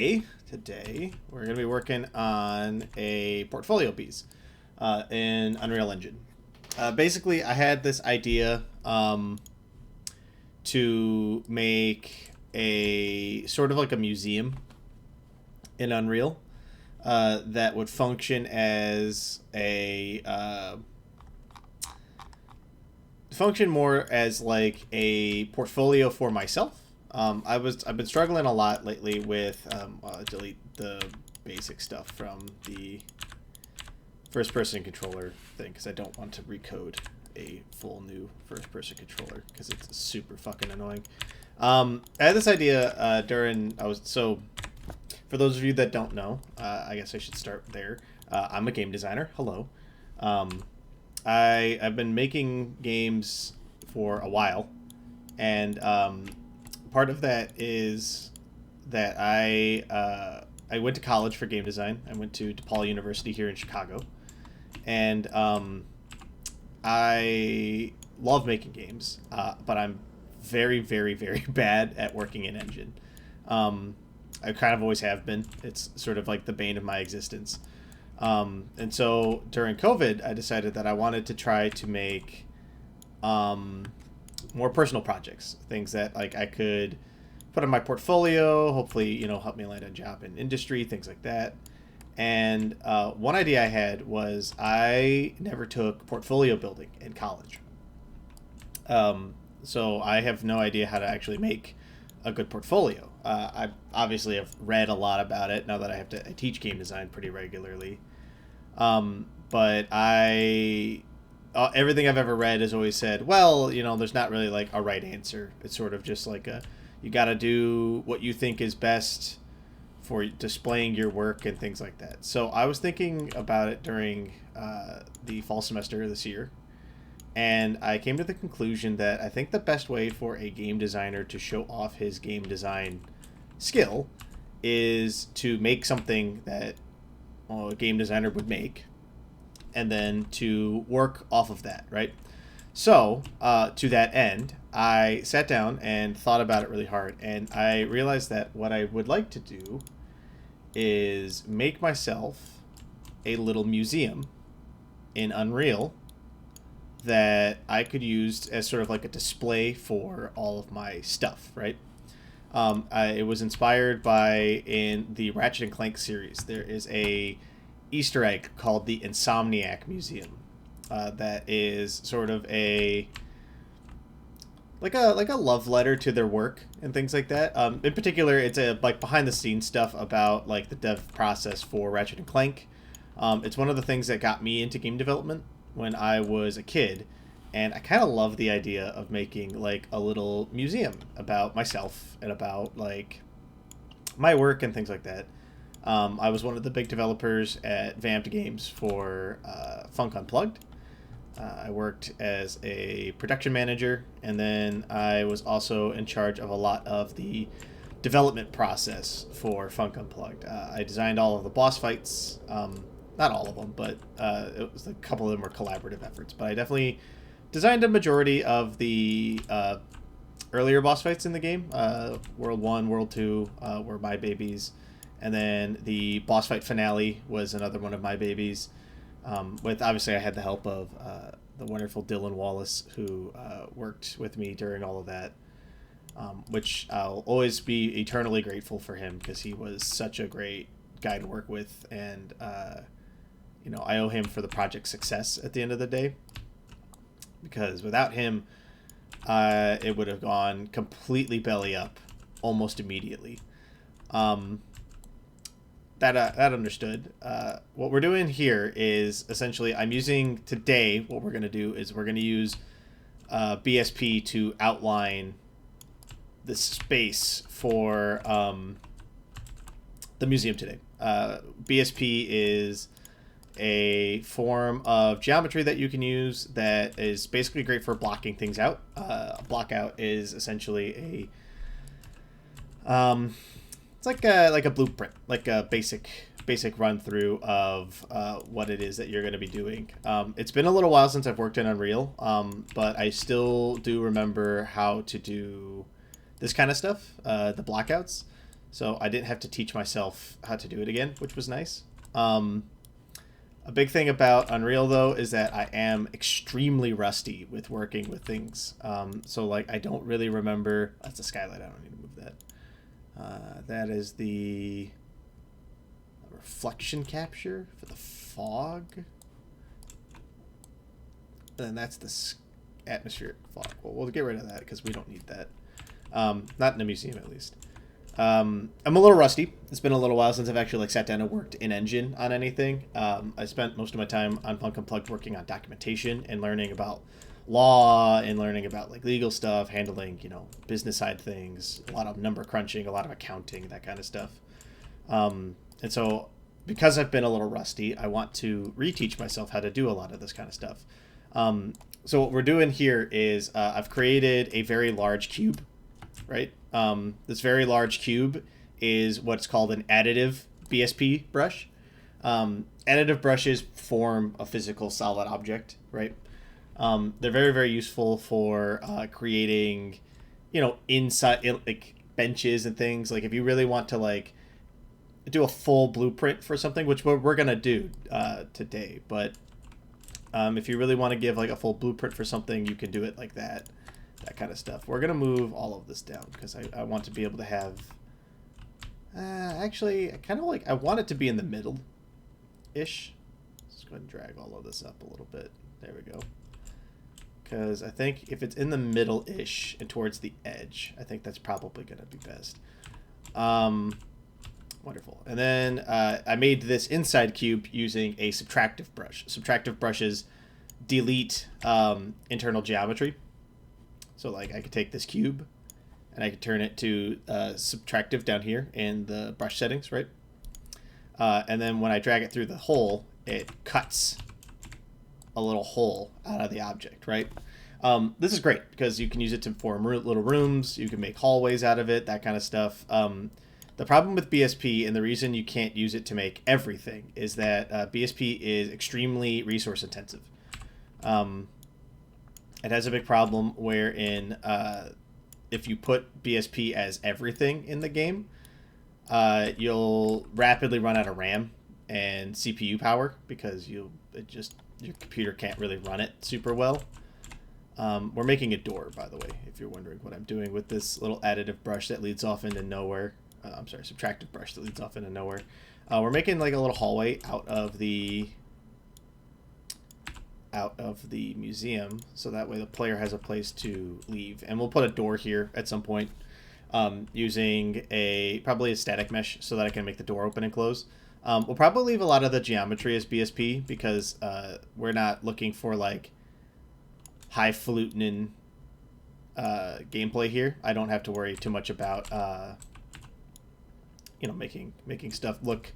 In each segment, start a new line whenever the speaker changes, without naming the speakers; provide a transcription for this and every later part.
Today we're going to be working on a portfolio piece in Unreal Engine. Basically, I had this idea to make a sort of like a museum in Unreal that would function as a function more as like a portfolio for myself. I've been struggling a lot lately with delete the basic stuff from the first person controller thing because I don't want to recode a full new first person controller because it's super fucking annoying. I had this idea for those of you that don't know, I guess I should start there. I'm a game designer. Hello. I've been making games for a while, and part of that is that I went to college for game design. I went to DePaul University here in Chicago, and I love making games, but I'm very, very, very bad at working in Engine. I kind of always have been. It's sort of like the bane of my existence. And so during COVID, I decided that I wanted to try to make more personal projects, things that like I could put in my portfolio, hopefully, help me land a job in industry, things like that. And one idea I had was I never took portfolio building in college. So I have no idea how to actually make a good portfolio. I obviously have read a lot about it now that I teach game design pretty regularly. But everything I've ever read has always said, well, there's not really like a right answer. It's sort of just like you got to do what you think is best for displaying your work and things like that. So I was thinking about it during the fall semester this year, and I came to the conclusion that I think the best way for a game designer to show off his game design skill is to make something that a game designer would make, and then to work off of that, right? So, to that end, I sat down and thought about it really hard, and I realized that what I would like to do is make myself a little museum in Unreal that I could use as sort of like a display for all of my stuff, right? It was inspired by, in the Ratchet and Clank series, there is a Easter egg called the Insomniac Museum that is sort of a love letter to their work and things like that. In particular, it's a like behind the scenes stuff about like the dev process for Ratchet and Clank. It's one of the things that got me into game development when I was a kid, and I kind of love the idea of making like a little museum about myself and about like my work and things like that. I was one of the big developers at Vamped Games for Funk Unplugged. I worked as a production manager, and then I was also in charge of a lot of the development process for Funk Unplugged. I designed all of the boss fights. Not all of them, but it was a couple of them were collaborative efforts. But I definitely designed a majority of the earlier boss fights in the game. World 1, World 2 were my babies. And then the boss fight finale was another one of my babies. With obviously I had the help of the wonderful Dylan Wallace, who worked with me during all of that, which I'll always be eternally grateful for him because he was such a great guy to work with, and I owe him for the project's success at the end of the day, because without him it would have gone completely belly up almost immediately. That understood. What we're doing here is essentially what we're going to do is we're going to use BSP to outline the space for the museum today. BSP is a form of geometry that you can use that is basically great for blocking things out. A block out is essentially it's like a blueprint, like a basic run through of what it is that you're going to be doing. It's been a little while since I've worked in Unreal, but I still do remember how to do this kind of stuff, the blockouts. So I didn't have to teach myself how to do it again, which was nice. A big thing about Unreal, though, is that I am extremely rusty with working with things. So, like, I don't really remember... That's a skylight. I don't need to move that. That is the reflection capture for the fog. And that's the atmospheric fog. Well, we'll get rid of that because we don't need that. Not in the museum, at least. I'm a little rusty. It's been a little while since I've actually like sat down and worked in engine on anything. I spent most of my time on Punk Unplugged working on documentation and learning about law and learning about like legal stuff, handling, you know, business side things, a lot of number crunching, a lot of accounting, that kind of stuff. And so because I've been a little rusty, I want to reteach myself how to do a lot of this kind of stuff. So what we're doing here is I've created a very large cube, right? This very large cube is what's called an additive BSP brush. Additive brushes form a physical solid object, right? They're very, very useful for creating, you know, inside like benches and things. Like if you really want to like do a full blueprint for something, which we're gonna do today, but if you really want to give like a full blueprint for something, you can do it like that. That kind of stuff. We're going to move all of this down because I want to be able to have... actually, I kind of like... I want it to be in the middle-ish. Let's go ahead and drag all of this up a little bit. There we go. Because I think if it's in the middle-ish and towards the edge, I think that's probably going to be best. Wonderful. And then I made this inside cube using a subtractive brush. Subtractive brushes delete internal geometry. So like I could take this cube and I could turn it to subtractive down here in the brush settings, right? And then when I drag it through the hole, it cuts a little hole out of the object, right? This is great because you can use it to form little rooms. You can make hallways out of it, that kind of stuff. The problem with BSP and the reason you can't use it to make everything is that BSP is extremely resource intensive. It has a big problem wherein if you put BSP as everything in the game, you'll rapidly run out of RAM and CPU power because your computer can't really run it super well. We're making a door, by the way, if you're wondering what I'm doing with this little additive brush that leads off into nowhere. I'm sorry, subtractive brush that leads off into nowhere. We're making like a little hallway out of the museum, so that way the player has a place to leave. And we'll put a door here at some point using probably a static mesh so that I can make the door open and close. We'll probably leave a lot of the geometry as BSP because we're not looking for like highfalutin gameplay here. I don't have to worry too much about you know, making stuff look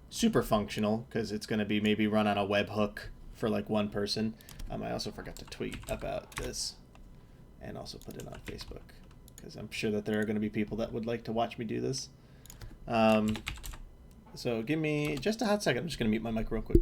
super functional because it's going to be maybe run on a webhook for like one person. I also forgot to tweet about this and also put it on Facebook because I'm sure that there are going to be people that would like to watch me do this. So give me just a hot second. I'm just going to mute my mic real quick.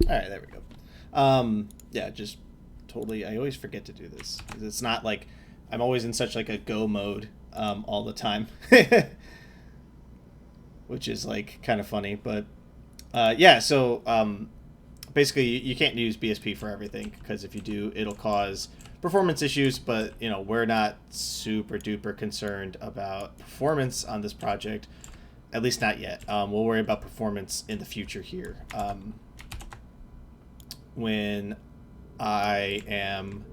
All right, there we go. Yeah, just totally. I always forget to do this. It's not like I'm always in such like a go mode all the time, which is like kind of funny. But yeah, so basically you can't use BSP for everything because if you do, it'll cause performance issues. But you know, we're not super duper concerned about performance on this project, at least not yet. We'll worry about performance in the future here. When I am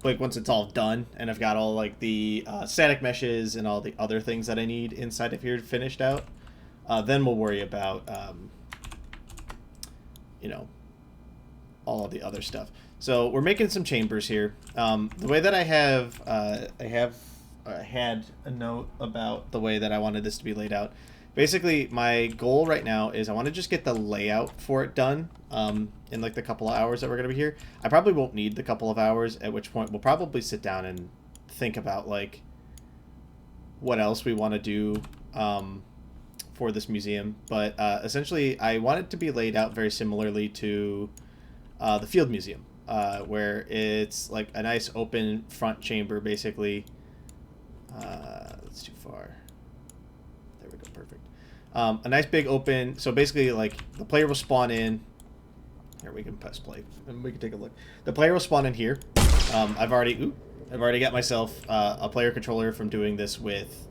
like once it's all done and I've got all like the static meshes and all the other things that I need inside of here finished out, then we'll worry about you know, all of the other stuff. So we're making some chambers here. The way that I had a note about the way that I wanted this to be laid out. Basically, my goal right now is I want to just get the layout for it done in like the couple of hours that we're going to be here. I probably won't need the couple of hours, at which point we'll probably sit down and think about like what else we want to do for this museum. But essentially, I want it to be laid out very similarly to the Field Museum, where it's like a nice open front chamber, basically. That's too far. There we go, perfect. A nice big open, so basically like the player will spawn in. Here, we can press play and we can take a look. The player will spawn in here. I've already got myself a player controller from doing this with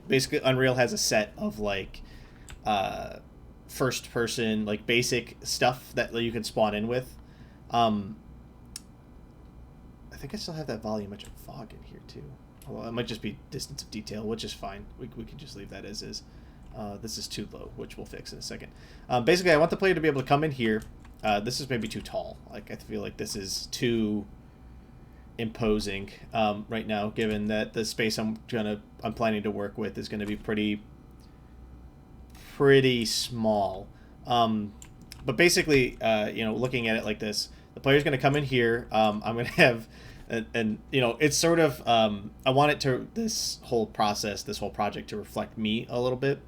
basically Unreal has a set of like first person like basic stuff that you can spawn in with. I think I still have that volume much fog in here too. Although it might just be distance of detail, which is fine. We can just leave that as is. This is too low, which we'll fix in a second. Basically, I want the player to be able to come in here. This is maybe too tall. Like I feel like this is too imposing right now, given that the space I'm planning to work with is gonna be pretty small. But basically, looking at it like this, the player's gonna come in here. I'm gonna have. And it's sort of I want it to this whole project to reflect me a little bit.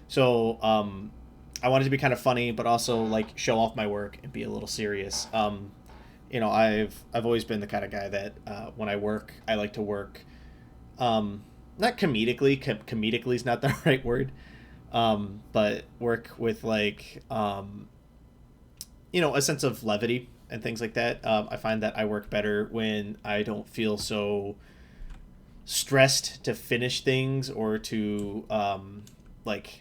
So I want it to be kind of funny, but also like show off my work and be a little serious. I've always been the kind of guy that when I work, I like to work not comedically. Comedically is not the right word, but work with like a sense of levity and things like that. I find that I work better when I don't feel so stressed to finish things or to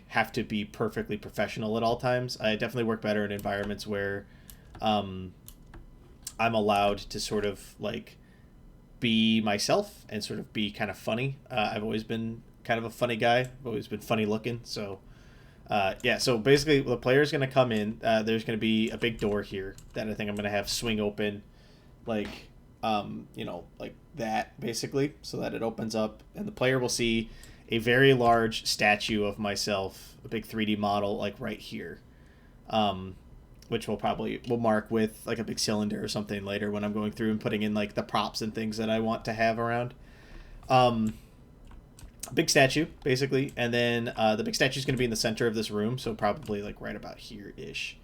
have to be perfectly professional at all times. I definitely work better in environments where I'm allowed to sort of like be myself and sort of be kind of funny. I've always been kind of a funny guy. I've always been funny looking, so so basically the player's going to come in. There's going to be a big door here that I think I'm going to have swing open like that basically, so that it opens up and the player will see a very large statue of myself, a big 3D model like right here, which we'll mark with like a big cylinder or something later when I'm going through and putting in like the props and things that I want to have around. Big statue basically, and then the big statue is going to be in the center of this room, so probably like right about here ish,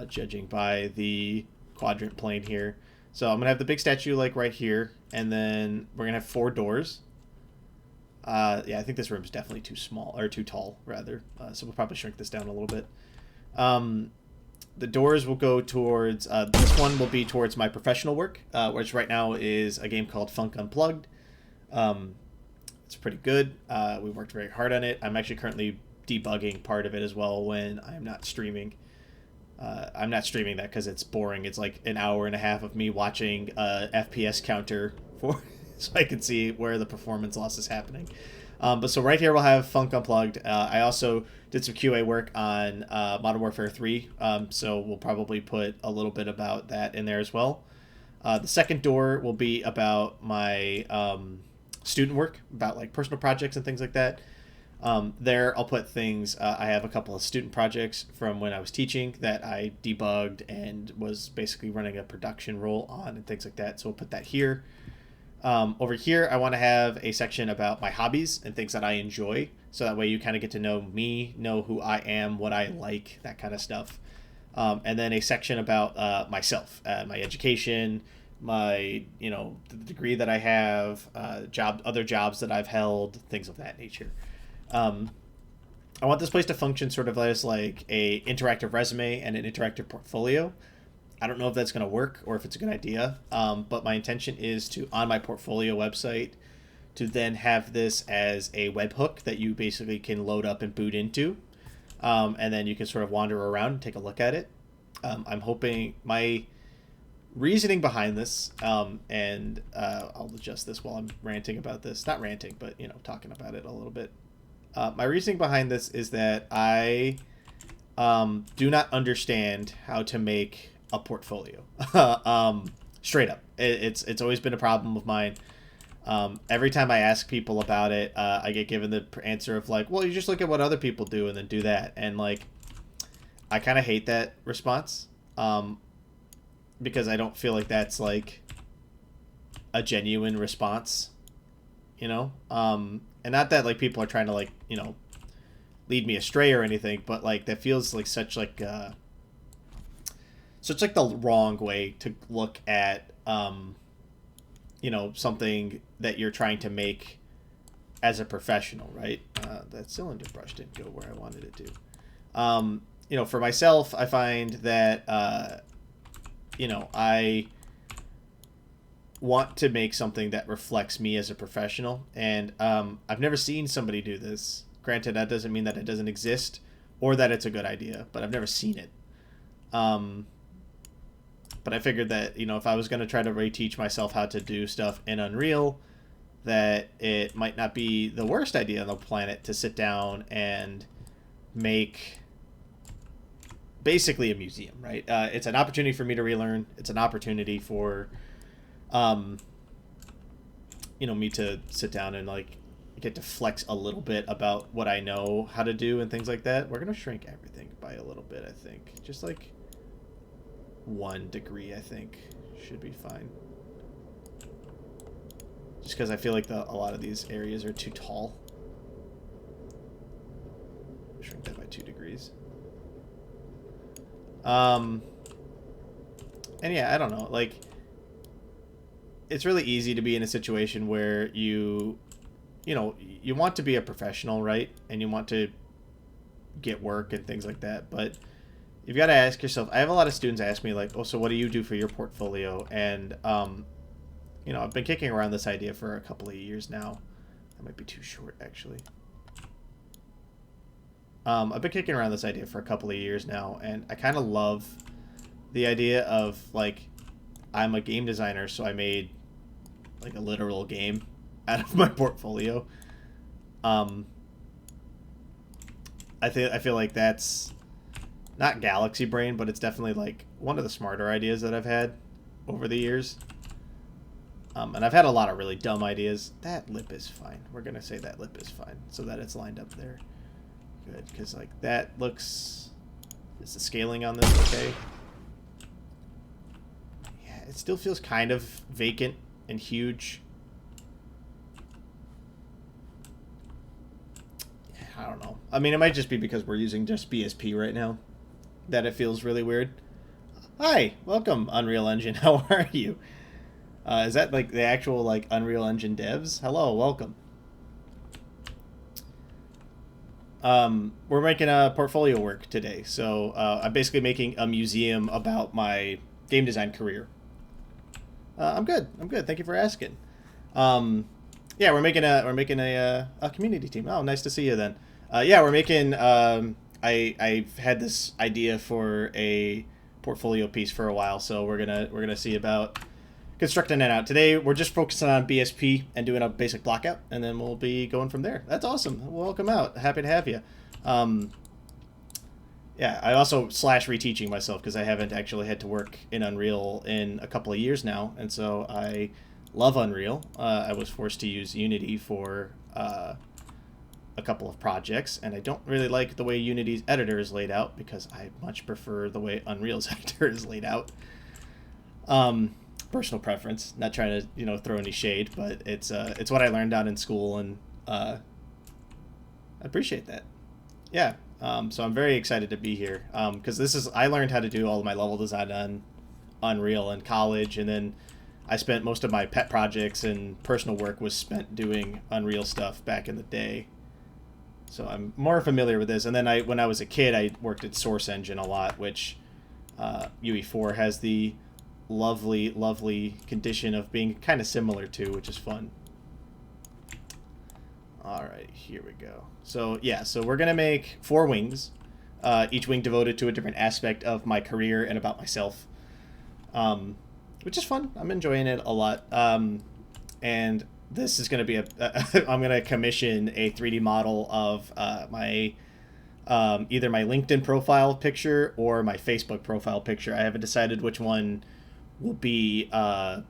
judging by the quadrant plane here. So I'm gonna have the big statue like right here, and then we're gonna have 4 doors. I think this room is definitely too small, or too tall rather, so we'll probably shrink this down a little bit. The doors will go towards this one will be towards my professional work, which right now is a game called Funk Unplugged. It's pretty good. We worked very hard on it. I'm actually currently debugging part of it as well when I'm not streaming. I'm not streaming that because it's boring. It's like an hour and a half of me watching a FPS counter so I can see where the performance loss is happening. But so right here we'll have Funk Unplugged. I also did some QA work on Modern Warfare 3, so we'll probably put a little bit about that in there as well. The second door will be about my student work, about like personal projects and things like that. There I'll put things, I have a couple of student projects from when I was teaching that I debugged and was basically running a production role on and things like that, so we'll put that here. Over here I want to have a section about my hobbies and things that I enjoy, so that way you kind of get to know me, know who I am, what I like, that kind of stuff. And then a section about myself, my education, my the degree that I have, other jobs that I've held, things of that nature. I want this place to function sort of as like a interactive resume and an interactive portfolio. I don't know if that's going to work or if it's a good idea, but my intention is to, on my portfolio website, to then have this as a webhook that you basically can load up and boot into, and then you can sort of wander around and take a look at it. I'm hoping reasoning behind this, and I'll adjust this while I'm ranting about this. Not ranting, but, you know, talking about it a little bit. My reasoning behind this is that I do not understand how to make a portfolio. Straight up. It's always been a problem of mine. Every time I ask people about it, I get given the answer of like, well, you just look at what other people do and then do that. And like, I kind of hate that response. Because I don't feel like that's like a genuine response, you know? And not that like people are trying to like, you know, lead me astray or anything, but like that feels like such like the wrong way to look at, you know, something that you're trying to make as a professional, right? That cylinder brush didn't go where I wanted it to. You know, for myself, I find that, you know, I want to make something that reflects me as a professional, and I've never seen somebody do this. Granted, that doesn't mean that it doesn't exist or that it's a good idea, but I've never seen it. But I figured that, you know, if I was going to try to reteach myself how to do stuff in Unreal, that it might not be the worst idea on the planet to sit down and make basically a museum, right? It's an opportunity for me to relearn. It's an opportunity for, you know, me to sit down and like get to flex a little bit about what I know how to do and things like that. We're going to shrink everything by a little bit, I think. Just like 1 degree, I think, should be fine. Just because I feel like a lot of these areas are too tall. Shrink that by 2 degrees. And yeah, I don't know, like, it's really easy to be in a situation where you know, you want to be a professional, right? And you want to get work and things like that, but you've got to ask yourself, I have a lot of students ask me like, oh, so what do you do for your portfolio? And, you know, I've been kicking around this idea for a couple of years now. That might be too short, actually. I've been kicking around this idea for a couple of years now, and I kind of love the idea of, like, I'm a game designer, so I made, like, a literal game out of my portfolio. I feel like that's not galaxy brain, but it's definitely, like, one of the smarter ideas that I've had over the years. And I've had a lot of really dumb ideas. That lip is fine. We're going to say that lip is fine so that it's lined up there. Good, because like that looks... Is the scaling on this okay? Yeah, it still feels kind of vacant and huge. Yeah, I don't know. I mean, it might just be because we're using just BSP right now that it feels really weird. Hi, welcome, Unreal Engine. How are you? Is that like the actual like Unreal Engine devs? Hello, welcome. We're making a portfolio work today, so I'm basically making a museum about my game design career. I'm good. Thank you for asking. Yeah, we're making a community team. Oh, nice to see you then. Yeah, we're making. I've had this idea for a portfolio piece for a while, so we're gonna see about constructing it out. Today we're just focusing on BSP and doing a basic blockout, and then we'll be going from there. That's awesome. Welcome out. Happy to have you. Yeah, I also reteaching myself because I haven't actually had to work in Unreal in a couple of years now, and so I love Unreal. I was forced to use Unity for a couple of projects, and I don't really like the way Unity's editor is laid out because I much prefer the way Unreal's editor is laid out. Personal preference, not trying to, you know, throw any shade, but it's what I learned out in school, and I appreciate that. Yeah, so I'm very excited to be here because I learned how to do all of my level design on Unreal in college, and then I spent most of my pet projects and personal work was spent doing Unreal stuff back in the day. So I'm more familiar with this. And then when I was a kid, I worked at Source Engine a lot, which UE4 has the lovely condition of being kind of similar to, which is fun. All right, here we go. So yeah, so we're gonna make 4 wings, each wing devoted to a different aspect of my career and about myself. which is fun. I'm enjoying it a lot. And this is going to be I'm going to commission a 3D model of my either my LinkedIn profile picture or my Facebook profile picture. I haven't decided which one will be not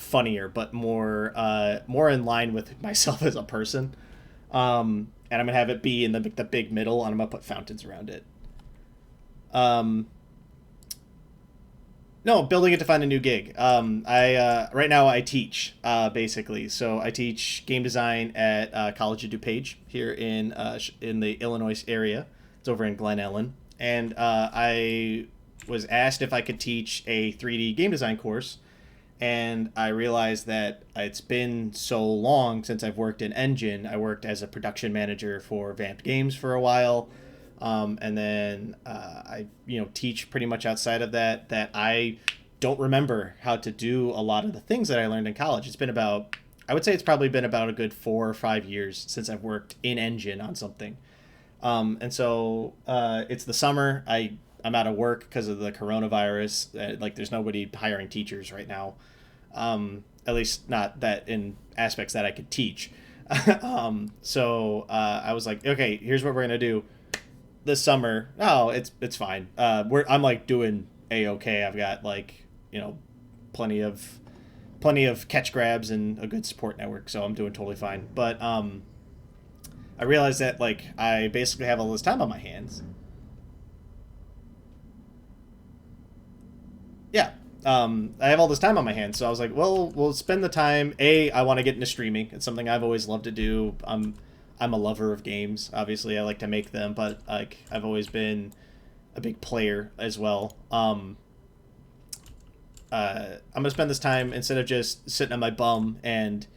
funnier, but more in line with myself as a person. And I'm gonna have it be in the big middle, and I'm gonna put fountains around it. No, building it to find a new gig. I right now I teach basically, so I teach game design at College of DuPage here in the Illinois area. It's over in Glen Ellen, and I was asked if I could teach a 3D game design course, and I realized that it's been so long since I've worked in Engine. I worked as a production manager for Vamped Games for a while. And then I teach pretty much outside of that I don't remember how to do a lot of the things that I learned in college. It's been about, I would say it's probably been about a good 4 or 5 years since I've worked in Engine on something. And so it's the summer. I'm out of work because of the coronavirus. Like there's nobody hiring teachers right now. At least not that in aspects that I could teach. So I was like, okay, here's what we're going to do. This summer, it's fine. I'm like doing a-okay. I've got like, plenty of catch grabs and a good support network, so I'm doing totally fine. But I realized that like I basically have all this time on my hands. Yeah. I have all this time on my hands, so I was like, well, we'll spend the time. I want to get into streaming. It's something I've always loved to do. I'm a lover of games. Obviously, I like to make them, but like I've always been a big player as well. I'm gonna spend this time, instead of just sitting on my bum and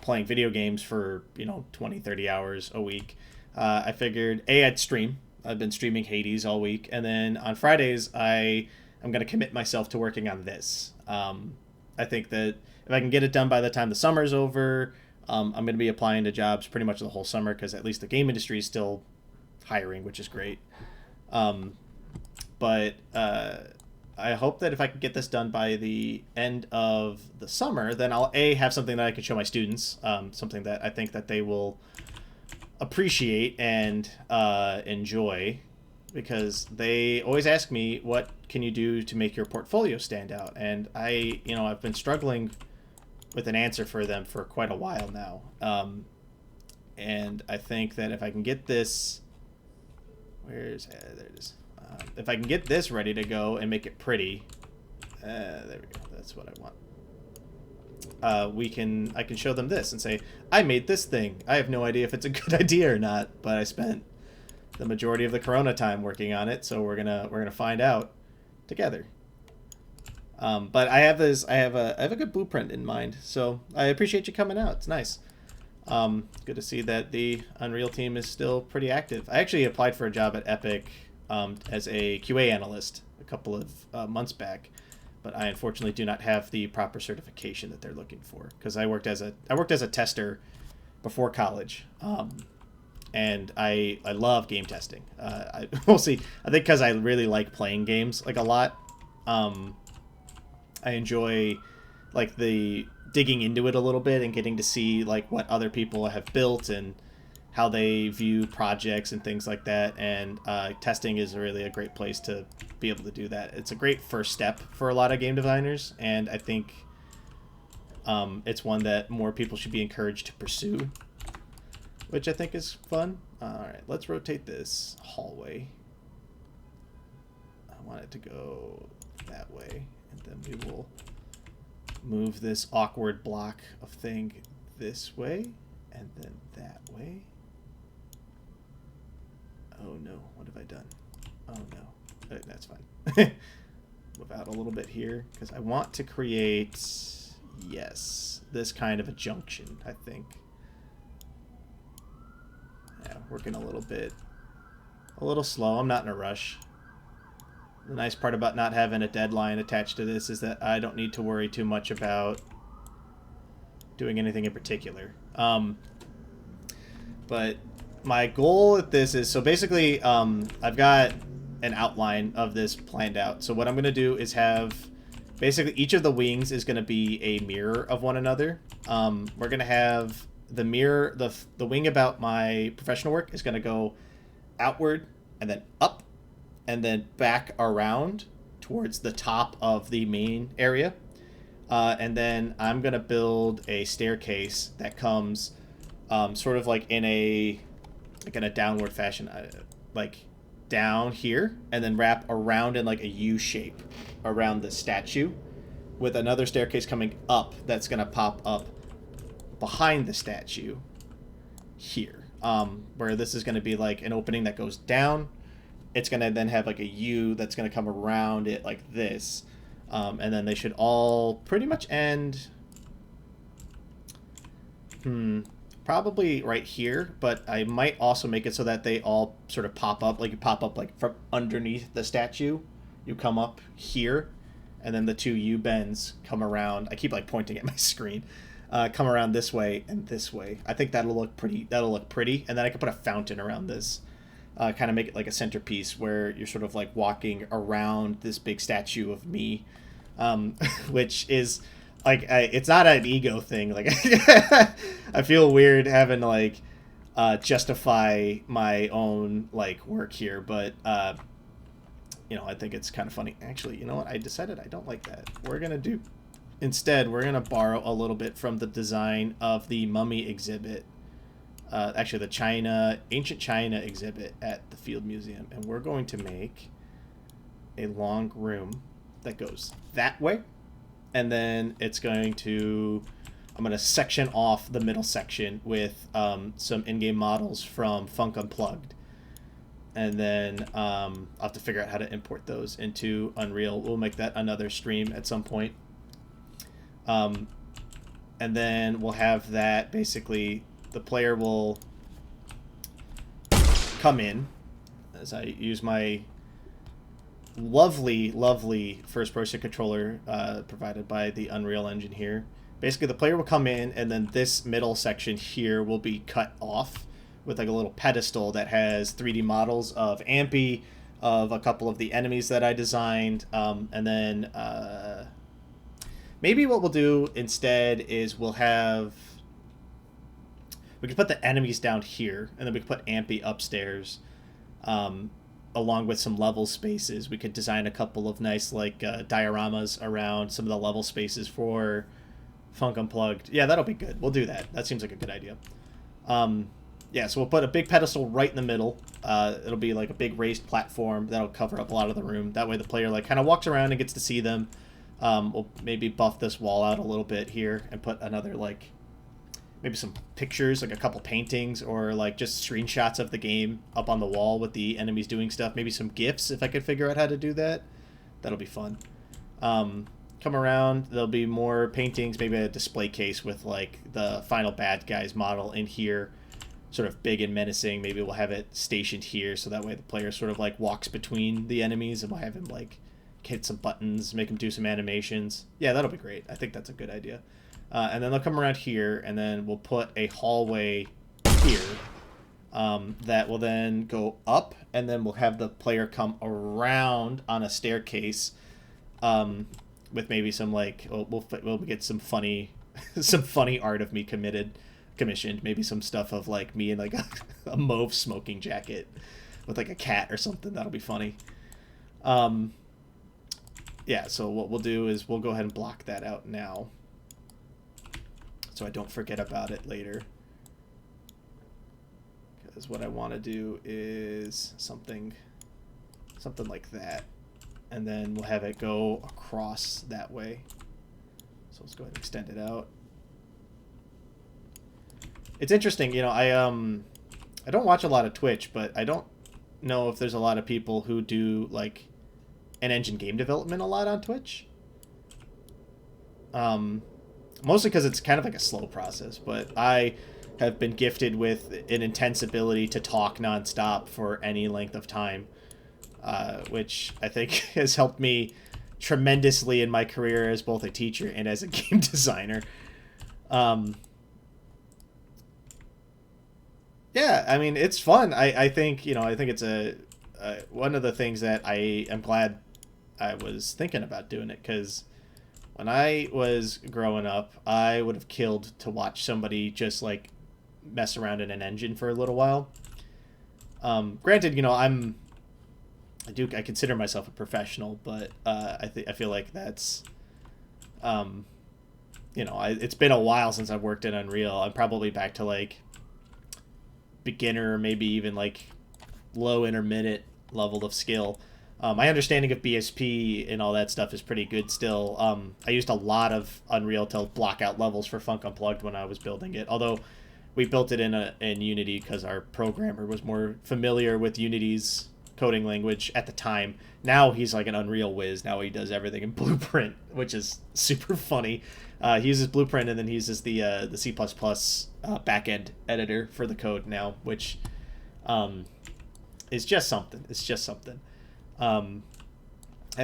playing video games for 20-30 hours a week. I figured I'd stream. I've been streaming Hades all week, and then on Fridays I'm gonna commit myself to working on this. I think that if I can get it done by the time the summer's over. I'm going to be applying to jobs pretty much the whole summer because at least the game industry is still hiring, which is great. But I hope that if I can get this done by the end of the summer, then I'll have something that I can show my students, something that I think that they will appreciate and enjoy, because they always ask me, what can you do to make your portfolio stand out? And I've been struggling with an answer for them for quite a while now. And I think that if I can get this, there it is. If I can get this ready to go and make it pretty, there we go. That's what I want. I can show them this and say, I made this thing. I have no idea if it's a good idea or not, but I spent the majority of the Corona time working on it, so we're gonna find out together. But I have a good blueprint in mind, so I appreciate you coming out. It's nice. Good to see that the Unreal team is still pretty active. I actually applied for a job at Epic as a QA analyst a couple of months back, but I unfortunately do not have the proper certification that they're looking for, because I worked as a tester before college, and I love game testing. We'll see. I think because I really like playing games like a lot. I enjoy like the digging into it a little bit and getting to see like what other people have built and how they view projects and things like that. And testing is really a great place to be able to do that. It's a great first step for a lot of game designers, and I think it's one that more people should be encouraged to pursue, which I think is fun. All right, let's rotate this hallway. I want it to go that way. And then we will move this awkward block of thing this way, and then that way. Oh no, what have I done? Oh no, that's fine. Move out a little bit here, because I want to create, yes, this kind of a junction, I think. Yeah, working a little slow. I'm not in a rush. The nice part about not having a deadline attached to this is that I don't need to worry too much about doing anything in particular. But my goal with this is, so basically I've got an outline of this planned out. So what I'm going to do is have Basically, each of the wings is going to be a mirror of one another. We're going to have the mirror, the wing about my professional work is going to go outward and then up and then back around towards the top of the main area. And then I'm going to build a staircase that comes sort of like in a downward fashion, like down here, and then wrap around in like a U shape around the statue, with another staircase coming up that's going to pop up behind the statue here, where this is going to be like an opening that goes down. It's going to then have like a U that's going to come around it like this, and then they should all pretty much end probably right here, but I might also make it so that they all sort of pop up, like you pop up like from underneath the statue, you come up here, and then the two U bends come around. I keep like pointing at my screen. Come around this way and this way. I think that'll look pretty. And then I can put a fountain around this, kind of make it like a centerpiece where you're sort of like walking around this big statue of me, which is like it's not an ego thing. Like I feel weird having to like justify my own like work here, but you know, I think it's kind of funny. Actually, you know what? I decided I don't like that. Instead, we're going to borrow a little bit from the design of the mummy exhibit. Actually, the ancient China exhibit at the Field Museum. And we're going to make a long room that goes that way. And then I'm going to section off the middle section with some in-game models from Funk Unplugged. And then I'll have to figure out how to import those into Unreal. We'll make that another stream at some point. And then we'll have that basically the player will come in as I use my lovely first-person controller provided by the Unreal Engine here. Basically, the player will come in, and then this middle section here will be cut off with like a little pedestal that has 3D models of Ampy, of a couple of the enemies that I designed, and then maybe what we'll do instead is we can put the enemies down here, and then we can put Ampy upstairs, along with some level spaces. We could design a couple of nice like dioramas around some of the level spaces for Funk Unplugged. Yeah, that'll be good. We'll do that. That seems like a good idea. Yeah, so we'll put a big pedestal right in the middle. It'll be like a big raised platform that'll cover up a lot of the room. That way the player like kind of walks around and gets to see them. We'll maybe buff this wall out a little bit here and put another like maybe some pictures, like a couple paintings or like just screenshots of the game up on the wall with the enemies doing stuff. Maybe some GIFs if I could figure out how to do that. That'll be fun. Come around, there'll be more paintings, maybe a display case with like the final bad guys model in here, sort of big and menacing. Maybe we'll have it stationed here so that way the player sort of like walks between the enemies, and we'll have him like hit some buttons, make him do some animations. Yeah, that'll be great. I think that's a good idea. And then they'll come around here, and then we'll put a hallway here that will then go up, and then we'll have the player come around on a staircase with maybe some like we'll get some funny some funny art of me commissioned. Maybe some stuff of like me in like a mauve smoking jacket with like a cat or something. That'll be funny. Yeah, so what we'll do is we'll go ahead and block that out now so I don't forget about it later. Because what I want to do is something like that. And then we'll have it go across that way. So let's go ahead and extend it out. It's interesting, you know, I don't watch a lot of Twitch, but I don't know if there's a lot of people who do like in-engine game development a lot on Twitch. Mostly because it's kind of like a slow process, but I have been gifted with an intense ability to talk nonstop for any length of time, which I think has helped me tremendously in my career as both a teacher and as a game designer. Yeah, I mean, it's fun. I think, you know, I think it's one of the things that I am glad I was thinking about doing it, because When I was growing up, I would have killed to watch somebody just like mess around in an engine for a little while. Granted, you know, I consider myself a professional, but I feel like that's, you know, it's been a while since I've worked in Unreal. I'm probably back to like beginner, maybe even like low intermediate level of skill. My understanding of BSP and all that stuff is pretty good still. I used a lot of Unreal to block out levels for Funk Unplugged when I was building it, although we built it in Unity because our programmer was more familiar with Unity's coding language at the time. Now he's like an Unreal whiz. Now he does everything in Blueprint, which is super funny. He uses Blueprint, and then he uses the C++ backend editor for the code now, which is just something. It's just something. And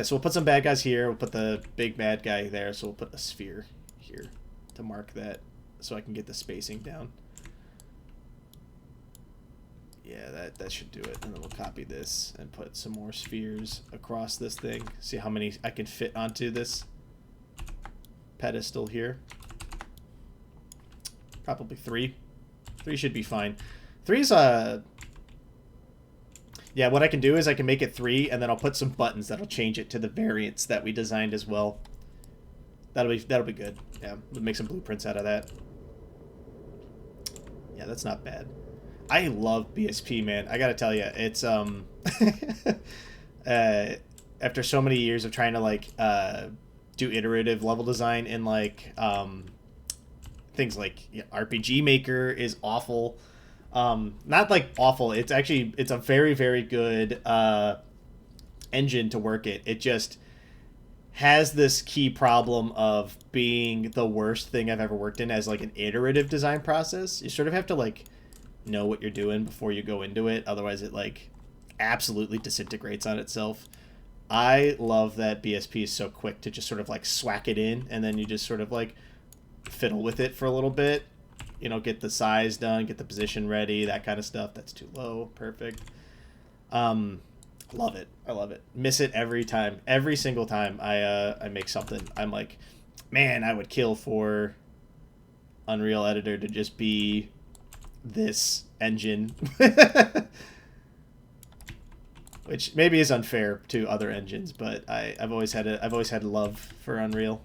so we'll put some bad guys here. We'll put the big bad guy there. So we'll put a sphere here to mark that so I can get the spacing down. Yeah, that should do it. And then we'll copy this and put some more spheres across this thing. See how many I can fit onto this pedestal here. Probably 3. 3 should be fine. 3's yeah, what I can do is I can make it 3, and then I'll put some buttons that'll change it to the variants that we designed as well. That'll be good. Yeah, we'll make some blueprints out of that. Yeah, that's not bad. I love BSP, man. I gotta tell you, it's after so many years of trying to like do iterative level design in like things like RPG Maker is awful. Not like awful. It's a very, very good engine to work it. It just has this key problem of being the worst thing I've ever worked in as like an iterative design process. You sort of have to like know what you're doing before you go into it. Otherwise it like absolutely disintegrates on itself. I love that BSP is so quick to just sort of like swack it in, and then you just sort of like fiddle with it for a little bit. You know, get the size done, get the position ready, that kind of stuff. That's too low. Perfect. Love it. I love it. Miss it every time. Every single time I make something, I'm like, man, I would kill for Unreal Editor to just be this engine. Which maybe is unfair to other engines, but I've always had love for Unreal.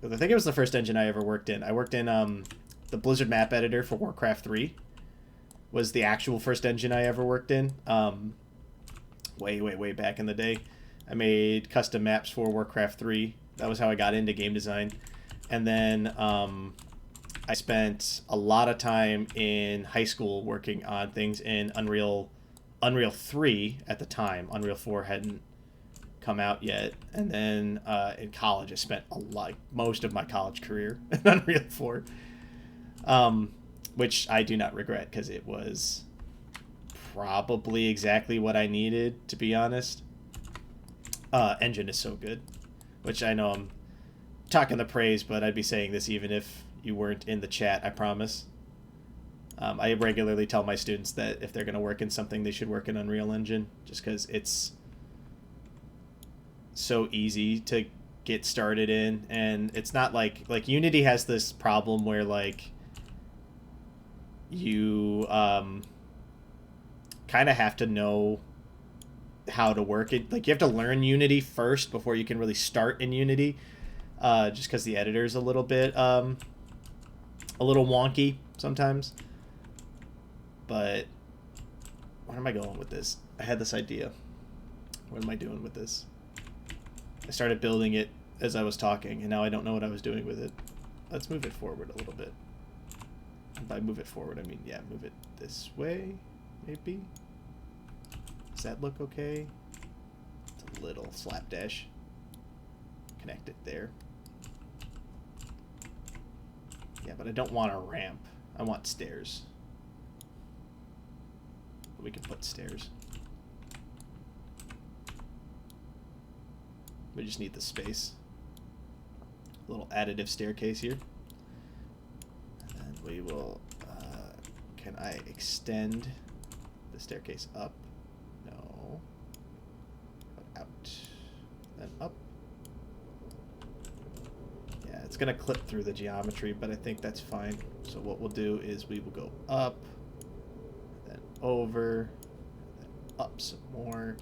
I think it was the first engine I ever worked in. I worked in the Blizzard map editor for Warcraft 3 was the actual first engine I ever worked in. Way back in the day. I made custom maps for Warcraft 3. That was how I got into game design. And then I spent a lot of time in high school working on things in Unreal 3 at the time. Unreal 4 hadn't come out yet. And then in college I spent most of my college career in Unreal 4. Which I do not regret because it was probably exactly what I needed, to be honest. Engine is so good, which I know I'm talking the praise, but I'd be saying this even if you weren't in the chat, I promise. I regularly tell my students that if they're going to work in something, they should work in Unreal Engine, just because it's so easy to get started in, and it's not like Unity has this problem where like you kind of have to know how to work it. Like you have to learn Unity first before you can really start in Unity, just because the editor is a little bit a little wonky sometimes. But where am I going with this? I had this idea. What am I doing with this? I started building it as I was talking, and now I don't know what I was doing with it. Let's move it forward a little bit. And by move it forward, I mean, yeah, move it this way, maybe? Does that look okay? It's a little slapdash. Connect it there. Yeah, but I don't want a ramp. I want stairs. We can put stairs. We just need the space. A little additive staircase here. And we will, can I extend the staircase up? No. Out. Then up. going to clip through the geometry, but I think that's fine. So what we'll do is we will go up, then over, then up some more.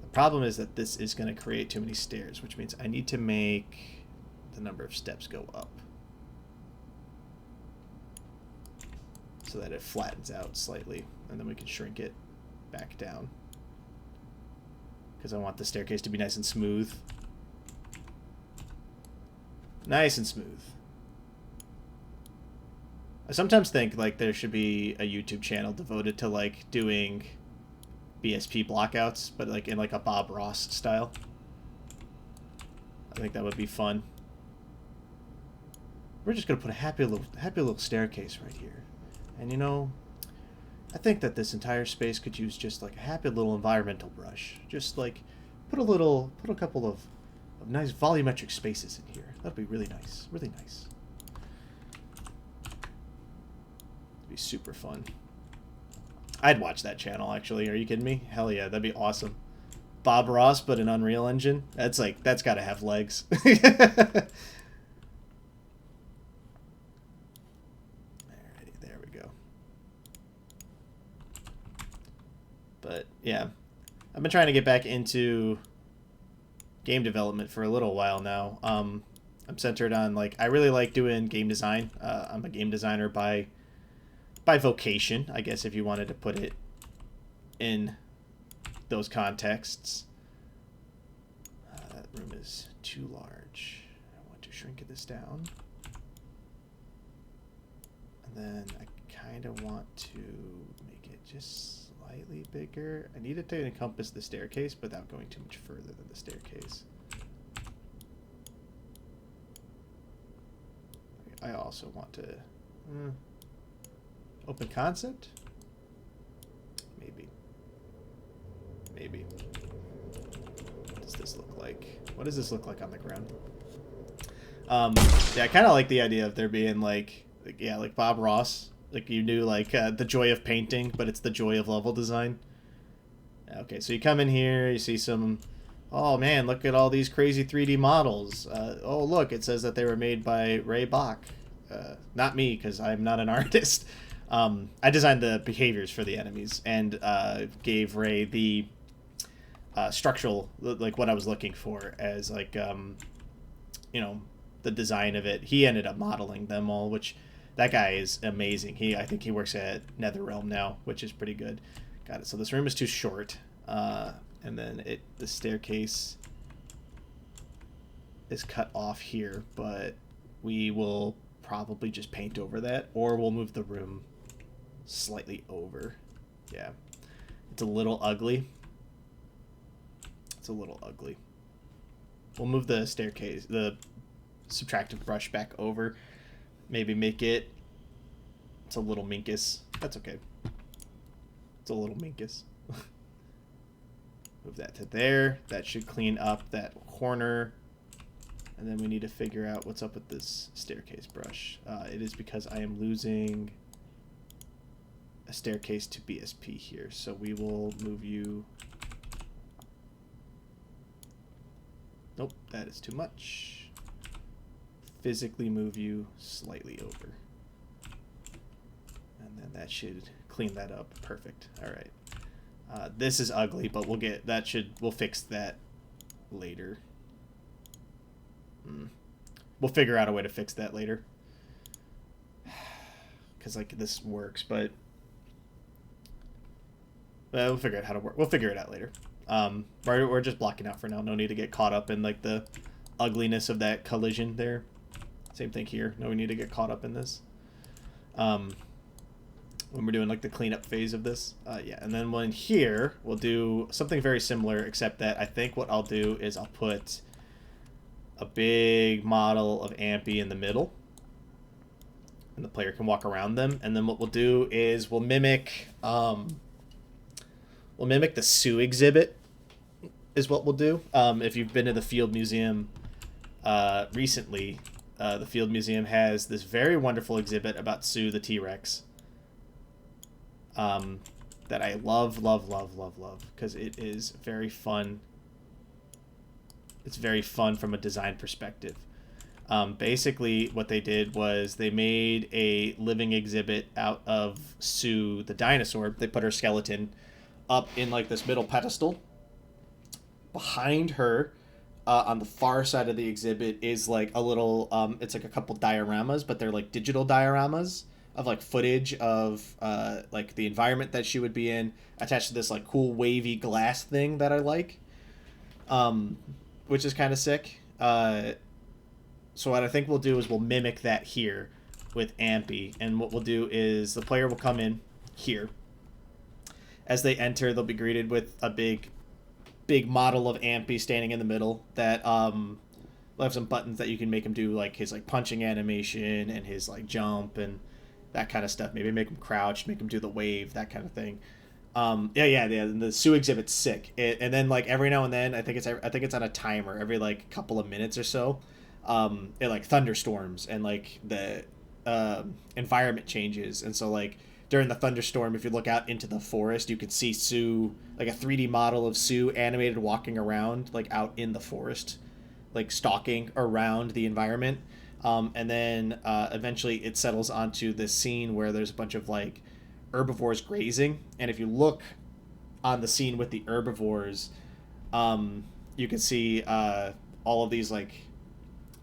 The problem is that this is going to create too many stairs, which means I need to make the number of steps go up so that it flattens out slightly, and then we can shrink it back down because I want the staircase to be nice and smooth. Nice and smooth. I sometimes think like there should be a YouTube channel devoted to like doing BSP blockouts, but like in like a Bob Ross style. I think that would be fun. We're just gonna put a happy little staircase right here, and you know, I think that this entire space could use just like a happy little environmental brush. Just like put a couple of nice volumetric spaces in here. That'd be really nice. Really nice. It'd be super fun. I'd watch that channel, actually. Are you kidding me? Hell yeah, that'd be awesome. Bob Ross, but an Unreal Engine? That's like, that's gotta have legs. Alrighty, there we go. But, yeah. I've been trying to get back into game development for a little while now. I'm centered on, like, I really like doing game design. I'm a game designer by vocation, I guess, if you wanted to put it in those contexts. That room is too large. I want to shrink this down. And then I kind of want to make it just slightly bigger. I need it to encompass the staircase without going too much further than the staircase. I also want to... open concept? Maybe. Maybe. What does this look like? What does this look like on the ground? Yeah, I kind of like the idea of there being like Bob Ross. Like you knew like the joy of painting, but it's the joy of level design. Okay, so you come in here, you see some... Oh man, look at all these crazy 3D models. Oh look, it says that they were made by Ray Bach. Not me, because I'm not an artist. I designed the behaviors for the enemies and gave Ray the structural, like what I was looking for as like, you know, the design of it. He ended up modeling them all, which that guy is amazing. I think he works at NetherRealm now, which is pretty good. Got it. So this room is too short, and then the staircase is cut off here, but we will probably just paint over that, or we'll move the room slightly over. Yeah, it's a little ugly. It's a little ugly. We'll move the staircase, the subtractive brush back over. Maybe make it... It's a little minkus. That's okay. It's a little minkus. Move that to there. That should clean up that corner. And then we need to figure out what's up with this staircase brush. It is because I am losing a staircase to BSP here. So we will move you... Nope, that is too much. Physically move you slightly over. And then that should clean that up. Perfect. All right. This is ugly, but we'll fix that later. We'll figure out a way to fix that later. Because like this works, but we'll figure out how to work. We'll figure it out later. We're just blocking out for now. No need to get caught up in like the ugliness of that collision there. Same thing here. No need to get caught up in this. When we're doing like the cleanup phase of this. Yeah, and then when here, we'll do something very similar, except that I think what I'll do is I'll put a big model of Ampy in the middle, and the player can walk around them. And then what we'll do is we'll mimic the Sue exhibit is what we'll do. If you've been to the Field Museum recently, the Field Museum has this very wonderful exhibit about Sue the T-Rex that I love, because it is very fun. It's very fun from a design perspective. Basically, what they did was they made a living exhibit out of Sue the dinosaur. They put her skeleton up in like this middle pedestal. Behind her, on the far side of the exhibit, is like a little. It's like a couple dioramas, but they're like digital dioramas of like footage of like the environment that she would be in, attached to this like cool wavy glass thing that I like, which is kind of sick. So what I think we'll do is we'll mimic that here with Ampy. And what we'll do is the player will come in here. As they enter, they'll be greeted with a big model of Ampy standing in the middle that will have some buttons that you can make him do like his like punching animation and his like jump and that kind of stuff. Maybe make him crouch, make him do the wave, that kind of thing. Yeah. The Sue exhibit's sick. And then like every now and then, I think it's on a timer every like couple of minutes or so. It like thunderstorms and like the environment changes, and so like during the thunderstorm, if you look out into the forest, you can see Sue, like a 3D model of Sue animated walking around like out in the forest, like stalking around the environment. And then eventually it settles onto this scene where there's a bunch of like herbivores grazing, and if you look on the scene with the herbivores, you can see all of these like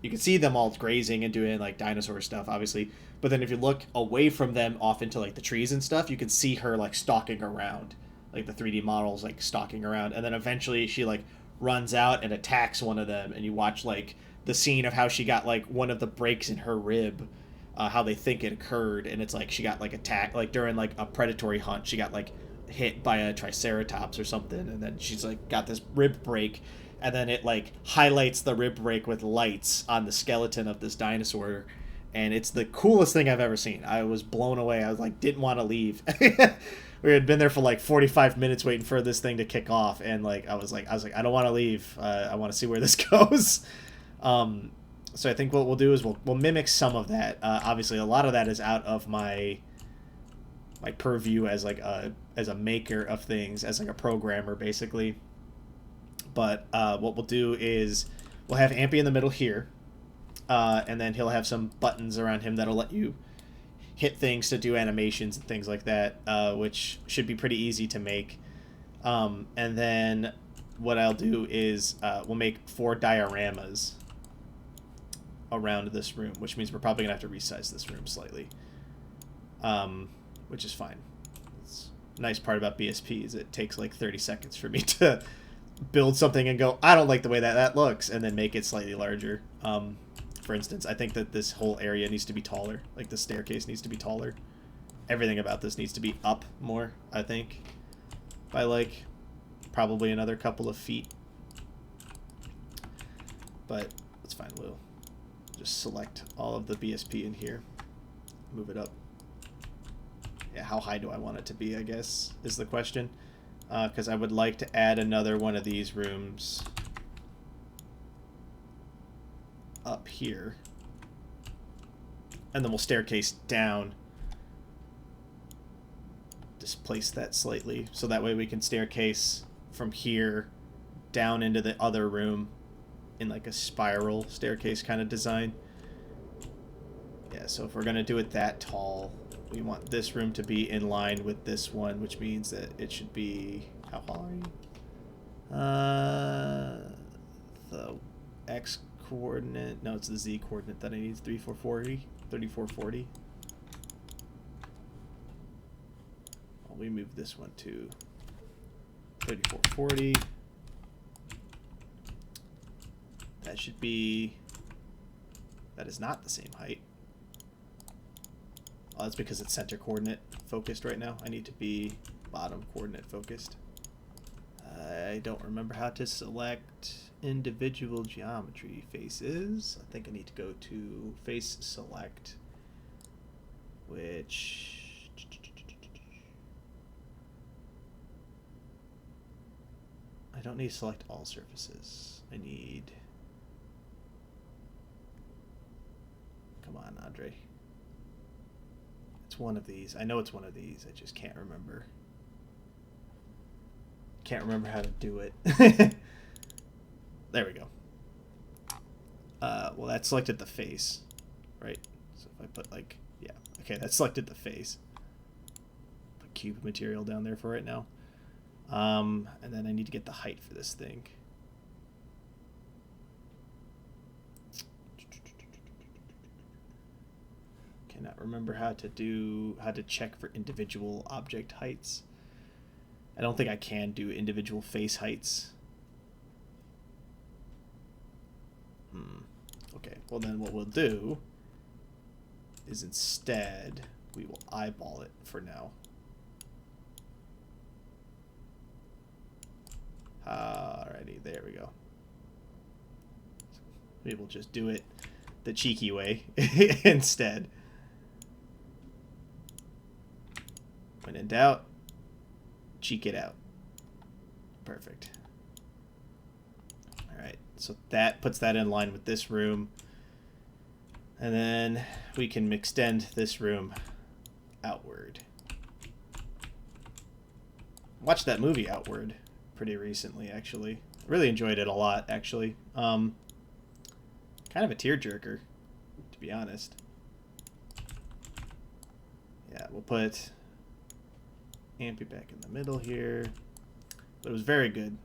you can see them all grazing and doing like dinosaur stuff, obviously. But then if you look away from them off into like the trees and stuff, you can see her like stalking around, like the 3D models like stalking around. And then eventually she like runs out and attacks one of them, and you watch like the scene of how she got like one of the breaks in her rib, how they think it occurred. And it's like she got like attacked like during like a predatory hunt. She got like hit by a triceratops or something, and then she's like got this rib break, and then it like highlights the rib break with lights on the skeleton of this dinosaur, and it's the coolest thing I've ever seen. I was blown away. I was like, didn't want to leave. We had been there for like 45 minutes waiting for this thing to kick off, and like I was like I don't want to leave. I want to see where this goes. So I think what we'll do is we'll mimic some of that. Obviously, a lot of that is out of my purview as like as a maker of things, as like a programmer basically. But what we'll do is we'll have Ampy in the middle here, and then he'll have some buttons around him that'll let you hit things to do animations and things like that, which should be pretty easy to make. And then what I'll do is we'll make 4 dioramas around this room, which means we're probably going to have to resize this room slightly, which is fine. It's a nice part about BSP is it takes like 30 seconds for me to build something and go, I don't like the way that looks, and then make it slightly larger. For instance, I think that this whole area needs to be taller. Like the staircase needs to be taller. Everything about this needs to be up more, I think, by like probably another couple of feet. But that's fine. We'll just select all of the BSP in here, move it up. Yeah, how high do I want it to be, I guess, is the question. Because I would like to add another one of these rooms up here. And then we'll staircase down. Displace that slightly, so that way we can staircase from here down into the other room in like a spiral staircase kind of design. Yeah, so if we're going to do it that tall, we want this room to be in line with this one, which means that it should be, how high? The X coordinate, no, it's the Z coordinate that I need, 3440. Well, we move this one to 3440. That should be, that is not the same height. Oh, that's because it's center coordinate focused right now. I need to be bottom coordinate focused. I don't remember how to select individual geometry faces. I think I need to go to face select, which I don't need to select all surfaces. I need, come on, Andre. It's one of these. I know it's one of these. I just can't remember. Can't remember how to do it. There we go. Well, that selected the face, right? So if I put like, yeah, okay, that selected the face. Put cube material down there for right now. And then I need to get the height for this thing. Cannot remember how to check for individual object heights. I don't think I can do individual face heights. Okay, well then what we'll do is instead we will eyeball it for now. Alrighty, there we go. We will just do it the cheeky way instead. When in doubt, cheek it out. Perfect. Alright, so that puts that in line with this room. And then we can extend this room outward. Watched that movie Outward pretty recently, actually. Really enjoyed it a lot, actually. Kind of a tearjerker, to be honest. Yeah, we'll put Ampy back in the middle here. But it was very good.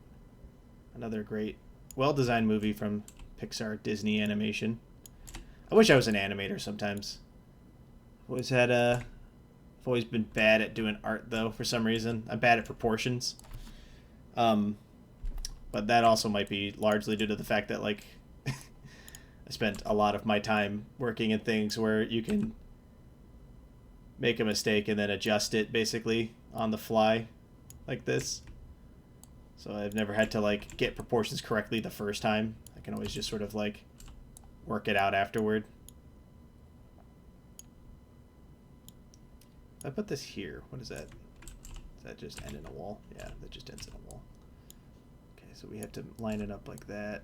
Another great, well-designed movie from Pixar Disney Animation. I wish I was an animator sometimes. I've always been bad at doing art, though, for some reason. I'm bad at proportions. But that also might be largely due to the fact that, like, I spent a lot of my time working in things where you can make a mistake and then adjust it, basically, on the fly, like this. So I've never had to, like, get proportions correctly the first time. I can always just sort of, like, work it out afterward. If I put this here, what is that? Does that just end in a wall? Yeah, that just ends in a wall. Okay, so we have to line it up like that.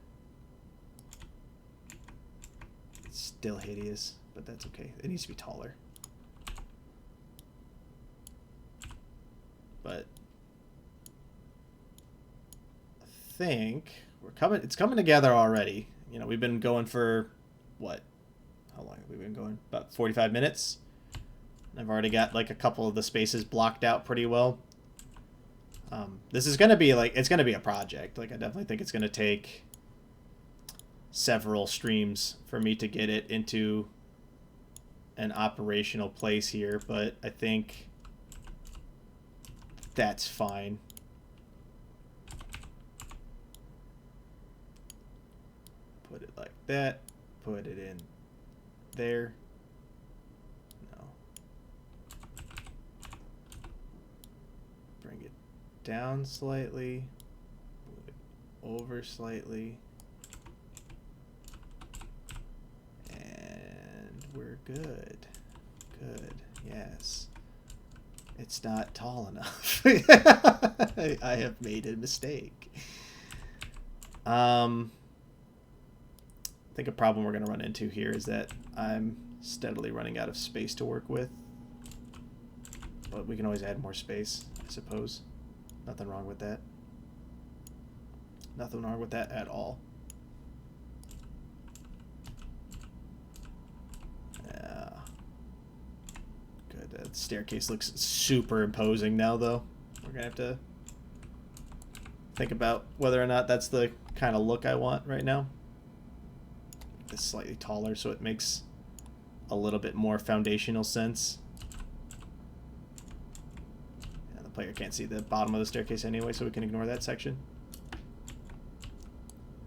It's still hideous, but that's okay. It needs to be taller. But I think it's coming together already. You know, we've been going for what? How long have we been going? About 45 minutes. I've already got like a couple of the spaces blocked out pretty well. This is going to be it's going to be a project. Like, I definitely think it's going to take several streams for me to get it into an operational place here, but I think that's fine. Put it like that. Put it in there. No. Bring it down slightly. Move it over slightly. And we're good. Good. Yes. It's not tall enough. I have made a mistake. I think a problem we're going to run into here is that I'm steadily running out of space to work with. But we can always add more space, I suppose. Nothing wrong with that. Nothing wrong with that at all. Yeah. Good. That staircase looks super imposing now, though. We're going to have to think about whether or not that's the kind of look I want right now. It's slightly taller so it makes a little bit more foundational sense. Yeah, the player can't see the bottom of the staircase anyway, so we can ignore that section.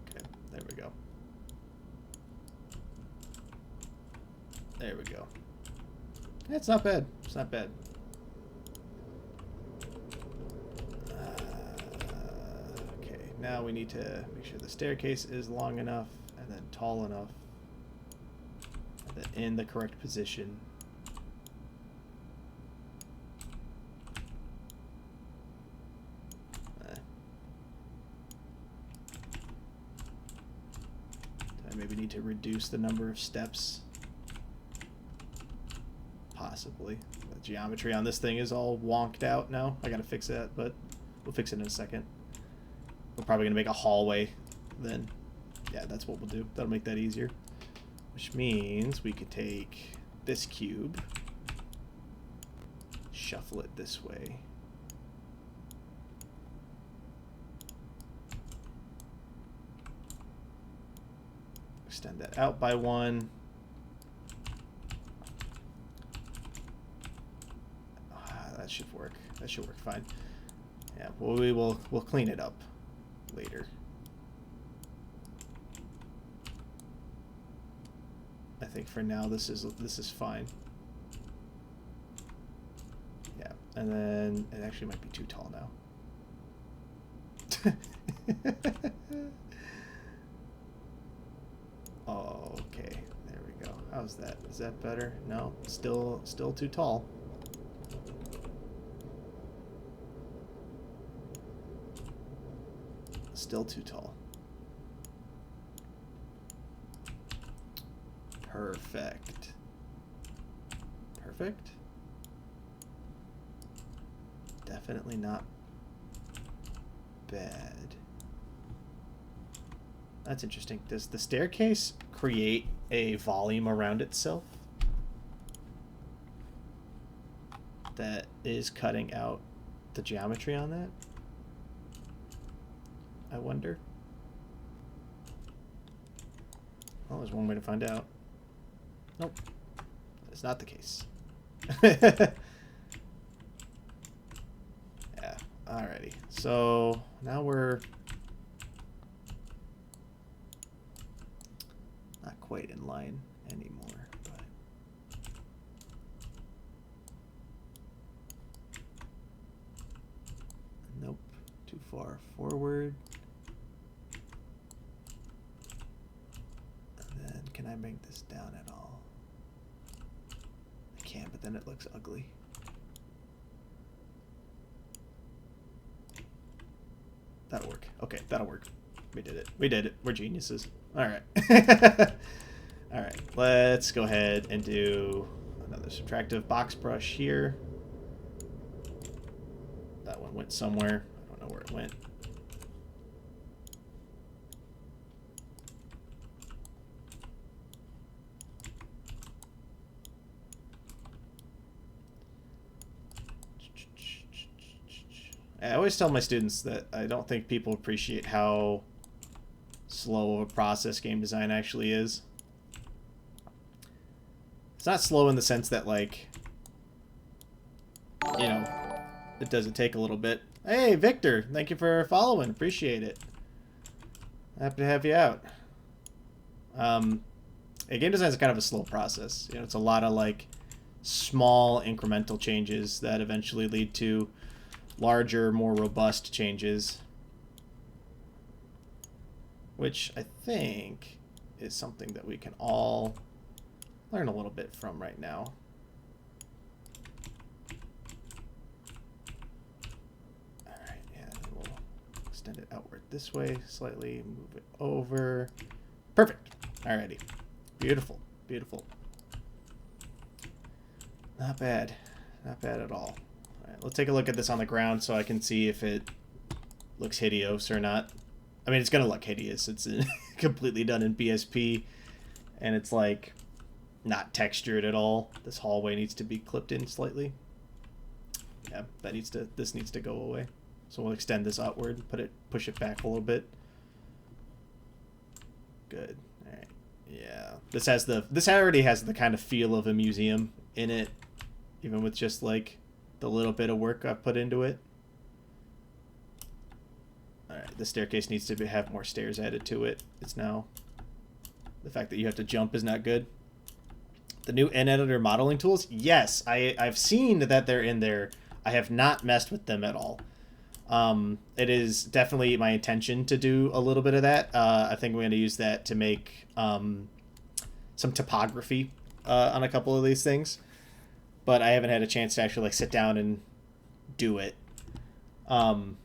Okay, there we go. There we go. It's not bad. It's not bad. Okay, now we need to make sure the staircase is long enough and then tall enough and then in the correct position. I maybe need to reduce the number of steps. Possibly. The geometry on this thing is all wonked out now. I gotta fix that, but we'll fix it in a second. We're probably gonna make a hallway then. Yeah, that's what we'll do. That'll make that easier. Which means we could take this cube, shuffle it this way. Extend that out by 1. That should work. That should work fine. Yeah, well, we'll clean it up later. I think for now this is fine. Yeah, and then it actually might be too tall now. Okay, there we go. How's that? Is that better? No, still too tall. Still too tall. Perfect. Perfect. Definitely not bad. That's interesting. Does the staircase create a volume around itself that is cutting out the geometry on that? I wonder. Well, there's one way to find out. Nope. That's not the case. Yeah. Alrighty. So now we're not quite in line anymore, but nope. Too far forward. Can I bring this down at all? I can, but then it looks ugly. That'll work. Okay, that'll work. We did it. We did it. We're geniuses. All right. All right. Let's go ahead and do another subtractive box brush here. That one went somewhere. I don't know where it went. I always tell my students that I don't think people appreciate how slow of a process game design actually is. It's not slow in the sense that, like, you know, it doesn't take a little bit. Hey, Victor, thank you for following. Appreciate it. Happy to have you out. Game design is kind of a slow process. You know, it's a lot of, like, small incremental changes that eventually lead to larger, more robust changes, which I think is something that we can all learn a little bit from right now. All right, yeah, we'll extend it outward this way slightly, move it over. Perfect. Alrighty. Beautiful. Beautiful. Not bad. Not bad at all. Let's take a look at this on the ground so I can see if it looks hideous or not. I mean, it's going to look hideous. It's completely done in BSP, and it's, like, not textured at all. This hallway needs to be clipped in slightly. Yeah, this needs to go away. So we'll extend this outward, push it back a little bit. Good. All right. Yeah. This already has the kind of feel of a museum in it, even with just, like, the little bit of work I've put into it. Alright, the staircase needs to have more stairs added to it. It's now... The fact that you have to jump is not good. The new N-Editor modeling tools? Yes, I've seen that they're in there. I have not messed with them at all. It is definitely my intention to do a little bit of that. I think we're going to use that to make some topography on a couple of these things. But I haven't had a chance to actually, like, sit down and do it. Right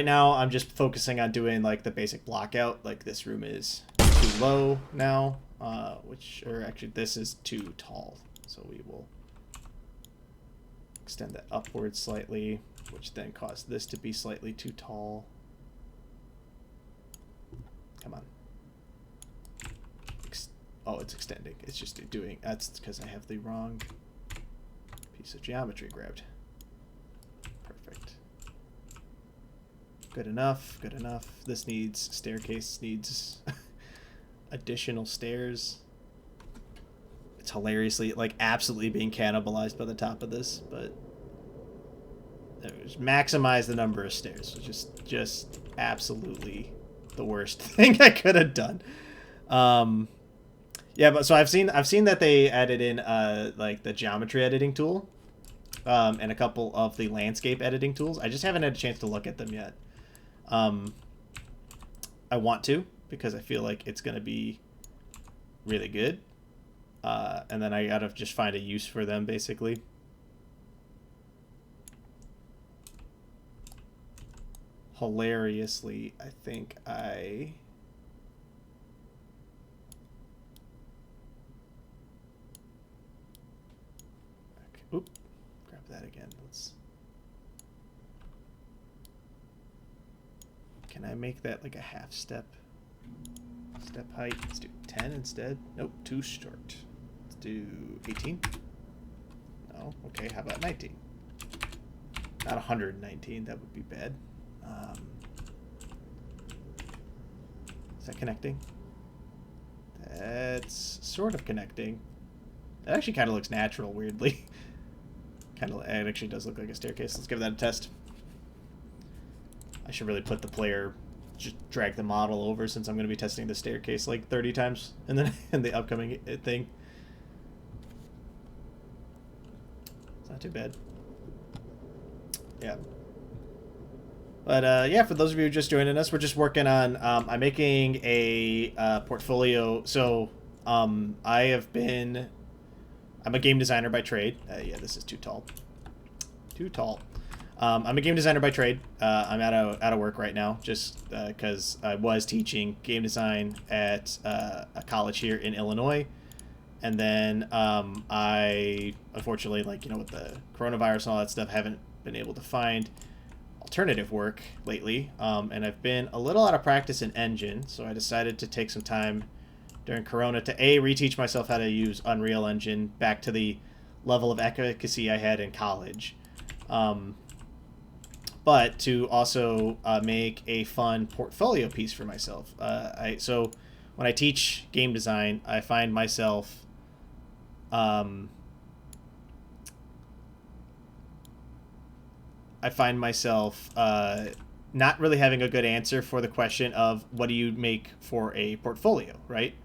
now, I'm just focusing on doing, like, the basic blockout. Like, this room is too low now, or actually, this is too tall. So we will extend that upward slightly, which then caused this to be slightly too tall. Come on. Oh, it's extending. It's just doing... That's because I have the wrong piece of geometry grabbed. Perfect. Good enough. Good enough. This needs... Staircase needs additional stairs. It's hilariously, like, absolutely being cannibalized by the top of this, but... Maximize the number of stairs. Just absolutely the worst thing I could have done. Yeah, but so I've seen that they added in like the geometry editing tool, and a couple of the landscape editing tools. I just haven't had a chance to look at them yet. I want to, because I feel like it's gonna be really good, and then I gotta just find a use for them, basically. Hilariously, I think I... Okay. Oop. Grab that again. Let's... Can I make that like a half step? Step height. Let's do 10 instead. Nope, too short. Let's do 18. No. Okay, how about 19? Not 119. That would be bad. Is that connecting? That's sort of connecting. That actually kind of looks natural, weirdly. It actually does look like a staircase. Let's give that a test. I should really put the player, just drag the model over, since I'm going to be testing the staircase like 30 times and then in the upcoming thing. It's not too bad. Yeah. But yeah, for those of you just joining us, we're just working on, I'm making a portfolio. So I'm a game designer by trade. Yeah, this is too tall. Too tall. I'm a game designer by trade. I'm out of work right now, just because I was teaching game design at a college here in Illinois. And then I, unfortunately, like, you know, with the coronavirus and all that stuff, haven't been able to find alternative work lately, and I've been a little out of practice in Engine, so I decided to take some time during Corona to reteach myself how to use Unreal Engine back to the level of efficacy I had in college, but to also make a fun portfolio piece for myself. So when I teach game design, I find myself not really having a good answer for the question of what do you make for a portfolio, right?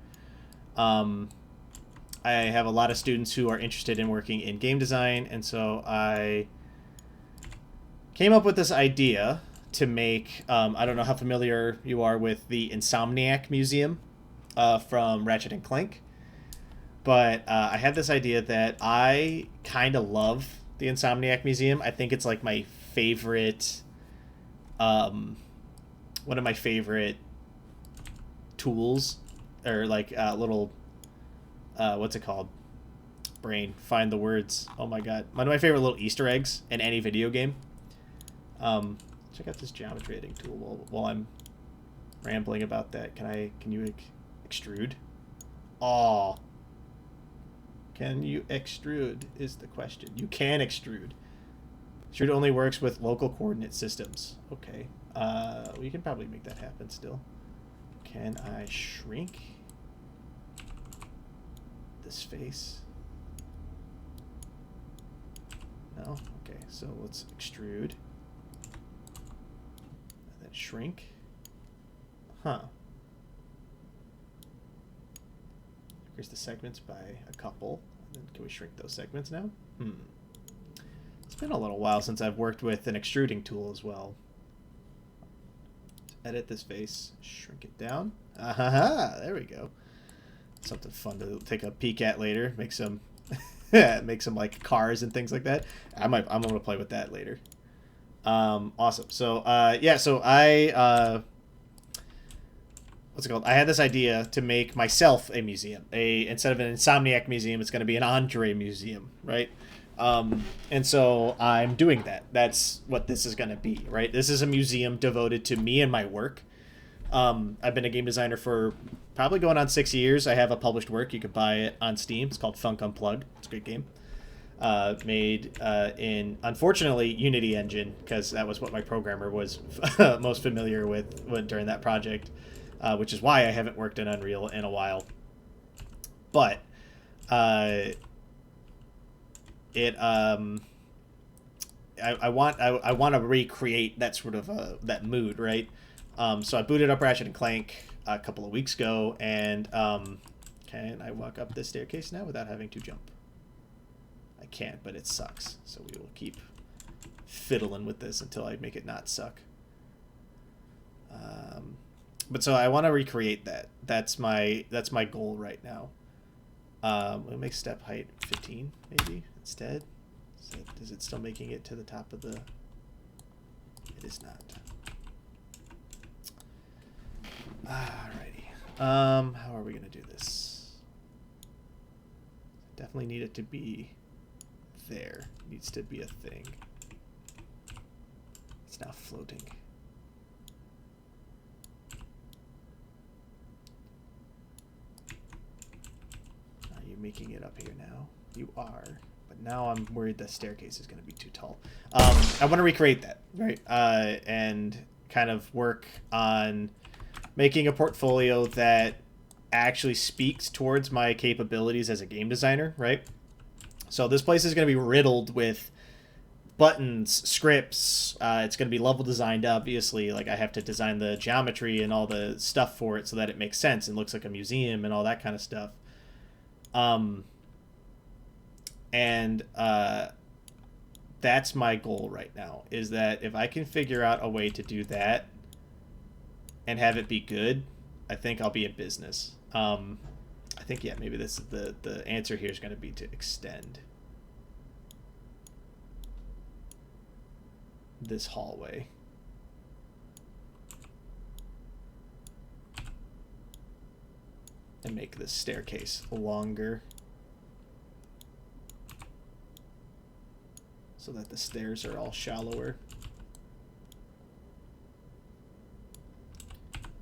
I have a lot of students who are interested in working in game design, and so I came up with this idea to make, I don't know how familiar you are with the Insomniac Museum from Ratchet and Clank, but I had this idea that I kind of love the Insomniac Museum. I think it's like my favorite, one of my favorite tools, or like little, what's it called? Brain, find the words. Oh my god, one of my favorite little Easter eggs in any video game. Check out this geometry editing tool while I'm rambling about that. Can you extrude? Oh, can you extrude is the question. You can extrude. Extrude only works with local coordinate systems. Okay. We can probably make that happen still. Can I shrink this face? No? Okay, so let's extrude. And then shrink. Huh. Increase the segments by a couple. And then can we shrink those segments now? It's been a little while since I've worked with an extruding tool as well. Edit this face, shrink it down. There we go. Something fun to take a peek at later. Make some, make some like cars and things like that. I'm gonna play with that later. Awesome. So yeah. So I what's it called? I had this idea to make myself a museum. Instead of an Insomniac museum, it's going to be an Andre museum, right? And so I'm doing that. That's what this is going to be, right? This is a museum devoted to me and my work. I've been a game designer for probably going on 6 years. I have a published work. You can buy it on Steam. It's called Funk Unplugged. It's a great game. Made in, unfortunately, Unity engine, because that was what my programmer was most familiar with during that project, which is why I haven't worked in Unreal in a while. But I want to recreate that sort of that mood, right? So I booted up Ratchet and Clank a couple of weeks ago, and can I walk up this staircase now without having to jump? I can't, but it sucks. So we will keep fiddling with this until I make it not suck. But so I want to recreate that. That's my goal right now. We'll make step height 15 maybe instead. Is it still making it to the top of the... It is not. Alrighty. How are we going to do this? Definitely need it to be there. It needs to be a thing. It's now floating. Are you making it up here now? You are. But now I'm worried the staircase is going to be too tall. I want to recreate that, right? And kind of work on making a portfolio that actually speaks towards my capabilities as a game designer, right? So this place is going to be riddled with buttons, scripts. It's going to be level designed, obviously. Like, I have to design the geometry and all the stuff for it so that it makes sense and looks like a museum and all that kind of stuff. And that's my goal right now, is that if I can figure out a way to do that and have it be good, I think I'll be in business. I think, yeah, maybe this the answer here is going to be to extend this hallway. And make this staircase longer, so that the stairs are all shallower.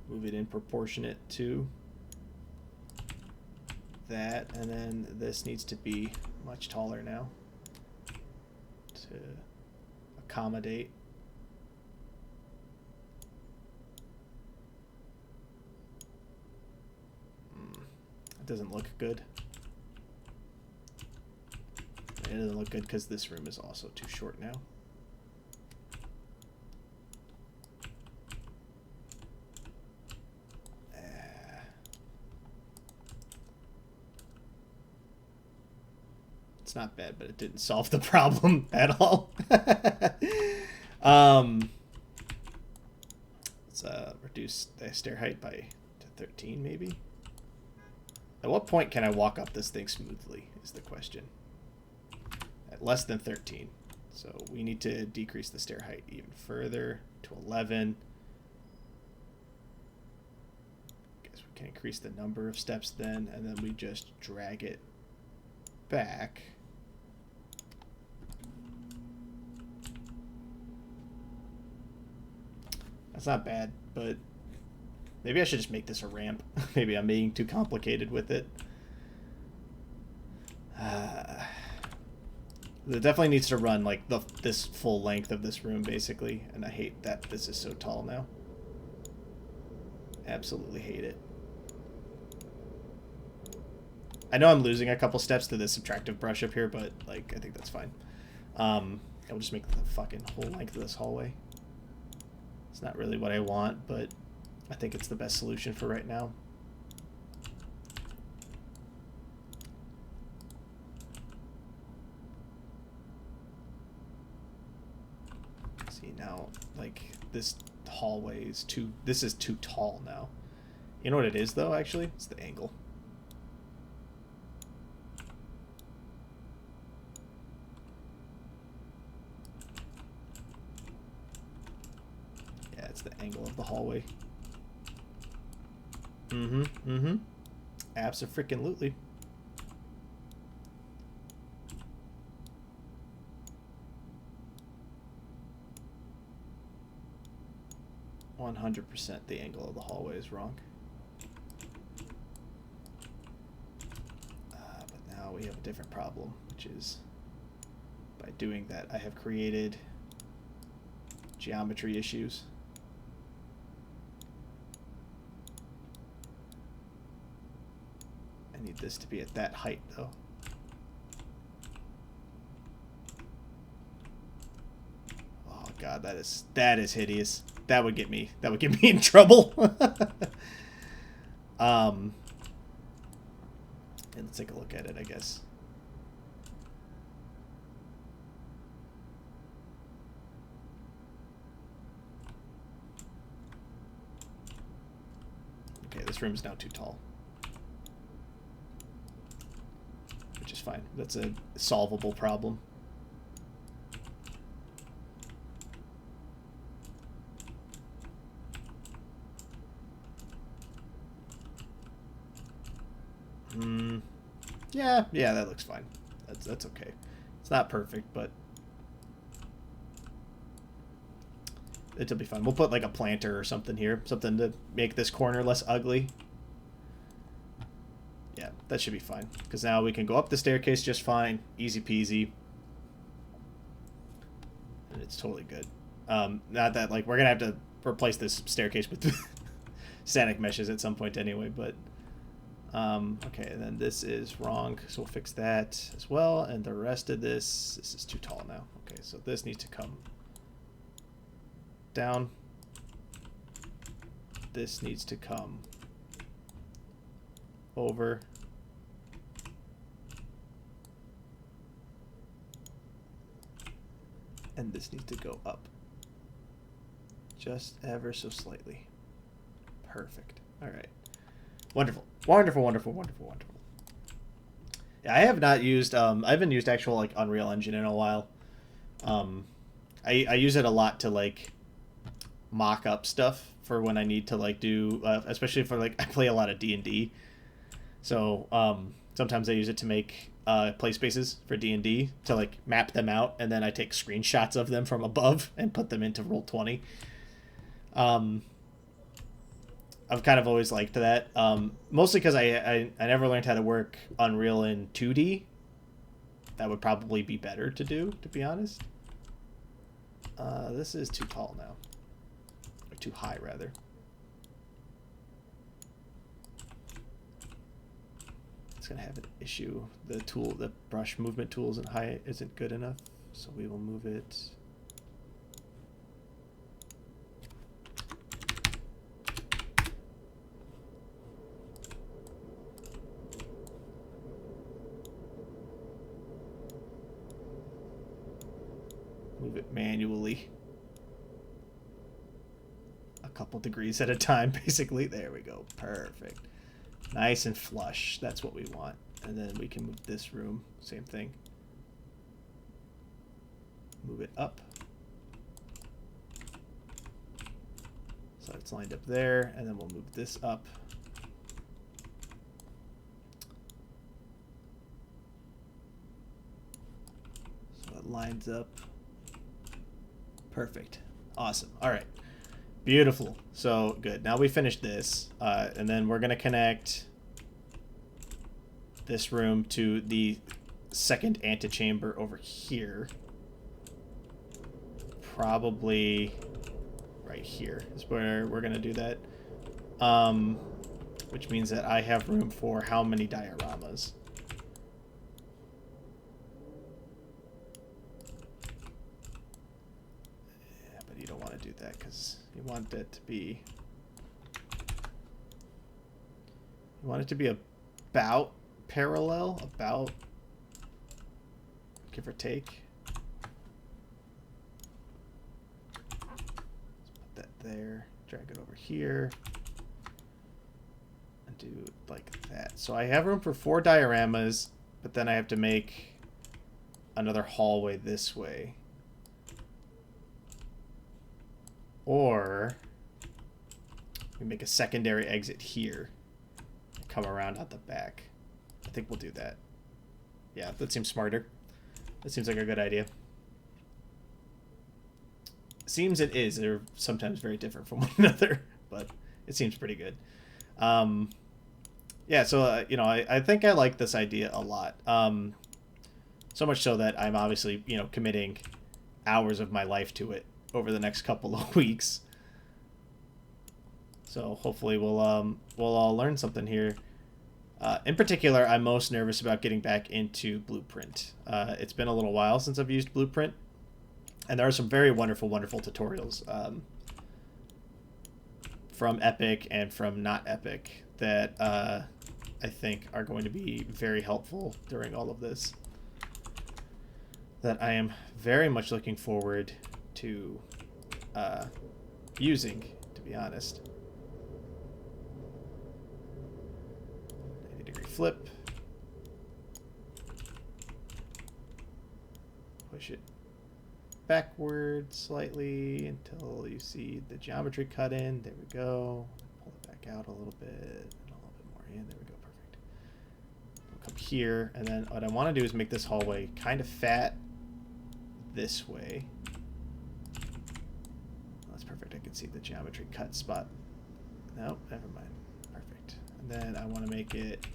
Move it in proportionate to that, and then this needs to be much taller now to accommodate. It doesn't look good. It doesn't look good because this room is also too short now. It's not bad, but it didn't solve the problem at all. Let's reduce the stair height to 13 maybe. At what point can I walk up this thing smoothly is the question. At less than 13. So we need to decrease the stair height even further to 11. Guess we can increase the number of steps then, and then we just drag it back. That's not bad, but maybe I should just make this a ramp. Maybe I'm being too complicated with it. It definitely needs to run like this full length of this room, basically. And I hate that this is so tall now. Absolutely hate it. I know I'm losing a couple steps to this subtractive brush up here, but like I think that's fine. I'll just make the fucking whole length of this hallway. It's not really what I want, but I think it's the best solution for right now. See, now, like, this hallway is too... This is too tall now. You know what it is, though, actually? It's the angle. Yeah, it's the angle of the hallway. Abso-freaking-lutely. 100% the angle of the hallway is wrong. But now we have a different problem, which is by doing that, I have created geometry issues. I need this to be at that height, though. Oh god, that is hideous. That would get me in trouble. And let's take a look at it, I guess. Okay, this room's now too tall. Which is fine. That's a solvable problem. Yeah, that looks fine. That's okay. It's not perfect, but it'll be fine. We'll put like a planter or something here, something to make this corner less ugly. Yeah, that should be fine, because now we can go up the staircase just fine, easy peasy, and it's totally good. Not that like we're gonna have to replace this staircase with static meshes at some point anyway, but okay, and then this is wrong, so we'll fix that as well, and the rest of this is too tall now. Okay, so this needs to come down. This needs to come over. And this needs to go up. Just ever so slightly. Perfect. All right. Wonderful. Wonderful, wonderful, wonderful, wonderful. Yeah, I have not used, I haven't used actual, like, Unreal Engine in a while. I use it a lot to, like, mock up stuff for when I need to, like, do, especially for, like, I play a lot of D&D. So, sometimes I use it to make play spaces for D&D, to, like, map them out, and then I take screenshots of them from above and put them into Roll20. I've kind of always liked that, mostly because I never learned how to work Unreal in 2D. That would probably be better to do, to be honest. This is too tall now. Or too high, rather. It's going to have an issue. The brush movement tool isn't good enough, so we will move it. Move it manually. A couple degrees at a time, basically. There we go. Perfect. Nice and flush. That's what we want. And then we can move this room. Same thing. Move it up. So it's lined up there. And then we'll move this up. So it lines up. Perfect. Awesome. All right. Beautiful. So good. Now we finished this, and then we're gonna connect this room to the second antechamber over here. Probably right here is where we're gonna do that. Which means that I have room for how many dioramas? Do that because you want it to be about parallel, about give or take. Let's put that there, drag it over here, and do it like that. So I have room for 4 dioramas, but then I have to make another hallway this way. Or we make a secondary exit here and come around at the back. I think we'll do that. Yeah, that seems smarter. That seems like a good idea. seems it is. They're sometimes very different from one another, but it seems pretty good. Yeah, so, you know, I think I like this idea a lot. So much so that I'm obviously, you know, committing hours of my life to it over the next couple of weeks. So hopefully we'll all learn something here. In particular, I'm most nervous about getting back into Blueprint. It's been a little while since I've used Blueprint, and there are some very wonderful, wonderful tutorials from Epic and from not Epic that I think are going to be very helpful during all of this. That I am very much looking forward to using, to be honest. 90-degree flip. Push it backward slightly until you see the geometry cut in. There we go. Pull it back out a little bit. And a little bit more in. There we go. Perfect. We'll come here, and then what I want to do is make this hallway kind of fat this way. That's perfect. I can see the geometry cut spot. Nope, never mind. Perfect. And then I want to make it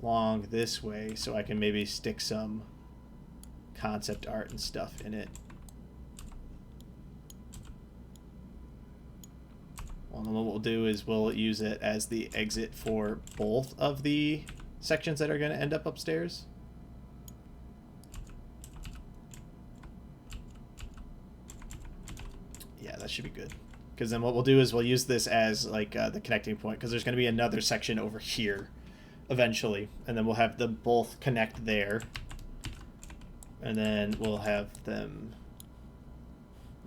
long this way so I can maybe stick some concept art and stuff in it. Well, then what we'll do is we'll use it as the exit for both of the sections that are going to end up upstairs. Yeah, that should be good. Because then what we'll do is we'll use this as like the connecting point, because there's going to be another section over here eventually, and then we'll have them both connect there, and then we'll have them,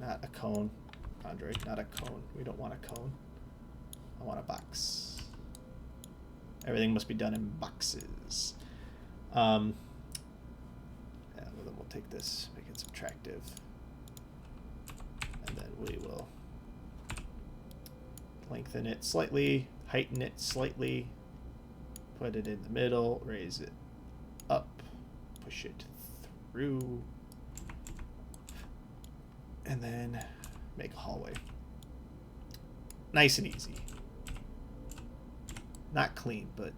not a cone, Andre, not a cone. We don't want a cone. I want a box. Everything must be done in boxes. Yeah, well, then we'll take this, make it subtractive. And then we will lengthen it slightly, heighten it slightly, put it in the middle, raise it up, push it through, and then make a hallway. Nice and easy. Not clean, but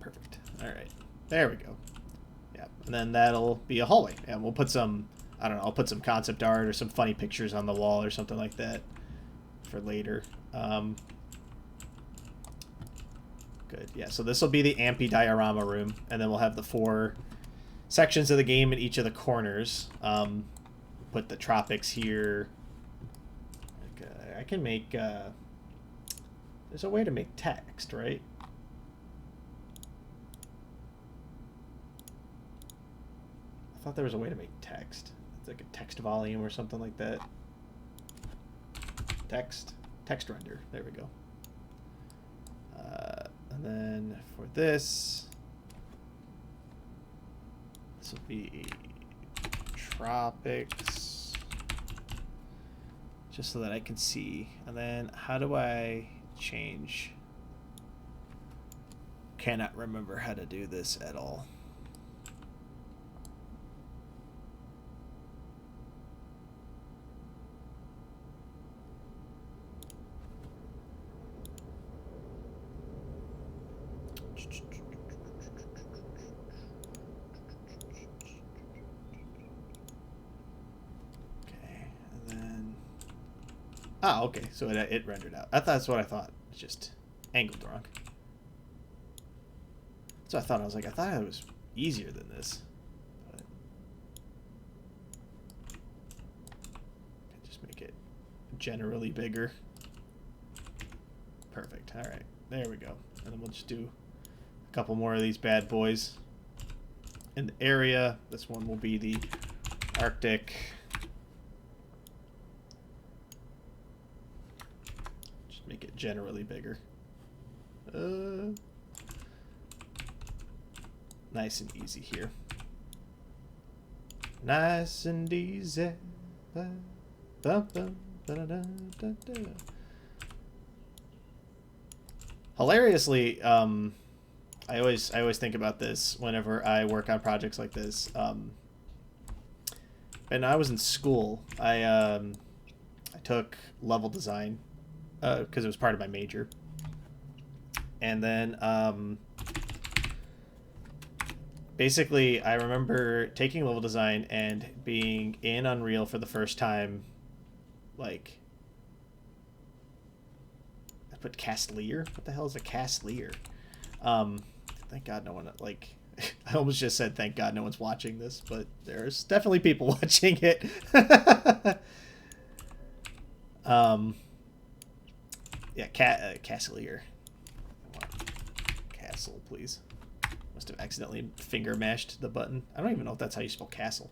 perfect. All right, there we go. Yeah, and then that'll be a hallway, and we'll put some, I don't know, I'll put some concept art or some funny pictures on the wall or something like that for later. Good, yeah, so this will be the Ampy diorama room, and then we'll have the 4 sections of the game in each of the corners. Put the tropics here. I can make, there's a way to make text, right? I thought there was a way to make text. It's like a text volume or something like that. Text render. There we go. And then for this will be tropics, just so that I can see. And then how do I change? Cannot remember how to do this at all. Ah, okay, so it rendered out. That's what I thought. It's just angled wrong. So I thought, I was like, I thought it was easier than this. But just make it generally bigger. Perfect. All right, there we go. And then we'll just do a couple more of these bad boys in the area. This one will be the Arctic. Make it generally bigger. Nice and easy here. Nice and easy. Hilariously, I always think about this whenever I work on projects like this. And I was in school. I took level design because it was part of my major, and then basically I remember taking level design and being in Unreal for the first time. Like, I put Castlier. What the hell is a Castlier? Thank God no one, like, I almost just said thank God no one's watching this, but there's definitely people watching it. Yeah, Castlier. Castle, please. Must have accidentally finger mashed the button. I don't even know if that's how you spell castle.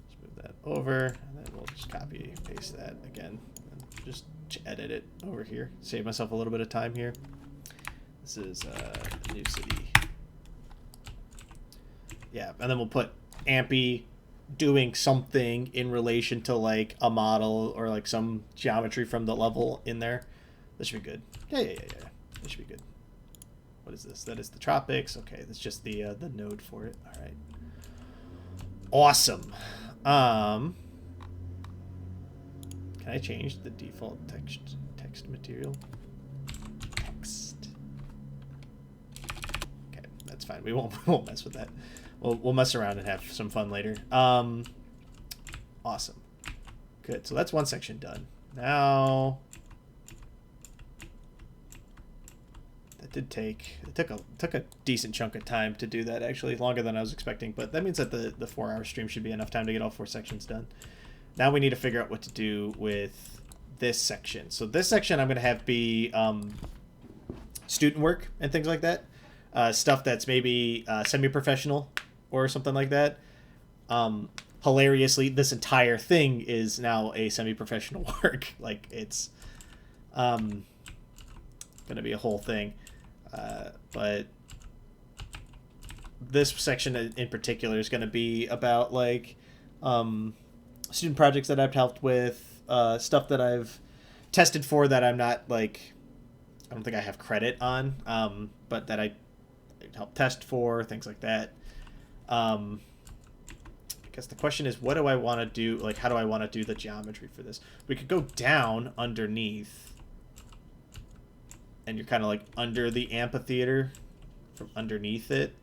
Let's move that over, and then we'll just copy and paste that again. And just edit it over here. Save myself a little bit of time here. This is a new city. Yeah, and then we'll put Ampy doing something in relation to like a model or like some geometry from the level in there. This should be good. Yeah. This should be good. What is this? That is the tropics. Okay, that's just the node for it. All right. Awesome. Can I change the default text material? Text. Okay, that's fine. We won't mess with that. We'll mess around and have some fun later. Awesome. Good. So that's one section done. Now that took a decent chunk of time to do that, actually, longer than I was expecting, but that means that the 4-hour stream should be enough time to get all 4 sections done. Now we need to figure out what to do with this section. So this section I'm going to have be student work and things like that. Stuff that's maybe semi-professional or something like that. Hilariously, this entire thing is now a semi-professional work. Like, it's going to be a whole thing. But this section in particular is going to be about, like, student projects that I've helped with, stuff that I've tested for that I'm not, like, I don't think I have credit on, but that I help test for, things like that. I guess the question is, what do I want to do? Like, how do I want to do the geometry for this? We could go down underneath, and you're kind of like under the amphitheater from underneath it.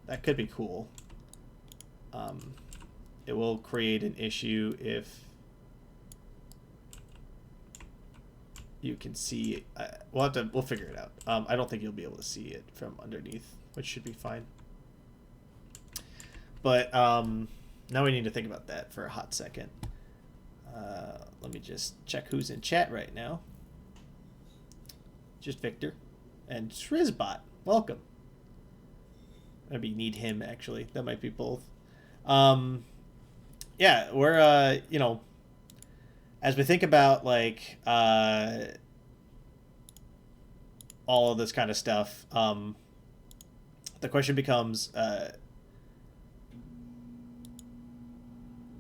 That could be cool. It will create an issue if you can see. We'll figure it out. I don't think you'll be able to see it from underneath, which should be fine. But now we need to think about that for a hot second. Let me just check who's in chat right now. Just Victor and Shrizbot. Welcome. Maybe need him, actually. That might be both. Yeah, we're you know, as we think about, like, all of this kind of stuff, the question becomes,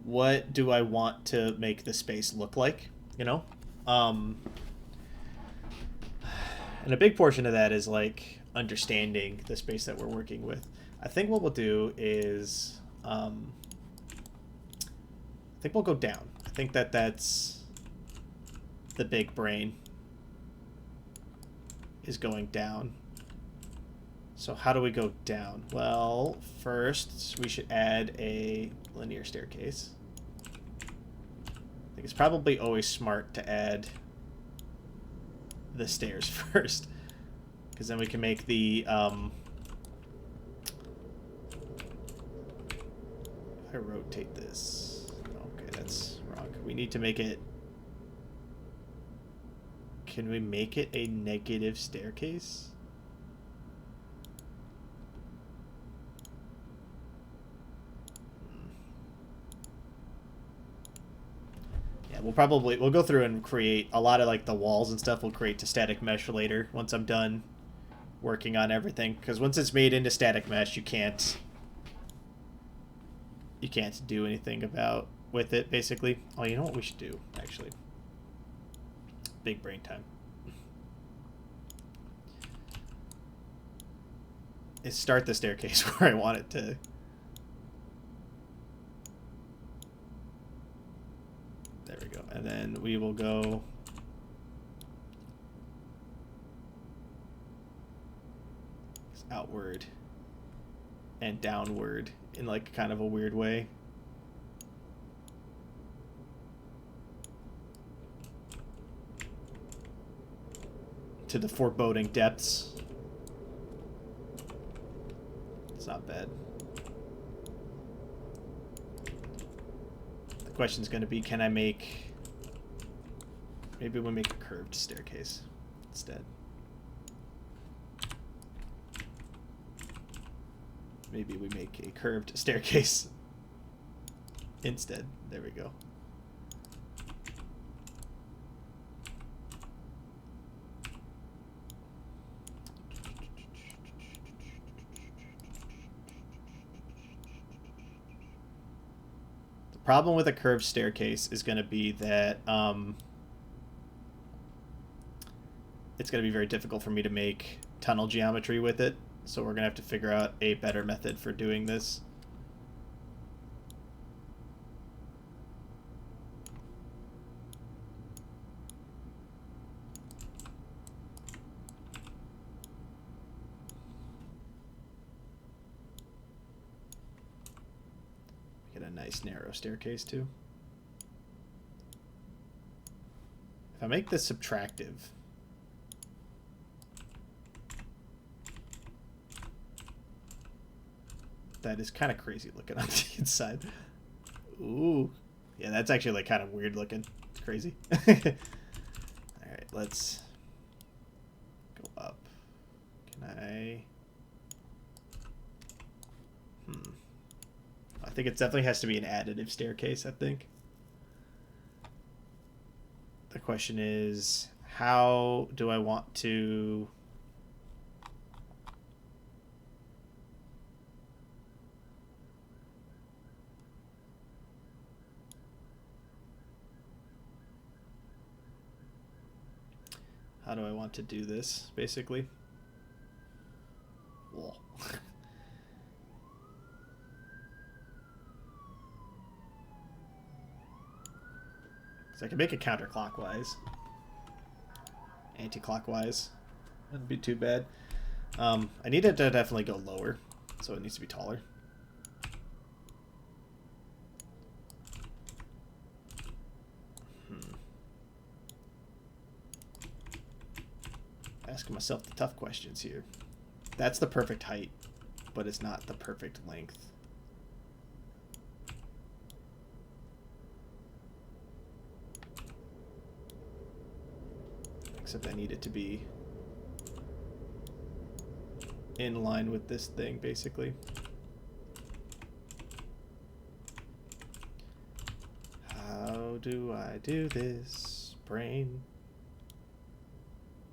what do I want to make the space look like, you know? And a big portion of that is, like, understanding the space that we're working with. I think what we'll do is, I think we'll go down. I think that's the big brain is going down. So how do we go down? Well, first we should add a linear staircase. I think it's probably always smart to add the stairs first, because then we can make the if I rotate this, okay, that's wrong. We need to make it, can we make it a negative staircase? We'll go through and create a lot of, like, the walls and stuff. We'll create to static mesh later once I'm done working on everything, because once it's made into static mesh, you can't do anything about with it, basically. Oh, you know what we should do, actually? Big brain time. Is start the staircase where I want it to. There we go. And then we will go outward and downward in like kind of a weird way. To the foreboding depths. It's not bad. The question's going to be, can I make... Maybe we'll make a curved staircase instead. Maybe we make a curved staircase instead. There we go. Problem with a curved staircase is going to be that it's going to be very difficult for me to make tunnel geometry with it, so we're going to have to figure out a better method for doing this. Nice narrow staircase too. If I make this subtractive, that is kind of crazy looking on the inside. Ooh, yeah, that's actually like kind of weird looking. It's crazy. All right, let's go up. Can I? I think it definitely has to be an additive staircase, I think. The question is, how do I want to... How do I want to do this, basically? Whoa. So I can make it counterclockwise. Anti-clockwise. Wouldn't be too bad. I need it to definitely go lower, so it needs to be taller. Asking myself the tough questions here. That's the perfect height, but it's not the perfect length. Except I need it to be in line with this thing, basically. How do I do this, brain?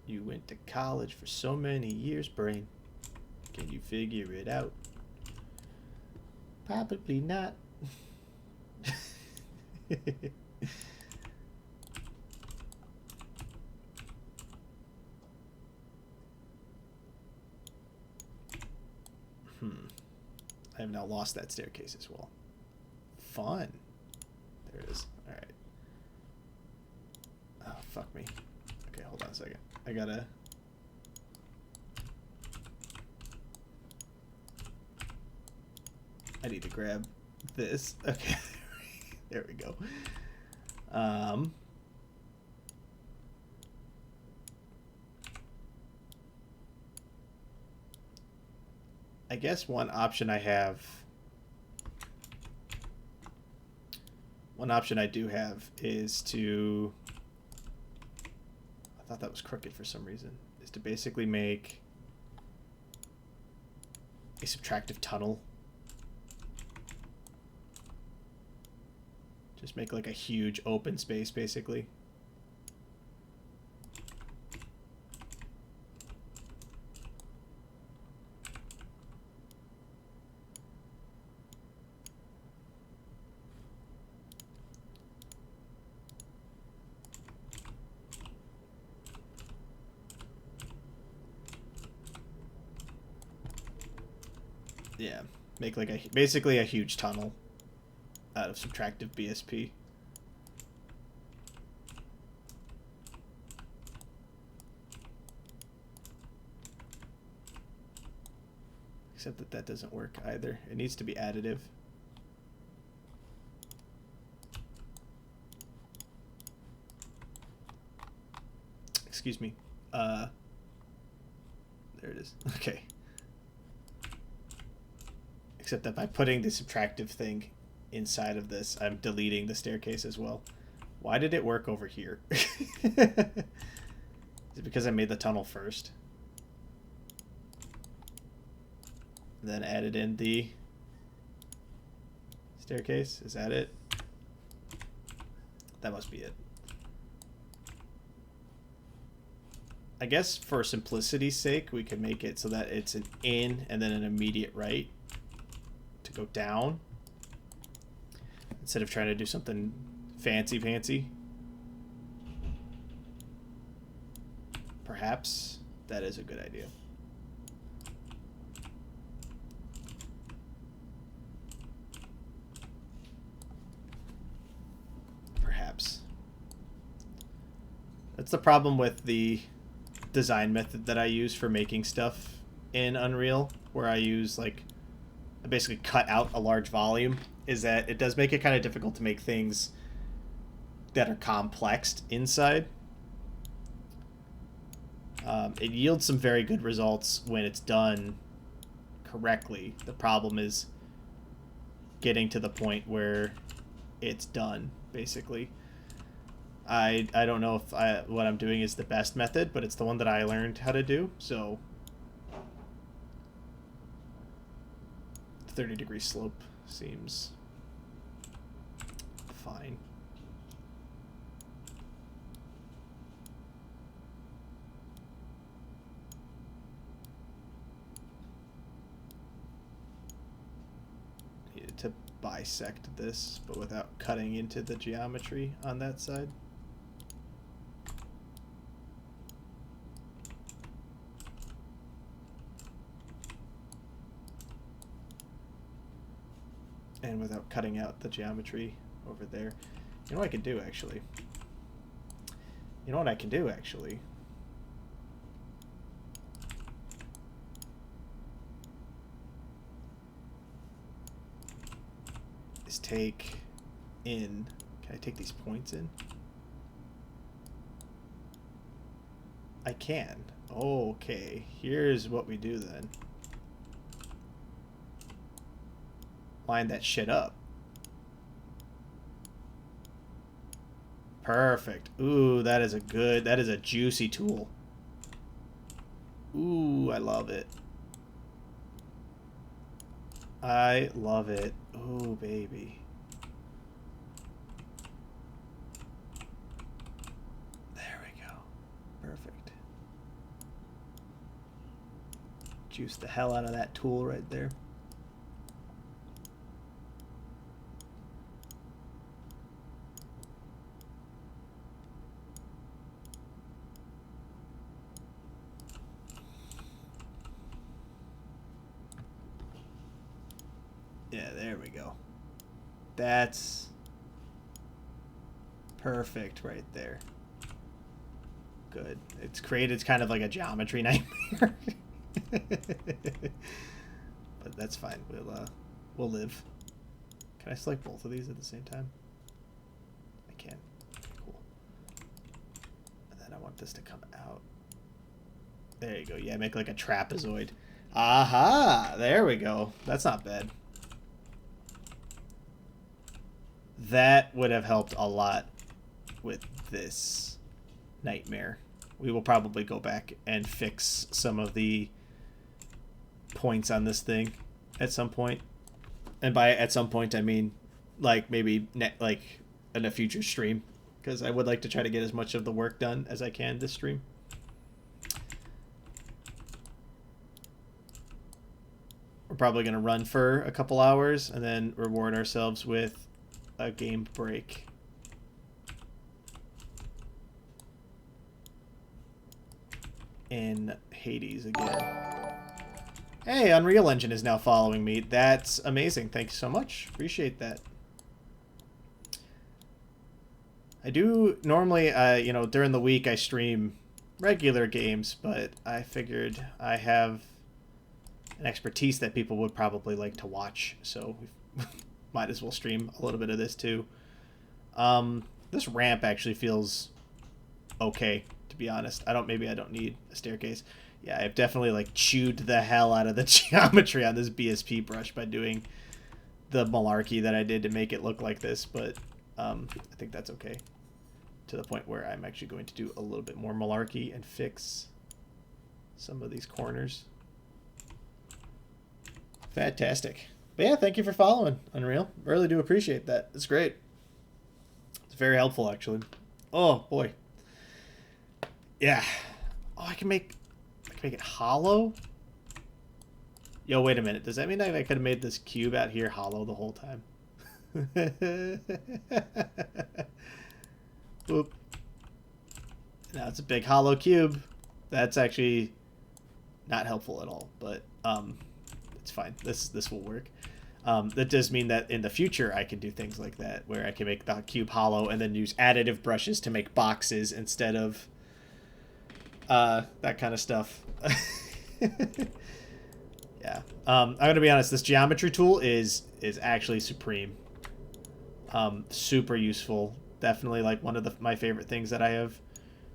You went to college for so many years, brain. Can you figure it out? Probably not. I have now lost that staircase as well. Fun. There it is. Alright. Oh, fuck me. Okay, hold on a second. I gotta... I need to grab this. Okay. There we go. I guess one option I do have is to, I thought that was crooked for some reason, is to basically make a subtractive tunnel. Just make like a huge open space, basically. Yeah, make like basically a huge tunnel out of subtractive BSP. Except that doesn't work either. It needs to be additive. Excuse me. There it is. Okay. Except that by putting the subtractive thing inside of this, I'm deleting the staircase as well. Why did it work over here? Is it because I made the tunnel first? Then added in the staircase? Is that it? That must be it. I guess for simplicity's sake, we could make it so that it's an in and then an immediate right to go down. Instead of trying to do something fancy. Perhaps that is a good idea. Perhaps. That's the problem with the design method that I use for making stuff in Unreal, where I use I basically cut out a large volume, is that it does make it kind of difficult to make things that are complex inside. It yields some very good results when it's done correctly. The problem is getting to the point where it's done, basically. I don't know if what I'm doing is the best method, but it's the one that I learned how to do, so 30-degree slope seems fine. Needed to bisect this, but without cutting into the geometry on that side. And without cutting out the geometry over there. You know what I can do, actually? You know what I can do, actually? Is take in... Can I take these points in? I can. Okay, here's what we do then. Line that shit up. Perfect. Ooh, that is a juicy tool. Ooh, I love it. I love it. Ooh, baby. There we go. Perfect. Juice the hell out of that tool right there. Yeah, there we go. That's perfect right there. Good. It's created kind of like a geometry nightmare. But that's fine. We'll live. Can I select both of these at the same time? I can. Okay, cool. And then I want this to come out. There you go. Yeah, make like a trapezoid. Aha! There we go. That's not bad. That would have helped a lot with this nightmare. We will probably go back and fix some of the points on this thing at some point. And by at some point, I mean like maybe in a future stream, because I would like to try to get as much of the work done as I can this stream. We're probably going to run for a couple hours and then reward ourselves with a game break. In Hades again. Hey, Unreal Engine is now following me. That's amazing. Thank you so much. Appreciate that. I do normally, you know, during the week I stream regular games, but I figured I have an expertise that people would probably like to watch, so we might as well stream a little bit of this too. This ramp actually feels okay, to be honest. Maybe I don't need a staircase. Yeah, I've definitely like chewed the hell out of the geometry on this BSP brush by doing the malarkey that I did to make it look like this, but I think that's okay. To the point where I'm actually going to do a little bit more malarkey and fix some of these corners. Fantastic. But yeah, thank you for following, Unreal. Really do appreciate that. It's great. It's very helpful, actually. Oh, boy. Yeah. Oh, I can make it hollow? Yo, wait a minute. Does that mean that I could have made this cube out here hollow the whole time? Oop. Now it's a big hollow cube. That's actually not helpful at all, but it's fine. This will work. That does mean that in the future I can do things like that, where I can make the cube hollow and then use additive brushes to make boxes instead of that kind of stuff. Yeah. I'm gonna be honest. This geometry tool is actually supreme. Super useful. Definitely like one of my favorite things that I have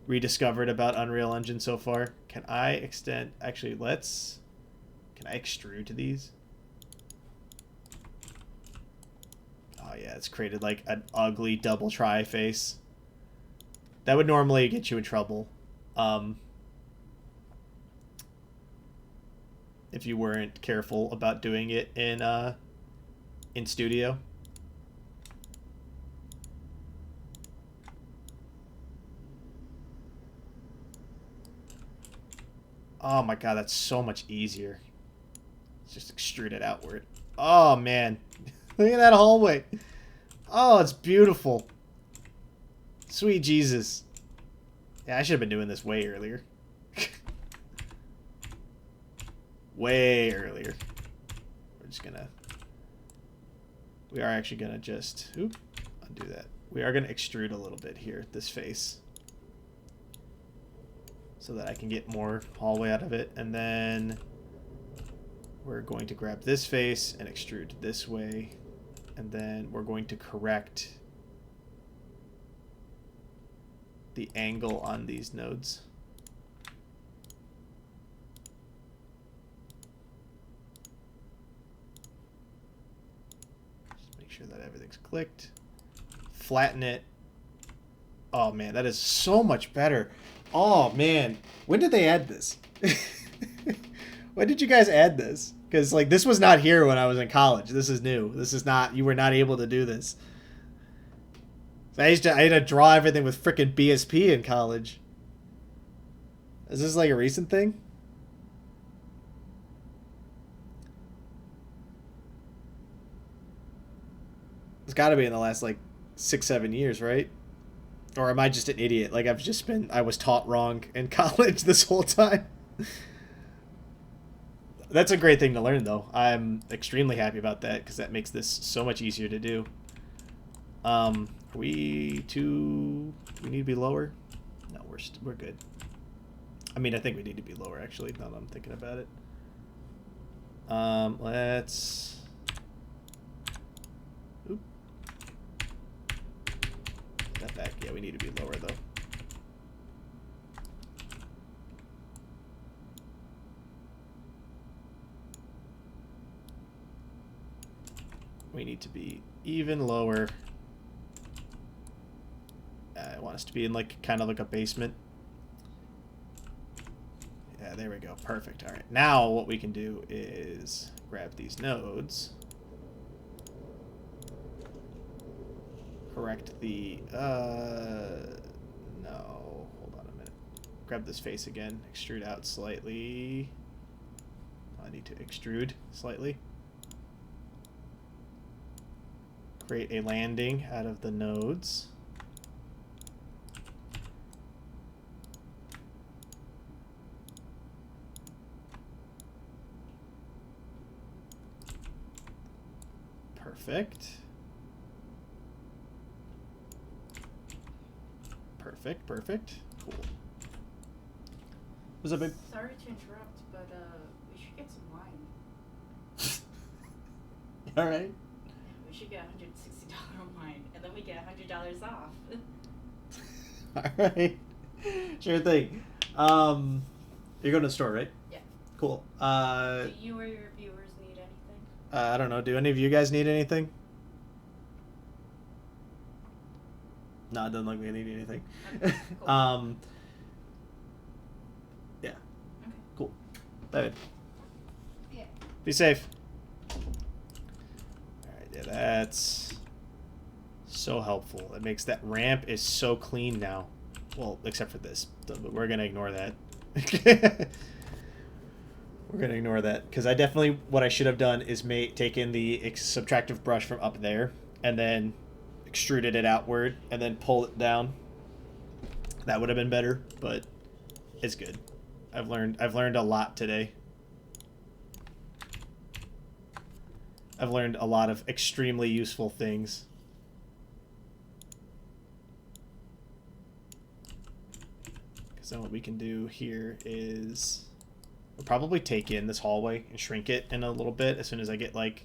rediscovered about Unreal Engine so far. Can I extend? Actually, can I extrude these? Oh yeah, it's created like an ugly double try face. That would normally get you in trouble. If you weren't careful about doing it in Studio. Oh my god, that's so much easier. Just extrude it outward. Oh man, look at that hallway. Oh, it's beautiful. Sweet Jesus. Yeah, I should have been doing this way earlier. Way earlier. We are actually gonna just, undo that. We are gonna extrude a little bit here, this face, so that I can get more hallway out of it. And then we're going to grab this face and extrude this way. And then we're going to correct the angle on these nodes. Just make sure that everything's clicked. Flatten it. Oh man, that is so much better. Oh man, when did they add this? When did you guys add this? Because like this was not here when I was in college. This is new. This is not. You were not able to do this. I had to draw everything with frickin' BSP in college. Is this like a recent thing? It's got to be in the last like 6-7 years, right? Or am I just an idiot? Like I was taught wrong in college this whole time. That's a great thing to learn, though. I'm extremely happy about that because that makes this so much easier to do. We need to be lower? No, we're good. I mean, I think we need to be lower, actually, now that I'm thinking about it. Let's... Oop. That back. Yeah, we need to be lower, though. We need to be even lower. I want us to be in like kind of like a basement. Yeah, there we go. Perfect. All right. Now what we can do is grab these nodes. Correct the... no. Hold on a minute. Grab this face again. Extrude out slightly. I need to extrude slightly. Create a landing out of the nodes. Perfect. Perfect, perfect. Cool. What's up, babe?
Sorry to interrupt, but we should get some wine.
Alright.
We should get $160 wine, and then we get $100 off.
Alright. Sure thing. You're going to the store, right?
Yeah.
Cool.
Do you or your viewers need anything?
I don't know. Do any of you guys need anything? No, it doesn't look like they need anything.
Okay, cool.
Yeah.
Okay.
Cool. Bye.
Yeah.
Be safe. Alright, yeah, that's so helpful. It makes that ramp is so clean now. Well, except for this. But we're going to ignore that. We're going to ignore that. Because I definitely, what I should have done is taken the subtractive brush from up there and then extruded it outward and then pull it down. That would have been better, but it's good. I've learned a lot today. I've learned a lot of extremely useful things. Because then what we can do here is we'll probably take in this hallway and shrink it in a little bit as soon as I get like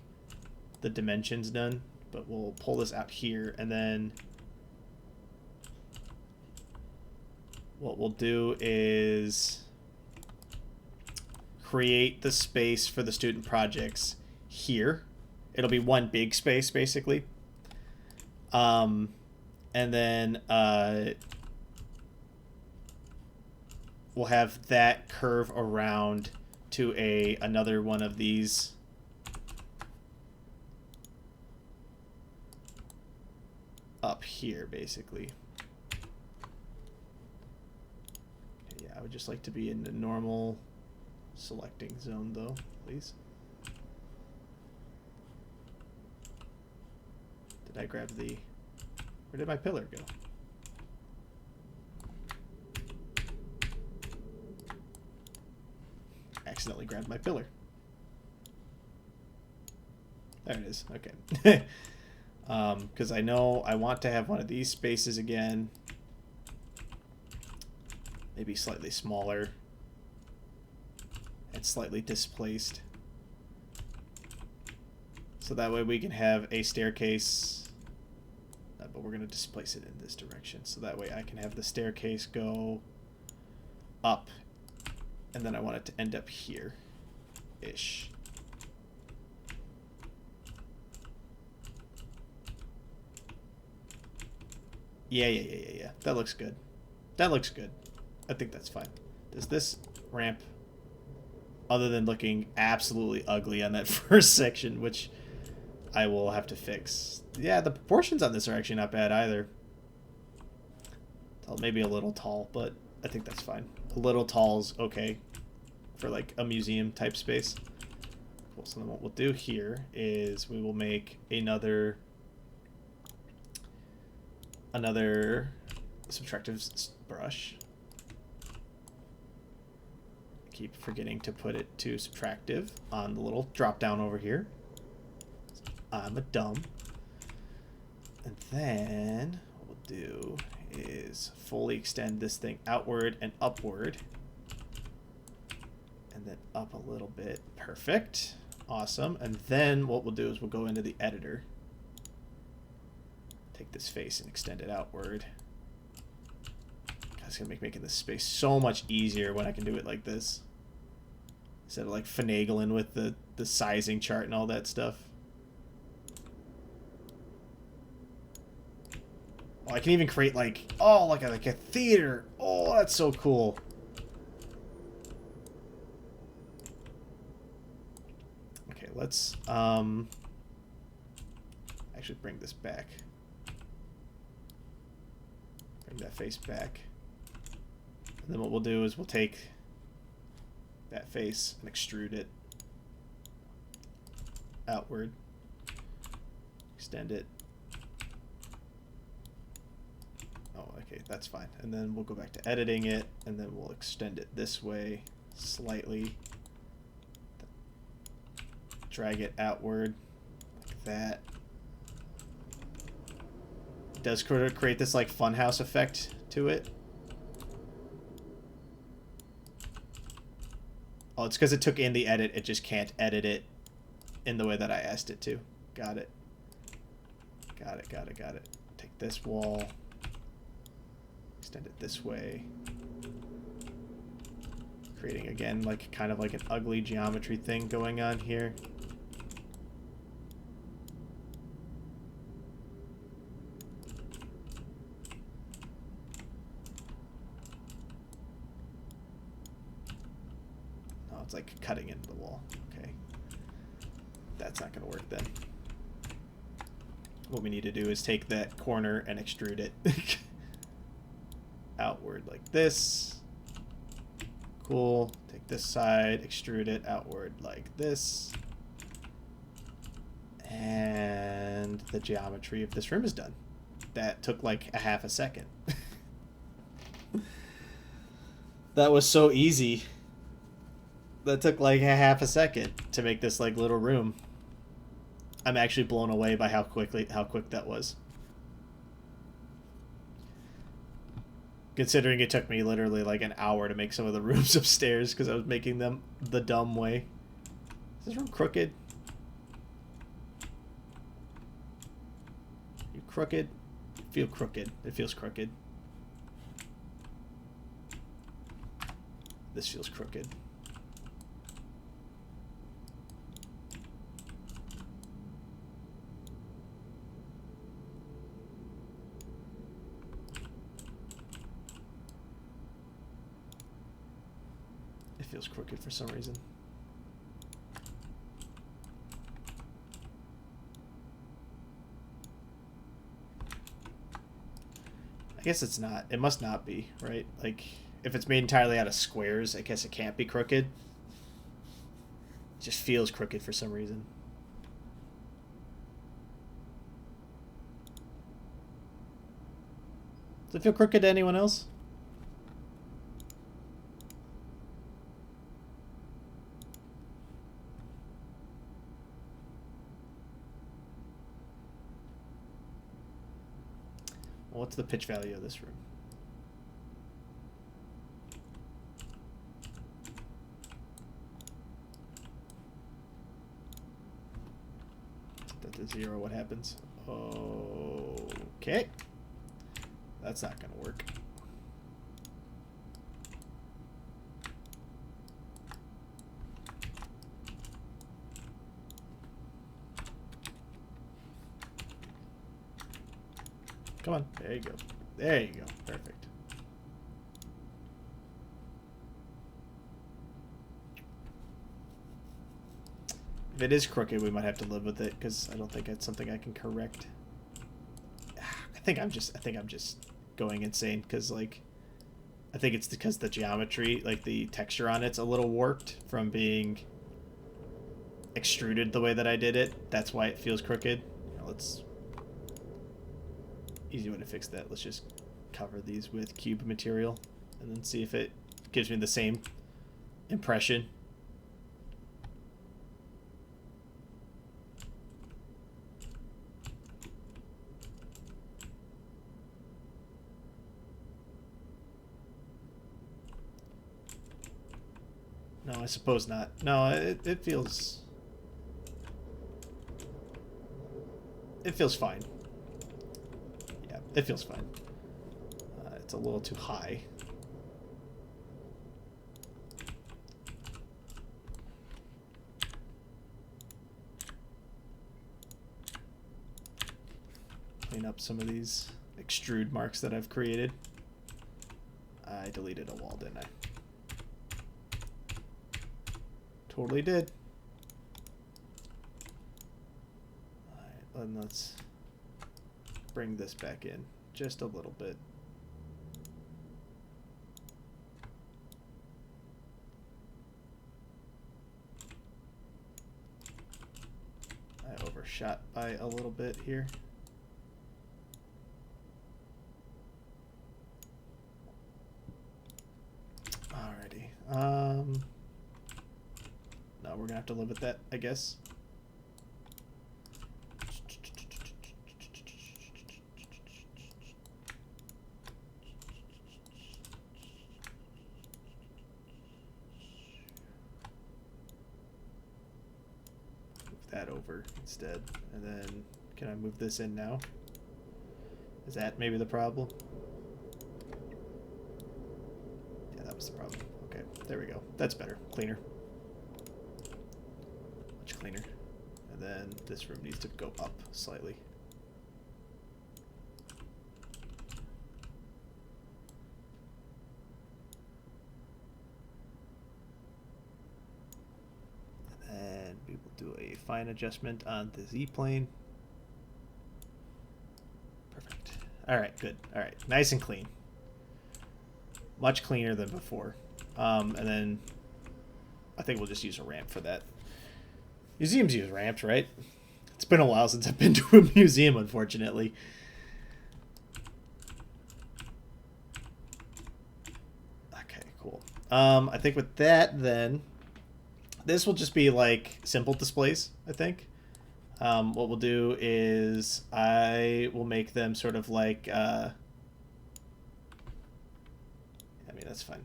the dimensions done. But we'll pull this out here, and then what we'll do is create the space for the student projects here. It'll be one big space, basically. And then we'll have that curve around to another one of these up here, basically. Yeah, I would just like to be in the normal selecting zone, though, please. Did I grab the... Where did my pillar go? Accidentally grabbed my pillar. There it is. Okay. Because I know I want to have one of these spaces again. Maybe slightly smaller. And slightly displaced. So that way we can have a staircase. But we're going to displace it in this direction. So that way I can have the staircase go up. And then I want it to end up here-ish. Yeah. That looks good. That looks good. I think that's fine. Does this ramp, other than looking absolutely ugly on that first section, which I will have to fix. Yeah, the proportions on this are actually not bad either. Maybe a little tall, but I think that's fine. A little tall is okay for like a museum type space. Cool. So then what we'll do here is we will make another subtractive brush. Keep forgetting to put it to subtractive on the little drop down over here. I'm a dumb. And then what we'll do is fully extend this thing outward and upward. And then up a little bit. Perfect. Awesome. And then what we'll do is we'll go into the editor. Take this face and extend it outward. That's going to make making this space so much easier when I can do it like this. Instead of like finagling with the sizing chart and all that stuff. Oh, I can even create like, oh, like a theater. Oh, that's so cool. Okay, let's actually bring this back. Bring that face back. And then what we'll do is we'll take that face and extrude it outward. Extend it. Oh, okay, that's fine. And then we'll go back to editing it, and then we'll extend it this way slightly. Drag it outward like that. It does create this like funhouse effect to it. Oh, it's because it took in the edit. It just can't edit it in the way that I asked it to. Got it. Got it, got it, got it. Take this wall. Extend it this way. Creating, again, like kind of like an ugly geometry thing going on here. Oh, it's like cutting into the wall. Okay. That's not going to work then. What we need to do is take that corner and extrude it outward like this. Cool. Take this side, extrude it outward like this. And the geometry of this room is done. That took like a half a second. That was so easy. That took like a half a second to make this like little room. I'm actually blown away by how quick that was. Considering it took me literally like an hour to make some of the rooms upstairs because I was making them the dumb way. Is this room crooked? You crooked? Feel crooked. It feels crooked. This feels crooked. Feels crooked for some reason. I guess it's not. It must not be, right? Like, if it's made entirely out of squares, I guess it can't be crooked. It just feels crooked for some reason. Does it feel crooked to anyone else? What's the pitch value of this room? Set that to 0, what happens? Okay. That's not going to work. Come on. There you go. There you go. Perfect. If it is crooked, we might have to live with it because I don't think it's something I can correct. I think I'm just going insane because like I think it's because the geometry, like the texture on it's a little warped from being extruded the way that I did it. That's why it feels crooked. Let's easy way to fix that. Let's just cover these with cube material and then see if it gives me the same impression. No, I suppose not. No, it feels fine. It feels fine. It's a little too high. Clean up some of these extrude marks that I've created. I deleted a wall, didn't I? Totally did. Alright, then let's bring this back in just a little bit. I overshot by a little bit here. Alrighty. No, we're gonna have to live with that, I guess. that over instead. And then, can I move this in now? Is that maybe the problem? Yeah, that was the problem. Okay, there we go. That's better. Cleaner. Much cleaner. And then this room needs to go up slightly. And we will do a fine adjustment on the Z-plane. Perfect. All right, good. All right, nice and clean. Much cleaner than before. And then I think we'll just use a ramp for that. Museums use ramps, right? It's been a while since I've been to a museum, unfortunately. Okay, cool. I think with that, then, this will just be like simple displays, I think. What we'll do is I will make them sort of like, I mean, that's fine.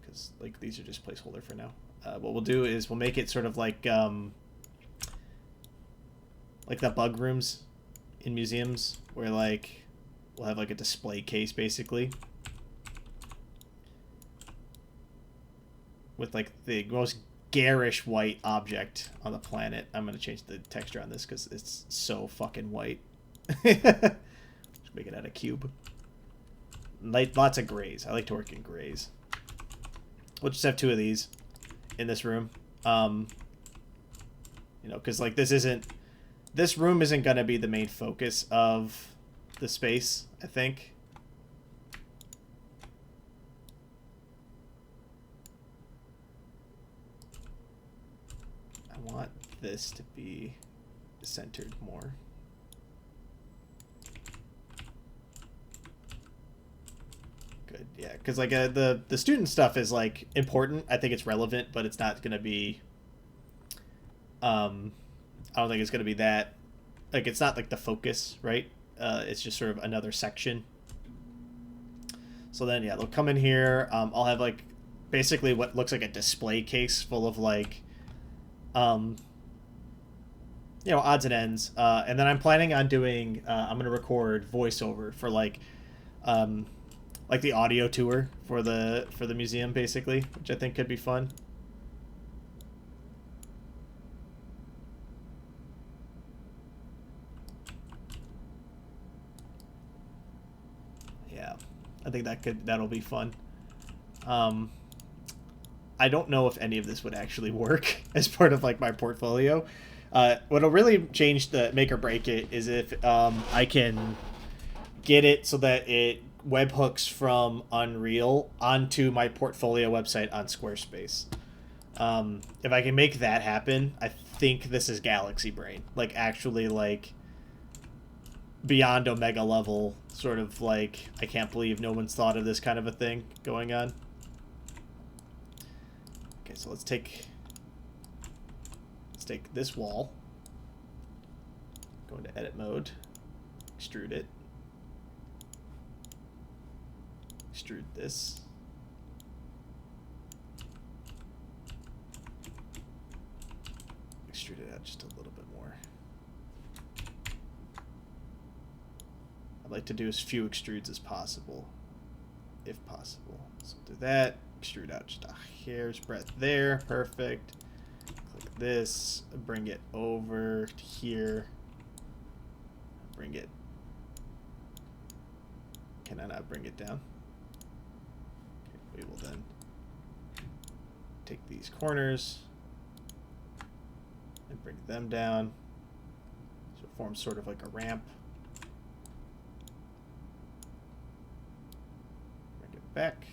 Because like these are just placeholder for now. What we'll do is we'll make it sort of like the bug rooms in museums where like we'll have like a display case basically with like the most garish white object on the planet. I'm going to change the texture on this because it's so fucking white. Just make it out of cube. Lots of grays. I like to work in grays. We'll just have 2 of these in this room. You know, because like this room isn't going to be the main focus of the space, I think. I want this to be centered more. Good, yeah, because like the student stuff is like important. I think it's relevant, but it's not going to be. I don't think it's going to be that. Like it's not like the focus, right? It's just sort of another section. So then, yeah, they'll come in here. I'll have like basically what looks like a display case full of like, you know, odds and ends. And then I'm planning on doing. I'm going to record voiceover for like the audio tour for the museum, basically, which I think could be fun. Yeah, I think that'll be fun. I don't know if any of this would actually work as part of like my portfolio. What'll really change the make or break it is if I can get it so that it webhooks from Unreal onto my portfolio website on Squarespace. If I can make that happen, I think this is Galaxy Brain. Like actually like beyond Omega level, sort of like I can't believe no one's thought of this kind of a thing going on. Okay, so let's take this wall, go into edit mode, extrude it, extrude this, extrude it out just a little bit more. I'd like to do as few extrudes as possible, if possible. So do that, extrude out just a hair's breadth there, perfect. Click this, bring it over to here, bring it, can I not bring it down? Okay, we will then take these corners and bring them down, so it forms sort of like a ramp. Bring it back,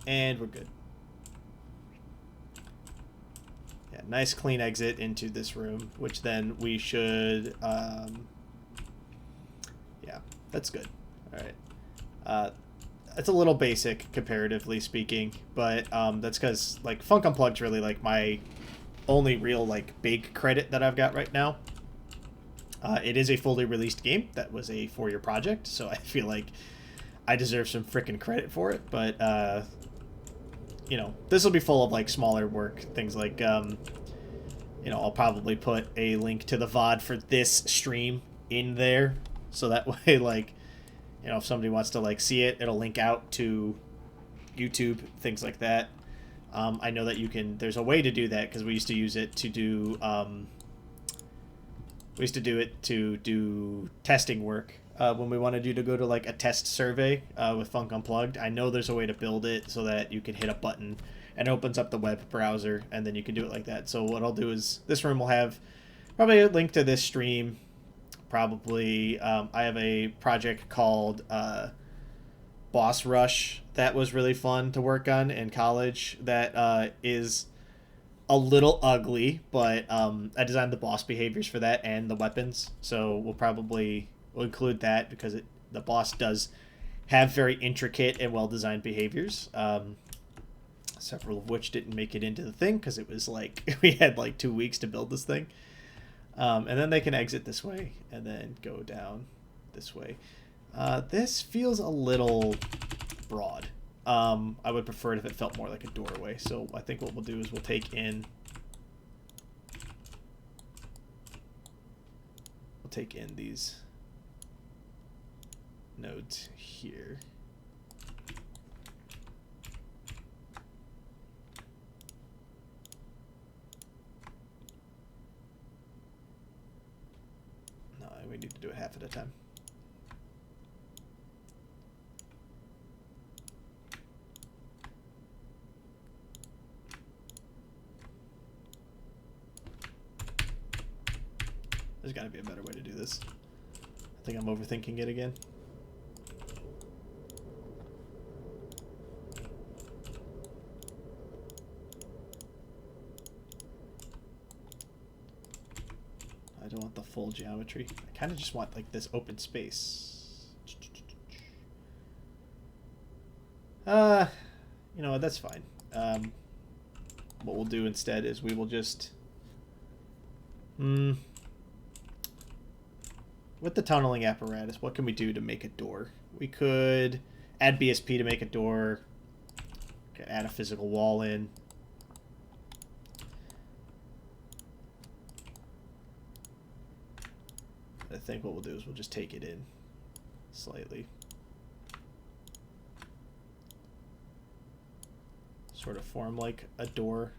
and we're good. Yeah, nice clean exit into this room, which then we should, yeah, that's good. All right. It's a little basic comparatively speaking, but that's because like Funk Unplugged's really like my only real like big credit that I've got right now. It is a fully released game that was a 4-year project, so I feel like I deserve some frickin' credit for it, but you know, this will be full of like smaller work, things like you know, I'll probably put a link to the VOD for this stream in there, so that way, like, you know, if somebody wants to like see it, it'll link out to YouTube, things like that. I know that you can. There's a way to do that because we used to use it to do. We used to do it to do testing work when we wanted you to go to like a test survey with Funk Unplugged. I know there's a way to build it so that you can hit a button and it opens up the web browser, and then you can do it like that. So what I'll do is this room will have probably a link to this stream. Probably I have a project called Boss Rush that was really fun to work on in college. That is a little ugly, but I designed the boss behaviors for that and the weapons, so we'll include that because the boss does have very intricate and well designed behaviors. Several of which didn't make it into the thing because it was like we had like 2 weeks to build this thing. And then they can exit this way and then go down this way. This feels a little broad. I would prefer it if it felt more like a doorway. So I think what we'll do is we'll take in these nodes here. No, we need to do it half at a time. There's got to be a better way to do this. I think I'm overthinking it again. I don't want the full geometry. I kind of just want like this open space. You know what, that's fine. What we'll do instead is we will just... With the tunneling apparatus, what can we do to make a door? We could add BSP to make a door. Could add a physical wall in. I think what we'll do is we'll just take it in slightly. Sort of form like a door.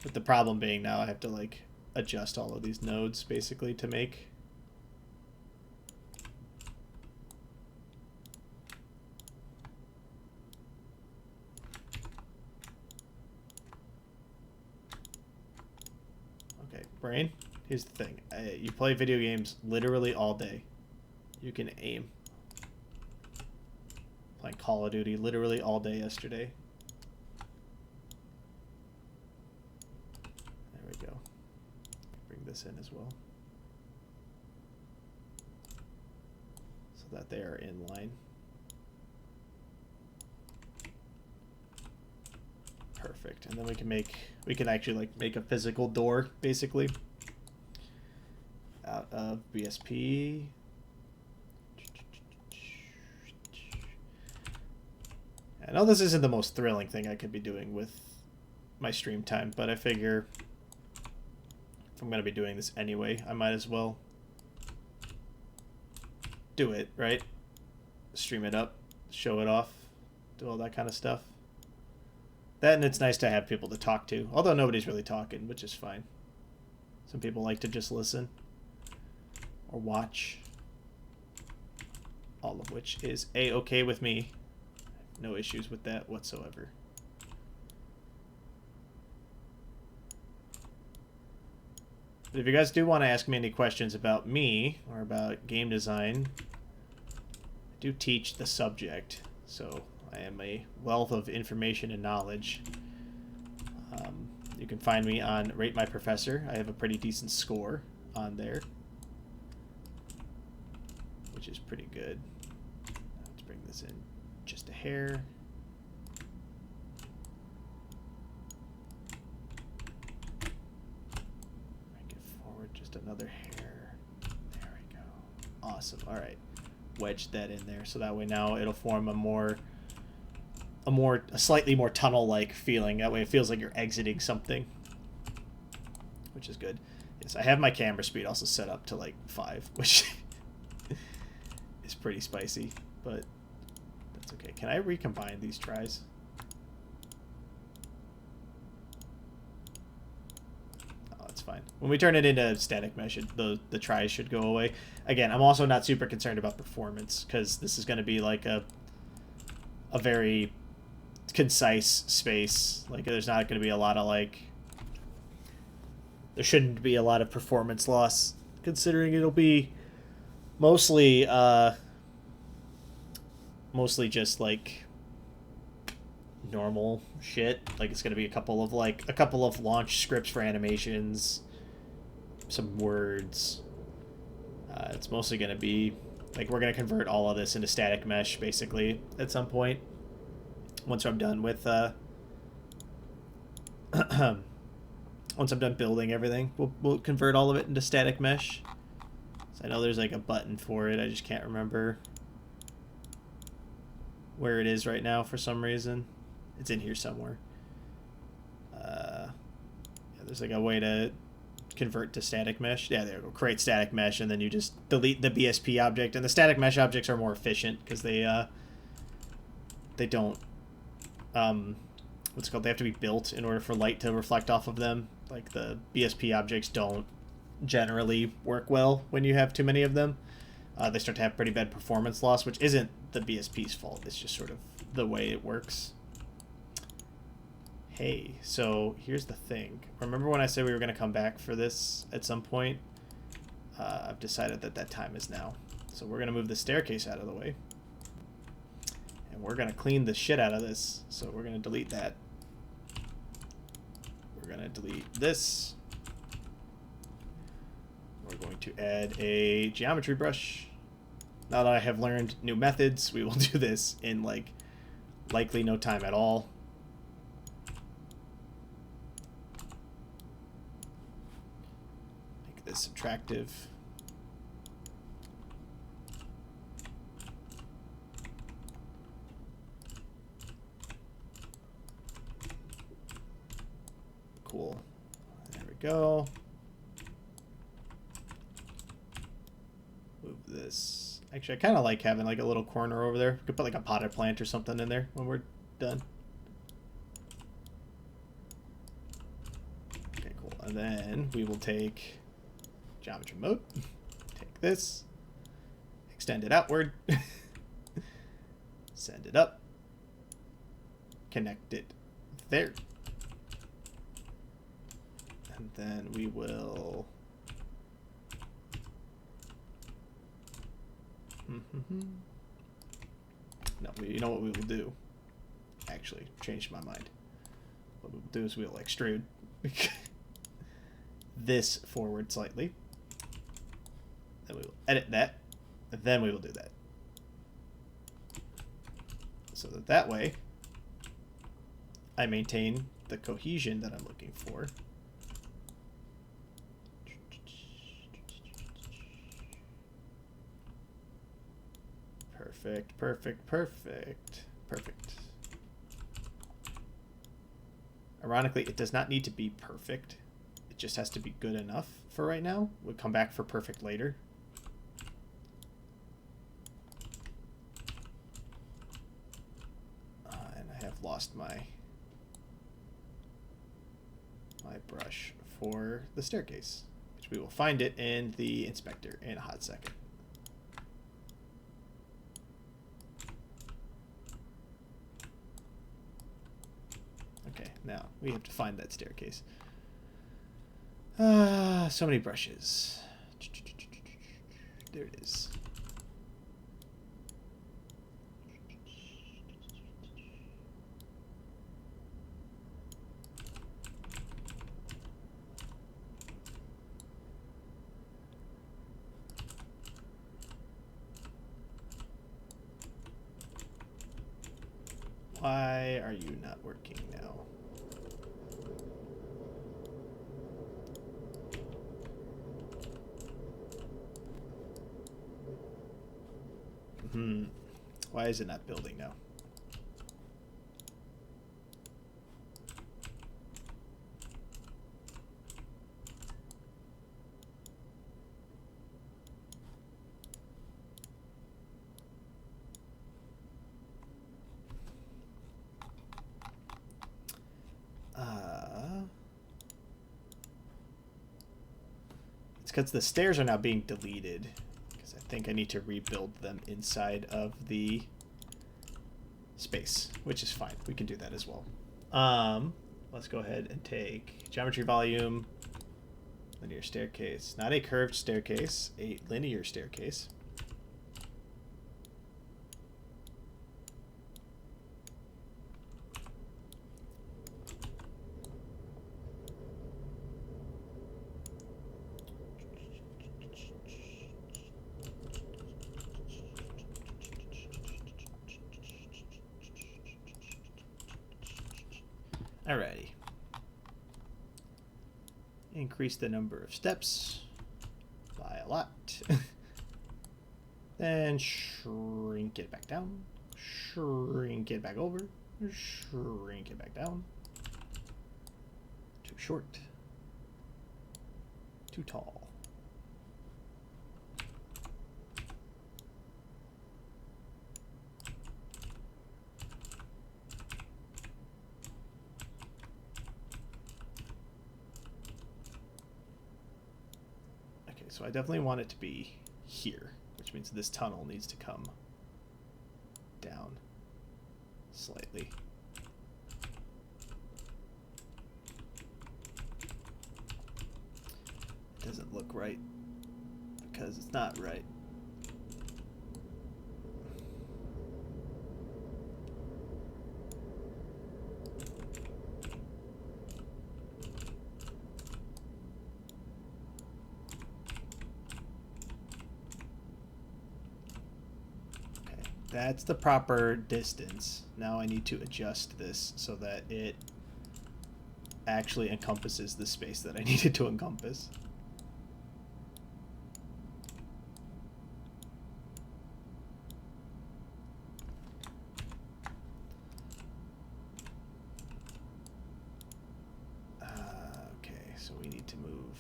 With the problem being now I have to like adjust all of these nodes basically to make. Okay, brain, here's the thing. You play video games literally all day. You can aim. Playing Call of Duty literally all day yesterday. This in as well so that they are in line. Perfect. And then we can actually like make a physical door basically out of BSP. I know this isn't the most thrilling thing I could be doing with my stream time, but I figure I'm going to be doing this anyway, I might as well do it, right? Stream it up, show it off, do all that kind of stuff. That, and it's nice to have people to talk to, although nobody's really talking, which is fine. Some people like to just listen or watch, all of which is a-okay with me. No issues with that whatsoever. But if you guys do want to ask me any questions about me or about game design, I do teach the subject, so I am a wealth of information and knowledge. You can find me on Rate My Professor. I have a pretty decent score on there, which is pretty good. Let's bring this in just a hair. Another hair. There we go. Awesome. All right. Wedge that in there so that way now it'll form a more a slightly more tunnel-like feeling. That way it feels like you're exiting something, which is good. Yes, I have my camera speed also set up to like 5, which is pretty spicy, but that's okay. Can I recombine these tries? Oh, that's fine. When we turn it into static mesh, the tries should go away. Again, I'm also not super concerned about performance, because this is going to be like a very concise space. Like, there's not going to be a lot of like, there shouldn't be a lot of performance loss, considering it'll be mostly just like normal shit. Like, it's going to be a couple of launch scripts for animations, some words. It's mostly going to be like, we're going to convert all of this into static mesh basically at some point once I'm done with once I'm done building everything. We'll convert all of it into static mesh. So I know there's like a button for it. I just can't remember where it is right now for some reason. It's in here somewhere. Yeah, there's like a way to convert to static mesh. Yeah, there we go. Create static mesh, and then you just delete the BSP object. And the static mesh objects are more efficient because they don't what's it called? They have to be built in order for light to reflect off of them. Like, the BSP objects don't generally work well when you have too many of them. They start to have pretty bad performance loss, which isn't the BSP's fault. It's just sort of the way it works. Hey, so here's the thing. Remember when I said we were going to come back for this at some point? I've decided that time is now. So we're going to move the staircase out of the way. And we're going to clean the shit out of this. So we're going to delete that. We're going to delete this. We're going to add a geometry brush. Now that I have learned new methods, we will do this in like likely no time at all. Make this subtractive. Cool. There we go. Move this. Actually, I kind of like having like a little corner over there. Could put like a potted plant or something in there when we're done. Okay, cool. And then we will take geometry mode. Take this. Extend it outward. Send it up. Connect it there. And then we will... No, you know what we will do? Actually, changed my mind. What we'll do is we'll extrude this forward slightly. Then we will edit that. And then we will do that. So that way, I maintain the cohesion that I'm looking for. Perfect, perfect, perfect, perfect. Ironically, it does not need to be perfect. It just has to be good enough for right now. We'll come back for perfect later. And I have lost my brush for the staircase, which we will find it in the inspector in a hot second. Okay, now we have to find that staircase. So many brushes. There it is. Why are you not working now? Why is it not building now? because the stairs are now being deleted. Because I think I need to rebuild them inside of the space, which is fine. We can do that as well. Let's go ahead and take geometry volume, linear staircase. Not a curved staircase, a linear staircase. Alrighty. Increase the number of steps by a lot. Then shrink it back down. Shrink it back over. Shrink it back down. Too short. Too tall. So I definitely want it to be here, which means this tunnel needs to come down slightly. It doesn't look right because it's not right. That's the proper distance. Now I need to adjust this so that it actually encompasses the space that I needed to encompass. Okay, so we need to move.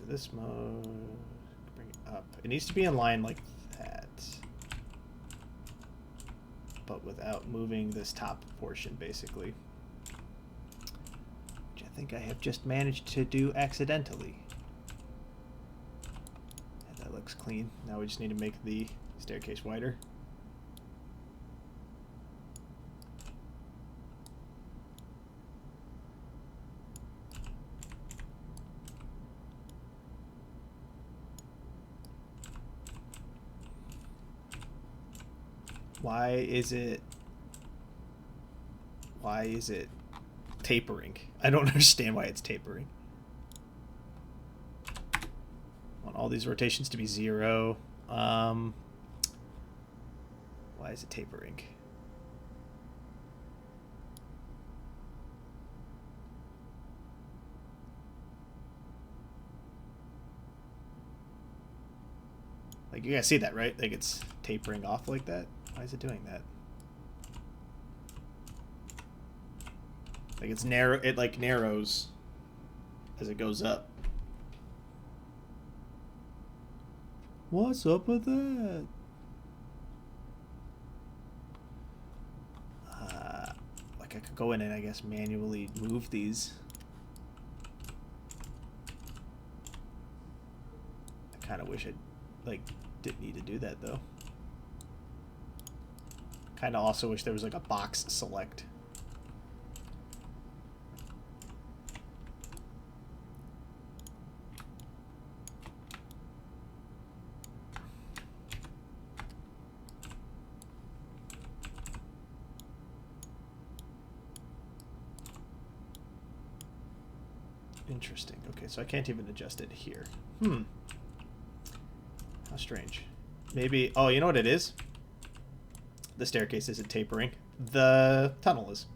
This mode, bring it up. It needs to be in line like that, but without moving this top portion, basically, which I think I have just managed to do accidentally. And that looks clean. Now we just need to make the staircase wider. Why is it tapering? I don't understand why it's tapering. I want all these rotations to be 0. Why is it tapering? Like, you guys see that, right? Like, it's tapering off like that. Why is it doing that? Like, it's narrow. It like narrows as it goes up. What's up with that? Like, I could go in and I guess manually move these. I kind of wish I like didn't need to do that though. Kind of also wish there was like a box select. Interesting. Okay, so I can't even adjust it here. How strange. Maybe, oh, you know what it is? The staircase isn't tapering. The tunnel is.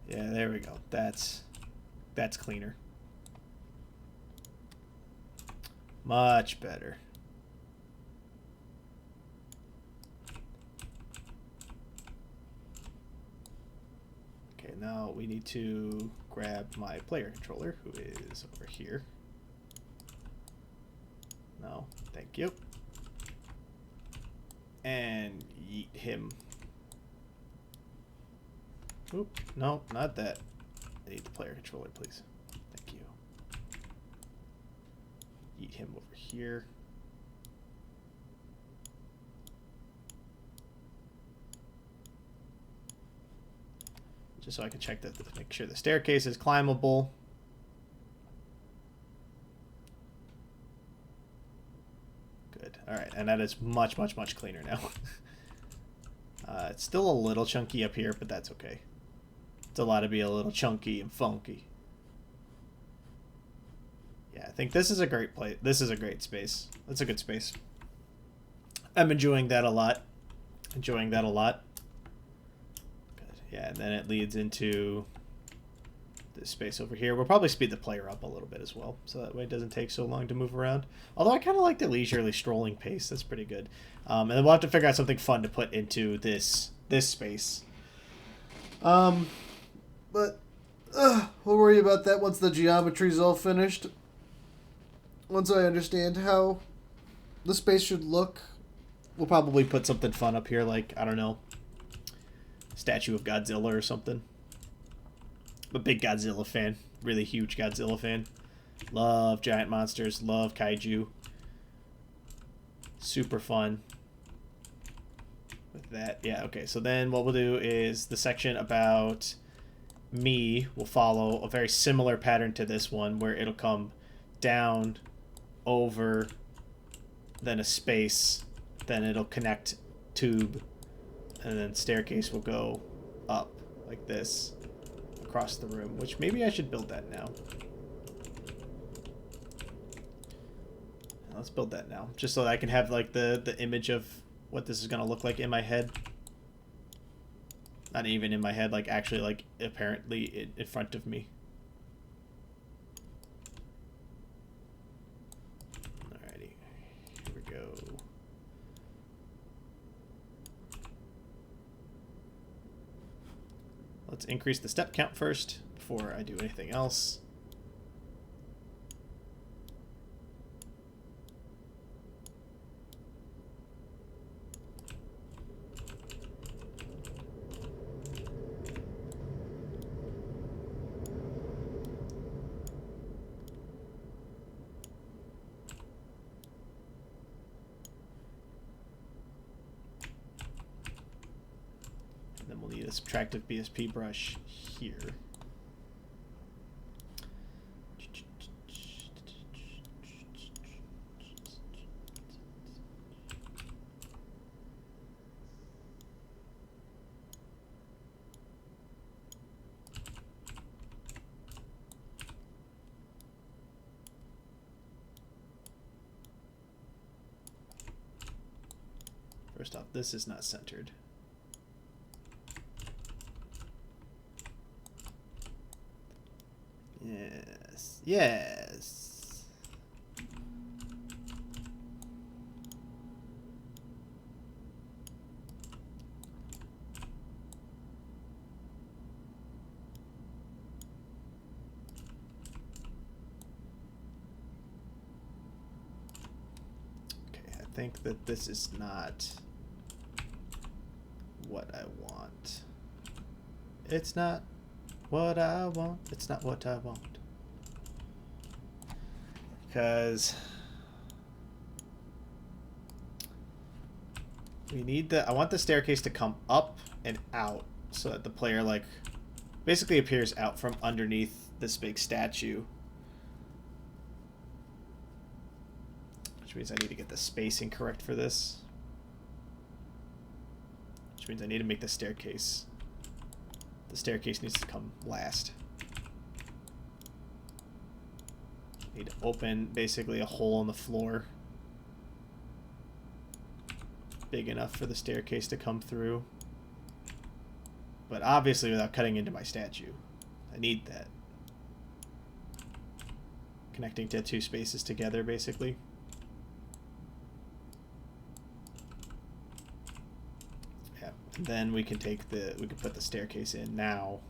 Yeah, there we go. That's cleaner. Much better. now we need to grab my player controller, who is over here. No, thank you. And yeet him. Oop, no, not that. I need the player controller, please. Thank you. Yeet him over here. Just so I can check that, make sure the staircase is climbable. Good. All right, and that is much, much, much cleaner now. It's still a little chunky up here, but that's okay. It's allowed to be a little chunky and funky. Yeah, I think this is a great place. This is a great space. That's a good space. I'm enjoying that a lot. Enjoying that a lot. Yeah, and then it leads into this space over here. We'll probably speed the player up a little bit as well, so that way it doesn't take so long to move around. Although I kind of like the leisurely strolling pace. That's pretty good. And then we'll have to figure out something fun to put into this space.
But we'll worry about that once the geometry's all finished. Once I understand how the space should look.
We'll probably put something fun up here, like, I don't know, statue of Godzilla or something. I'm a big Godzilla fan. Really huge Godzilla fan. Love giant monsters. Love kaiju. Super fun with that. Yeah, okay. So then what we'll do is the section about me will follow a very similar pattern to this one, where it'll come down, over, then a space, then it'll connect tube, and then staircase will go up like this across the room, which maybe I should build that now. Let's build that now, just so that I can have like the image of what this is going to look like in my head. Not even in my head, like actually like apparently in front of me. Alrighty, here we go. Let's increase the step count first before I do anything else. Subtractive BSP brush here. First off, this is not centered. Yes, yes. Okay, I think that this is not what I want. It's not what I want. It's not what I want. Because we need I want the staircase to come up and out so that the player like basically appears out from underneath this big statue. Which means I need to get the spacing correct for this. Which means I need to make the staircase. The staircase needs to come last. Need to open basically a hole in the floor big enough for the staircase to come through. But obviously without cutting into my statue. I need that. Connecting to two spaces together basically. Yeah. And then we can take we can put the staircase in now.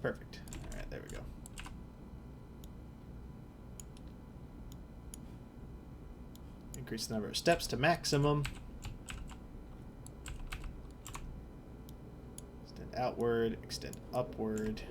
Perfect. All right, there we go. Increase the number of steps to maximum. Extend outward, extend upward.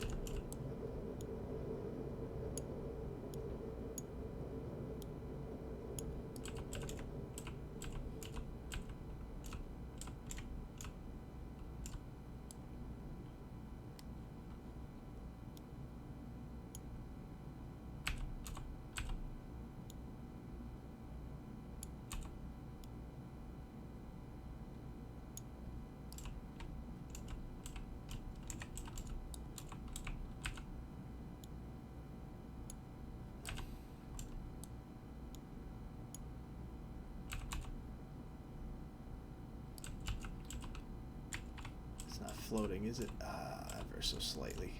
Floating, is it? Ever so slightly.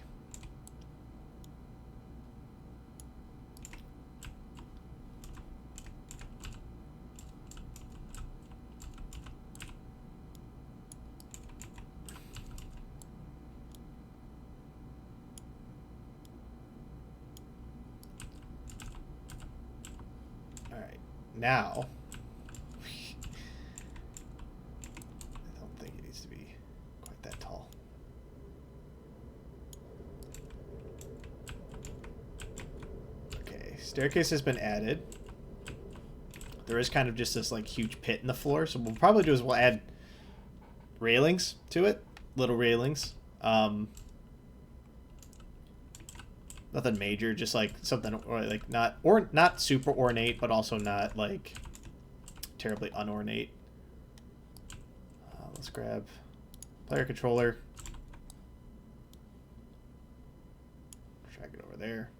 All right, now. Staircase has been added. There is kind of just this like huge pit in the floor, so what we'll probably do is we'll add railings to it, little railings. Nothing major, just like something or like not super ornate, but also not like terribly unornate. Let's grab player controller. Drag it over there.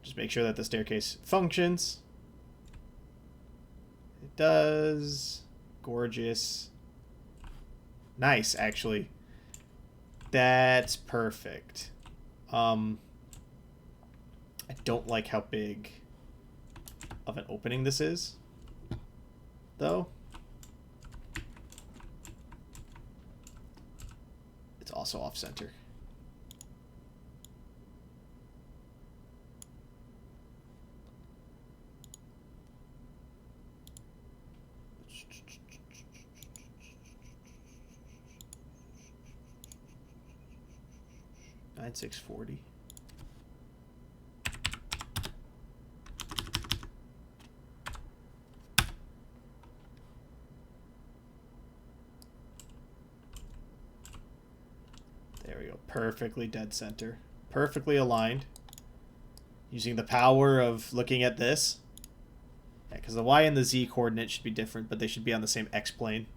Just make sure that the staircase functions. It does. Gorgeous. Nice, actually. That's perfect. I don't like how big of an opening this is, though. It's also off-center. $9,640. There we go. Perfectly dead center. Perfectly aligned. Using the power of looking at this. Yeah, because the Y and the Z coordinate should be different, but they should be on the same X plane.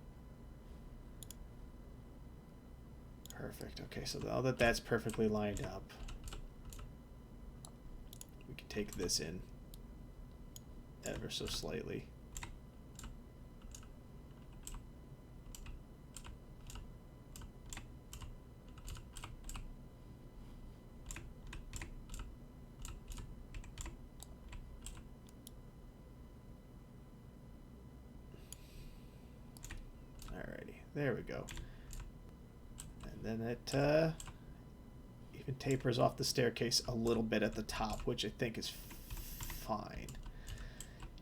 Perfect. Okay, so now that that's perfectly lined up, we can take this in ever so slightly. Alrighty, there we go. And then it even tapers off the staircase a little bit at the top, which I think is fine.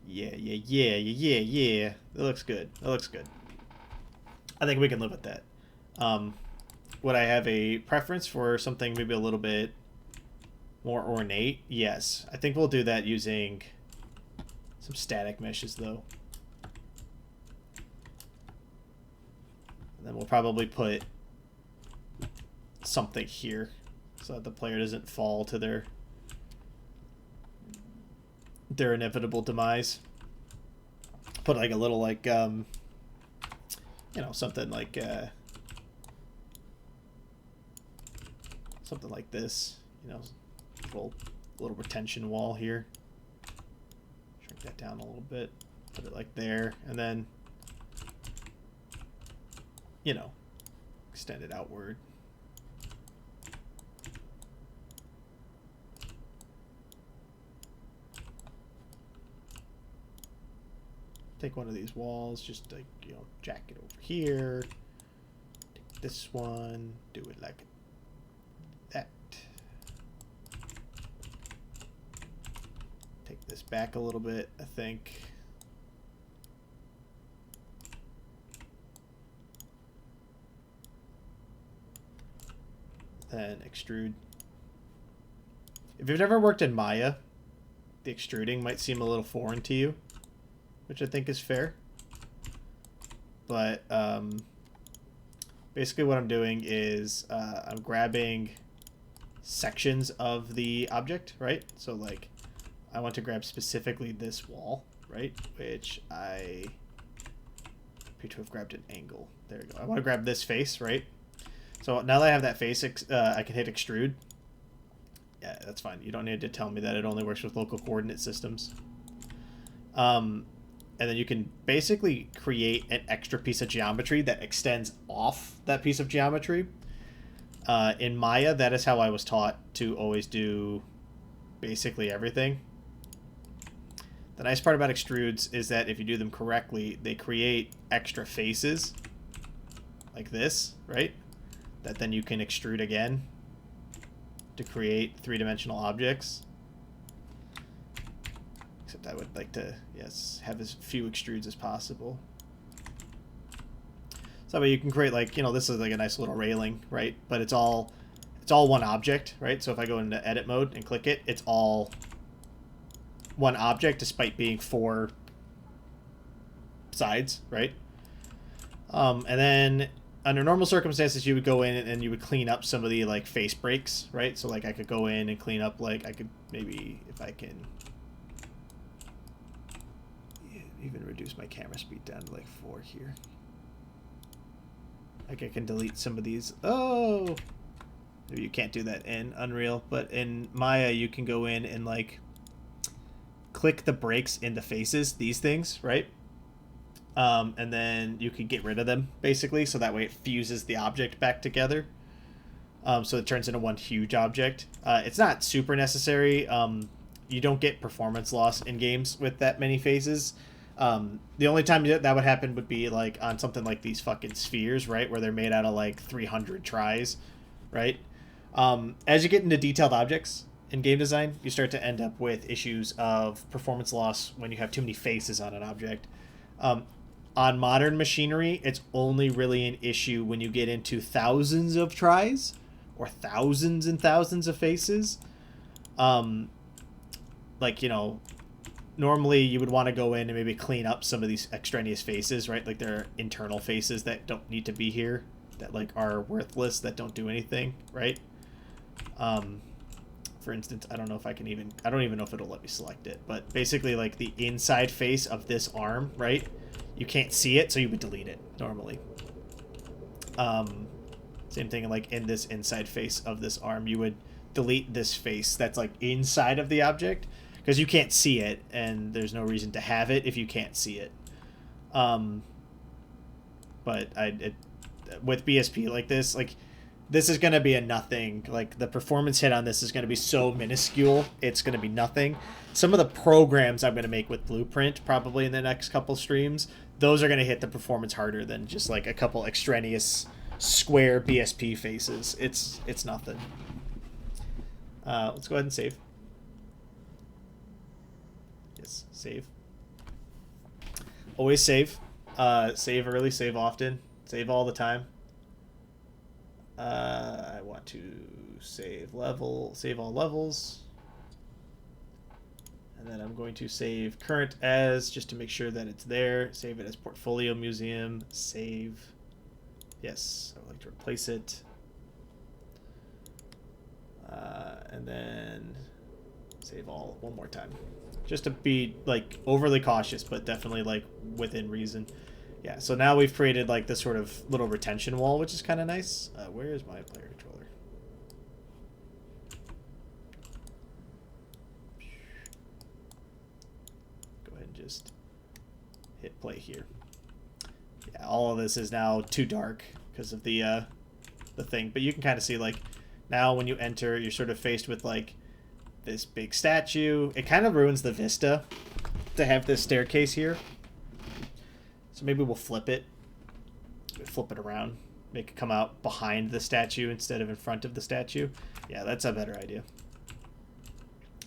Yeah. It looks good. It looks good. I think we can live with that. Would I have a preference for something maybe a little bit more ornate? Yes. I think we'll do that using some static meshes, though. And then we'll probably put something here so that the player doesn't fall to their inevitable demise. Put like a little like you know, something like something like this, you know, little retention wall here. Shrink that down a little bit, put it like there, and then, you know, extend it outward. Take one of these walls, just like, you know, jack it over here. Take this one, do it like this back a little bit, I think. Then extrude. If you've never worked in Maya, the extruding might seem a little foreign to you, which I think is fair. But basically what I'm doing is I'm grabbing sections of the object, right? So like I want to grab specifically this wall, right? Which I appear to have grabbed an angle. There we go. I want to grab this face, right? So now that I have that face, I can hit extrude. Yeah, that's fine. You don't need to tell me that it only works with local coordinate systems. And then you can basically create an extra piece of geometry that extends off that piece of geometry. In Maya, that is how I was taught to always do basically everything. The nice part about extrudes is that if you do them correctly, they create extra faces like this, right? That then you can extrude again to create three-dimensional objects. Except I would like to, yes, have as few extrudes as possible. So that way you can create, like, you know, this is like a nice little railing, right? But it's all one object, right? So if I go into edit mode and click it, it's all one object despite being 4 sides, right? And then under normal circumstances, you would go in and you would clean up some of the, like, face breaks, right? So, like, I could go in and clean up, like, I could maybe, if I can even reduce my camera speed down to, like, 4 here. Like, I can delete some of these. Oh! Maybe you can't do that in Unreal, but in Maya, you can go in and, like, click the breaks in the faces, these things, right? And then you can get rid of them, basically, so that way it fuses the object back together. So it turns into one huge object. It's not super necessary. You don't get performance loss in games with that many faces. The only time that would happen would be, like, on something like these fucking spheres, right? Where they're made out of, like, 300 tries, right? As you get into detailed objects in game design, you start to end up with issues of performance loss when you have too many faces on an object. On modern machinery, it's only really an issue when you get into thousands of tries or thousands and thousands of faces. Like, you know, normally you would want to go in and maybe clean up some of these extraneous faces, right? Like, there are internal faces that don't need to be here, that, like, are worthless, that don't do anything, right? For instance, I don't know if I can even, I don't even know if it'll let me select it, but basically, like, the inside face of this arm, right? You can't see it, so you would delete it normally. Same thing, like, in this inside face of this arm, you would delete this face that's, like, inside of the object, because you can't see it, and there's no reason to have it if you can't see it. But with BSP like this is going to be a nothing. Like, the performance hit on this is going to be so minuscule, it's going to be nothing. Some of the programs I'm going to make with Blueprint, probably in the next couple streams, those are going to hit the performance harder than just, like, a couple extraneous square BSP faces. It's nothing. Let's go ahead and save. Yes, save. Always save. Save early, save often, save all the time. I want to save all levels. And then I'm going to save current as, just to make sure that it's there. Save it as portfolio museum. Save. Yes, I would like to replace it. And then save all one more time. Just to be, like, overly cautious, but definitely, like, within reason. Yeah, so now we've created, like, this sort of little retention wall, which is kind of nice. Where is my player controller? Go ahead and just hit play here. Yeah, all of this is now too dark because of the thing. But you can kind of see, like, now when you enter, you're sort of faced with, like, this big statue. It kind of ruins the vista to have this staircase here. So maybe we'll flip it around, make it come out behind the statue instead of in front of the statue. Yeah, that's a better idea.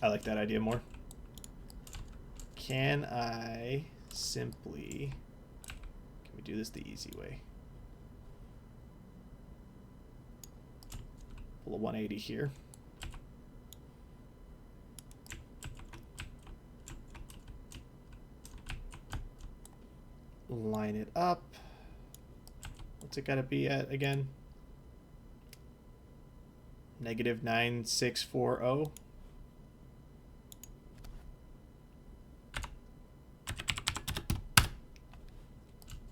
I like that idea more. can I simply... Can we do this the easy way? Pull a 180 here. Line it up. What's it gotta be at again? -9640.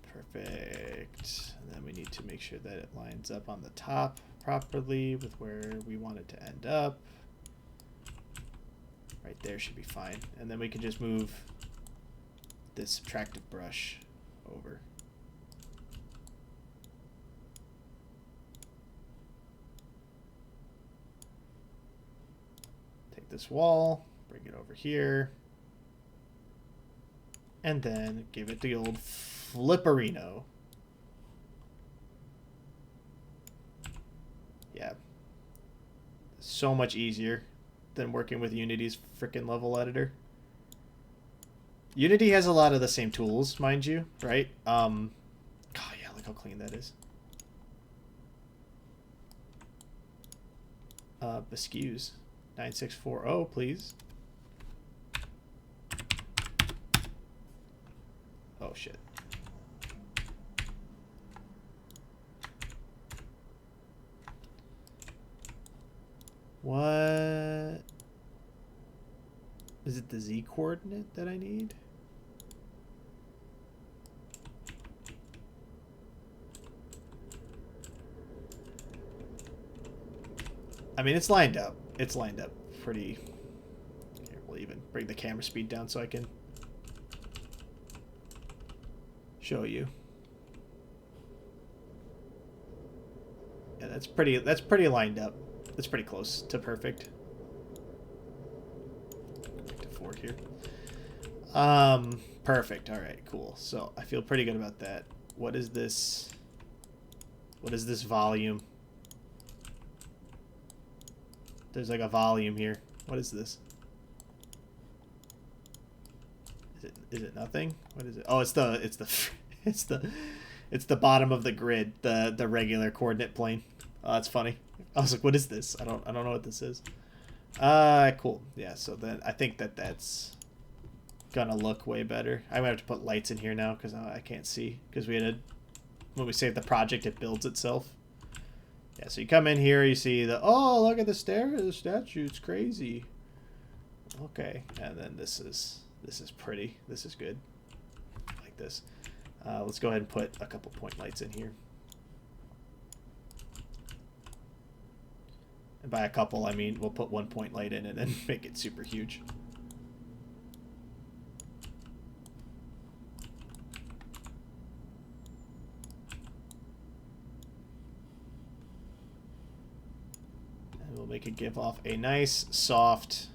Perfect. And then we need to make sure that it lines up on the top properly with where we want it to end up. Right there should be fine. And then we can just move this subtractive brush over. Take this wall, bring it over here, and then give it the old flipperino. Yeah. So much easier than working with Unity's frickin' level editor. Unity has a lot of the same tools, mind you, right? God, yeah, look how clean that is. Excuse. 9640, please. Oh, shit. What? Is it the Z coordinate that I need? I mean, it's lined up. It's lined up pretty... Here, we'll even bring the camera speed down so I can show you. Yeah, that's pretty lined up. That's pretty close to perfect. Back to Ford here. Perfect. All right, cool. So I feel pretty good about that. What is this? What is this volume? There's like a volume here. What is this? Is it nothing? What is it? Oh, it's the bottom of the grid, the regular coordinate plane. Oh, that's funny. I was like, what is this? I don't know what this is. Cool. Yeah, so then I think that's gonna look way better. I'm gonna have to put lights in here now because I can't see, because when we save the project, it builds itself. Yeah, so you come in here, you see oh, look at the statue, it's crazy. Okay, and then this is pretty. This is good. Like this. Let's go ahead and put a couple point lights in here. And by a couple, I mean we'll put 1 point light in and then make it super huge. And we'll make it give off a nice, soft,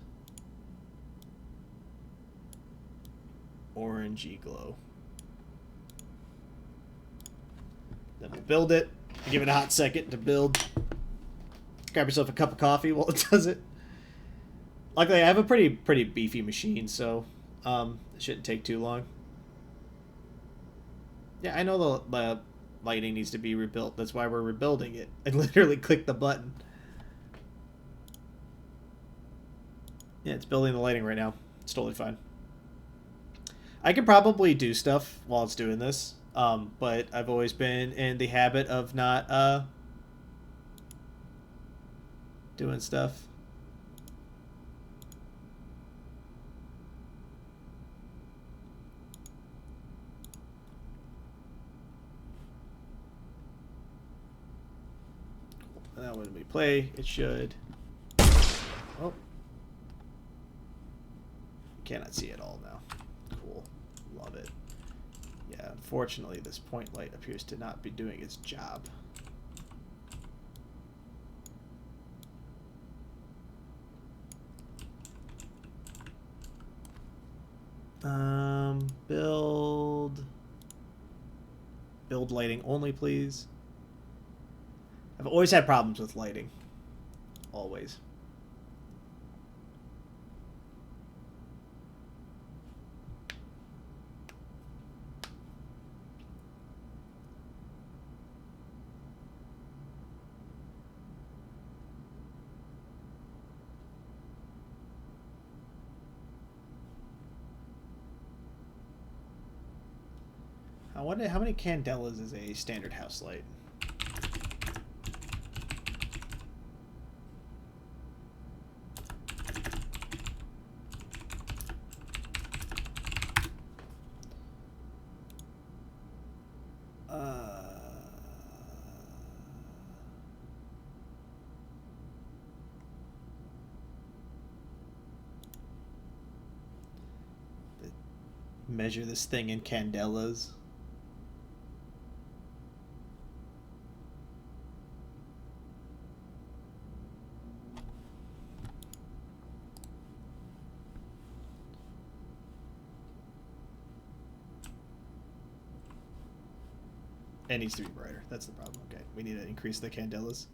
orangey glow. Then we'll build it. Give it a hot second to build. Grab yourself a cup of coffee while it does it. Luckily, I have a pretty beefy machine, so it shouldn't take too long. Yeah, I know the lighting needs to be rebuilt. That's why we're rebuilding it. I literally click the button. Yeah, it's building the lighting right now. It's totally fine. I could probably do stuff while it's doing this, but I've always been in the habit of not doing stuff. Now when we play, it should... Oh. Cannot see it all now. Cool. Love it. Yeah, unfortunately, this point light appears to not be doing its job. Build lighting only, please. I've always had problems with lighting. Always. I wonder how many candelas is a standard house light. Measure this thing in candelas. It needs to be brighter. That's the problem. Okay, we need to increase the candelas.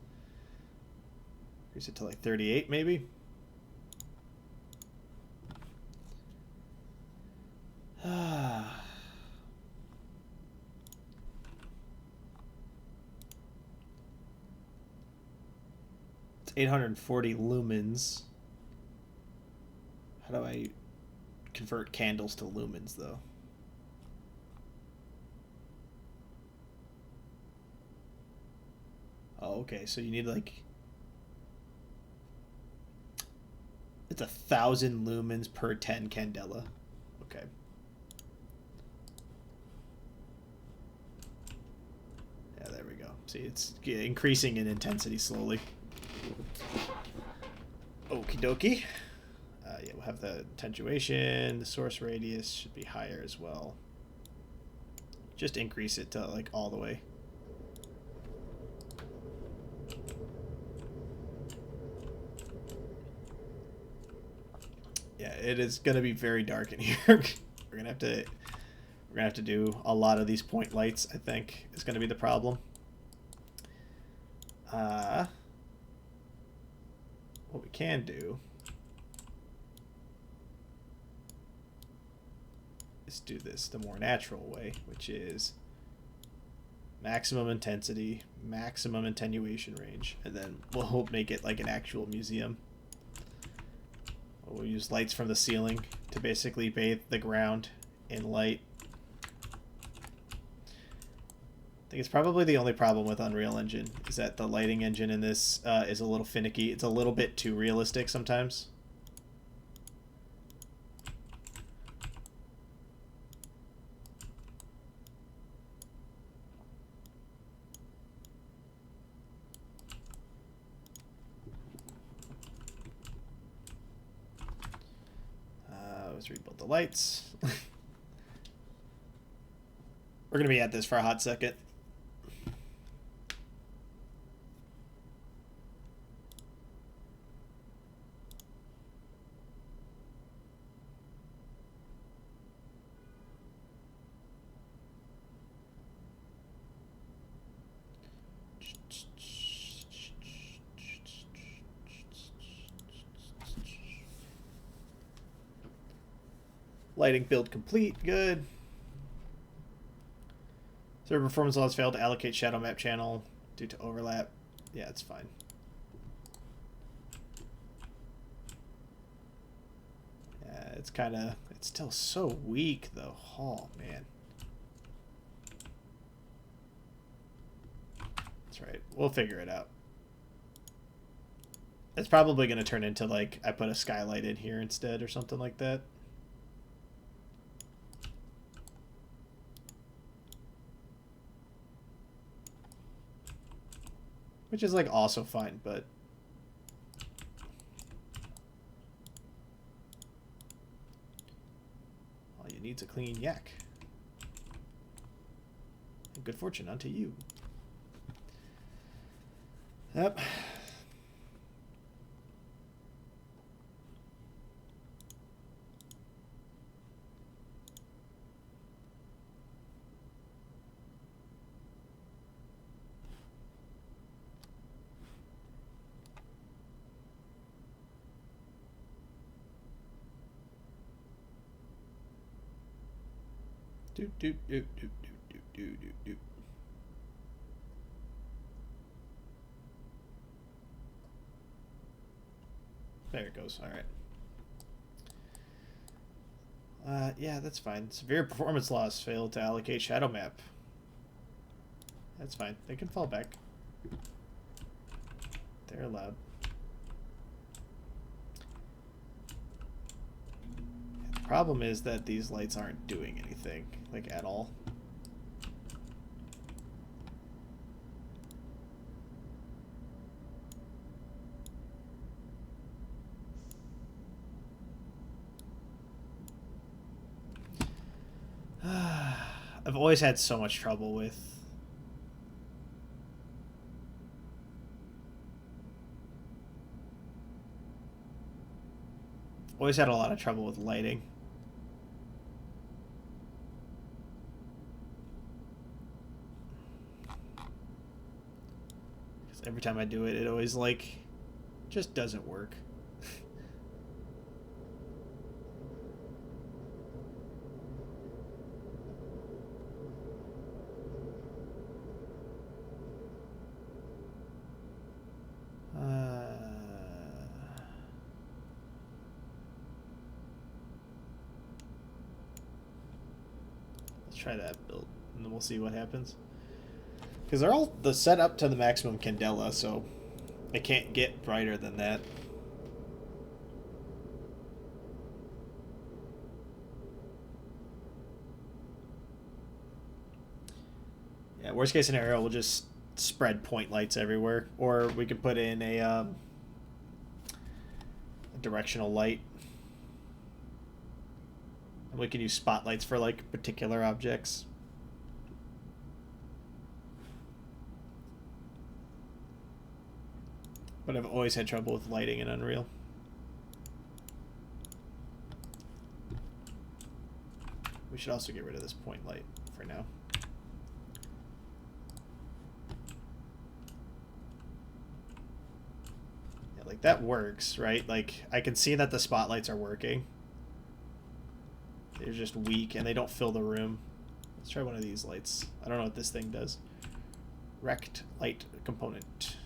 Increase it to like 38 maybe. It's 840 lumens. How do I convert candles to lumens though? Oh, okay, so you need like... It's 1,000 lumens per 10 candela. Okay. Yeah, there we go. See, it's increasing in intensity slowly. Okie dokie. Yeah, we'll have the attenuation. The source radius should be higher as well. Just increase it to like all the way. Yeah, it is gonna be very dark in here. We're gonna have to do a lot of these point lights, I think, is gonna be the problem. What we can do is do this the more natural way, which is maximum intensity, maximum attenuation range, and then we'll make it like an actual museum. We'll use lights from the ceiling to basically bathe the ground in light. I think it's probably the only problem with Unreal Engine is that the lighting engine in this is a little finicky. It's a little bit too realistic sometimes. Let's rebuild the lights. We're going to be at this for a hot second. Lighting build complete. Good. Server performance loss failed to allocate shadow map channel due to overlap. Yeah, it's fine. Yeah, it's kind of... It's still so weak, though. Oh, man. That's right. We'll figure it out. It's probably going to turn into, like, I put a skylight in here instead or something like that. Which is, like, also fine, but... all you need's a clean yak. And good fortune unto you. Yep. Doot, doot, doot, doot, doot, doot, doot, doot. There it goes. All right. Yeah, that's fine. Severe performance loss. Failed to allocate shadow map. That's fine. They can fall back. They're allowed. The problem is that these lights aren't doing anything, like, at all. I've always had so much trouble with always had a lot of trouble with lighting. Because every time I do it, it always, like, just doesn't work. Try that build, and then we'll see what happens. Because they're all set up to the maximum candela, so it can't get brighter than that. Yeah, worst case scenario, we'll just spread point lights everywhere, or we could put in a directional light. We can use spotlights for, like, particular objects. But I've always had trouble with lighting in Unreal. We should also get rid of this point light for now. Yeah, like, that works, right? Like, I can see that the spotlights are working. They're just weak, and they don't fill the room. Let's try one of these lights. I don't know what this thing does. Rect light component.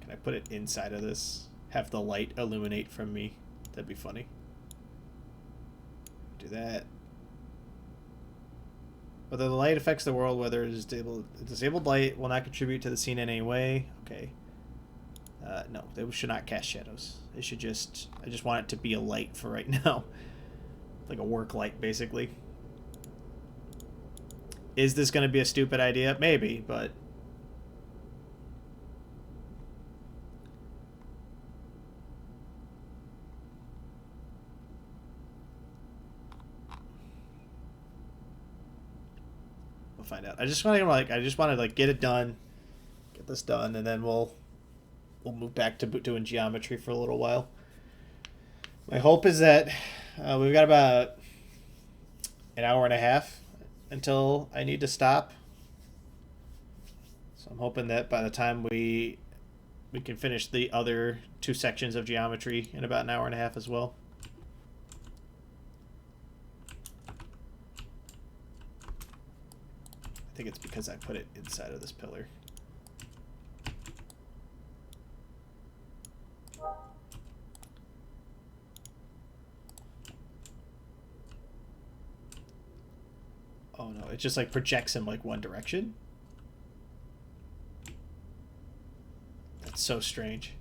Can I put it inside of this? Have the light illuminate from me? That'd be funny. Do that. Whether the light affects the world, whether it is disabled light will not contribute to the scene in any way. Okay. No, they should not cast shadows. It should just... I just want it to be a light for right now. Like a work light, basically. Is this going to be a stupid idea? Maybe, but... we'll find out. I just want to get it done. Get this done, and then we'll move back to doing geometry for a little while. My hope is that we've got about an hour and a half until I need to stop. So I'm hoping that by the time we can finish the other 2 sections of geometry in about an hour and a half as well. I think it's because I put it inside of this pillar. Oh no, it just, like, projects in, like, one direction. That's so strange.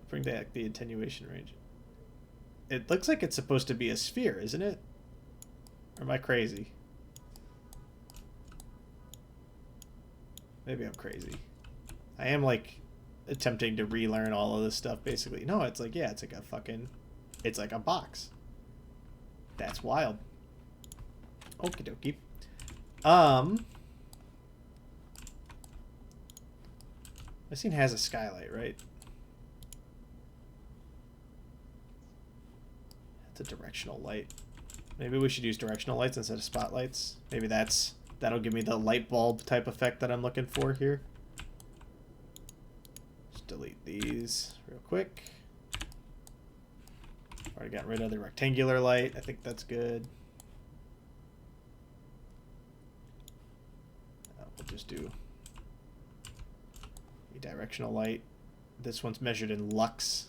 Bring back the attenuation range. It looks like it's supposed to be a sphere, isn't it? Or am I crazy? Maybe I'm crazy. I am, like, attempting to relearn all of this stuff, basically. No, it's like, yeah, it's like a fucking... It's like a box. That's wild. Okie dokie. This scene has a skylight, right? That's a directional light. Maybe we should use directional lights instead of spotlights. Maybe that'll give me the light bulb type effect that I'm looking for here. Just delete these real quick. Already got rid of the rectangular light. I think that's good. We'll just do A directional light. This one's measured in lux.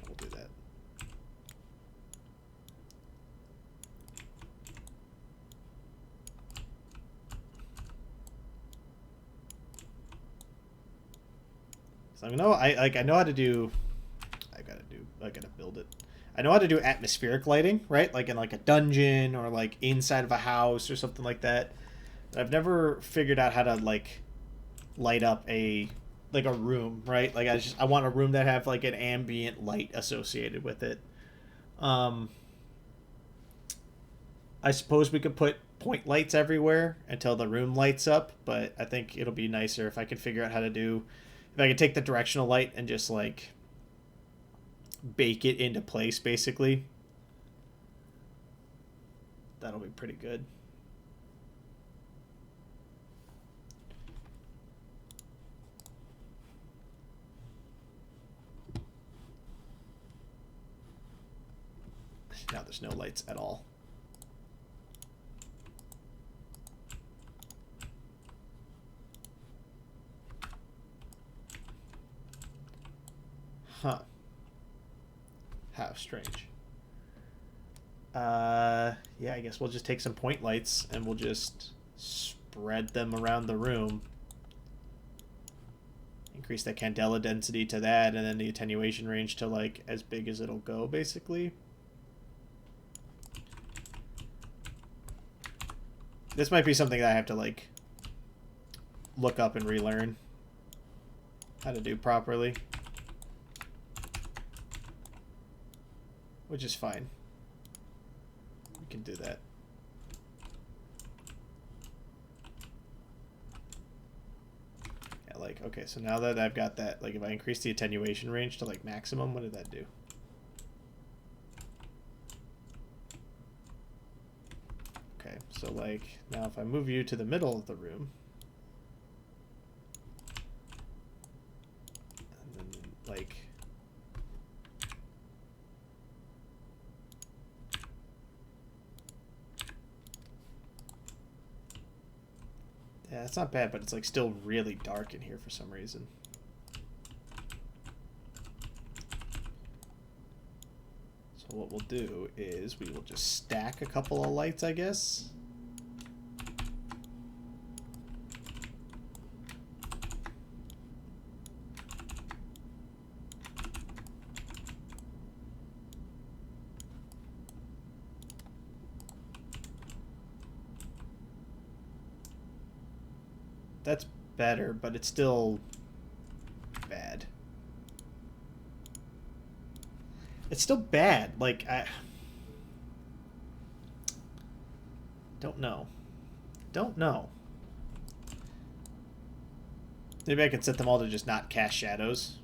We'll do that. So I know I know how to do. I gotta build it. I know how to do atmospheric lighting, right? Like in like a dungeon or like inside of a house or something like that. But I've never figured out how to like light up a room, right? Like I want a room that have like an ambient light associated with it. I suppose we could put point lights everywhere until the room lights up, but I think it'll be nicer if I can figure out how to do if I could take the directional light and just like bake it into place, basically. That'll be pretty good. Now there's no lights at all. Huh. How strange. Yeah, I guess we'll just take some point lights and we'll just spread them around the room. Increase the candela density to that, and then the attenuation range to like as big as it'll go, basically. This might be something that I have to like look up and relearn how to do properly. Which is fine. We can do that. Yeah, like, okay, so now that I've got that, like, if I increase the attenuation range to, like, maximum, what did that do? Okay, so, like, now if I move you to the middle of the room, and then, like... Yeah, it's not bad, but it's like still really dark in here for some reason. So what we'll do is we will just stack a couple of lights, I guess. That's better, but it's still bad. It's still bad. Like, I don't know. Don't know. Maybe I can set them all to just not cast shadows.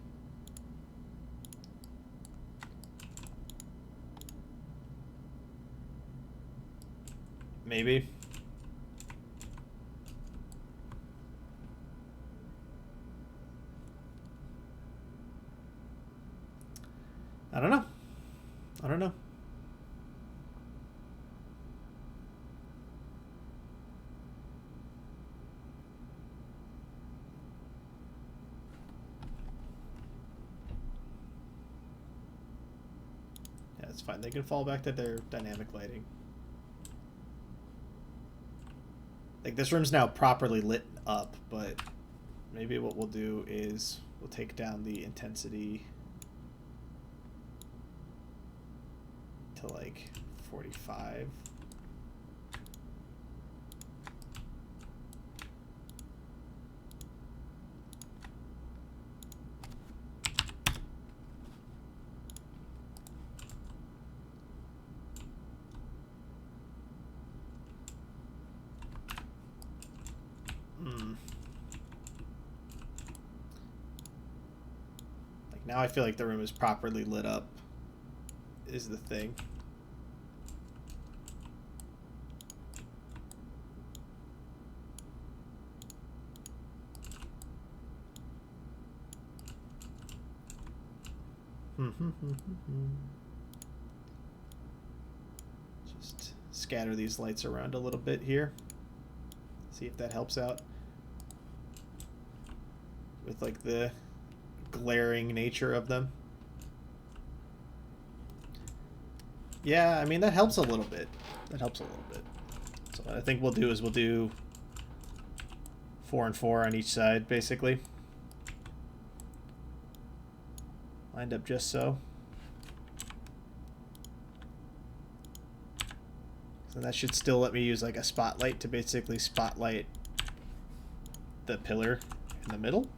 Maybe. I don't know. I don't know. Yeah, it's fine. They can fall back to their dynamic lighting. Like, this room's now properly lit up, but maybe what we'll do is we'll take down the intensity to like 45. Like, now I feel like the room is properly lit up is the thing. Just scatter these lights around a little bit here. See if that helps out with like the glaring nature of them. Yeah, I mean that helps a little bit. That helps a little bit. So what I think we'll do is we'll do 4 and 4 on each side, basically. Lined up just so. So that should still let me use like a spotlight to basically spotlight the pillar in the middle.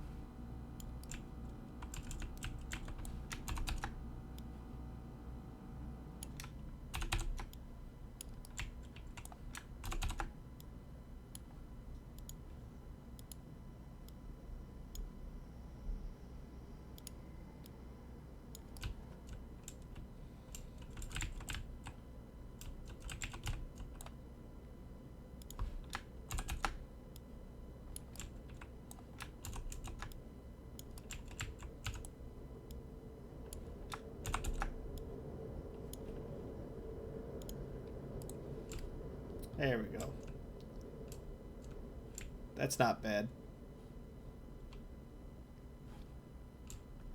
There we go. That's not bad.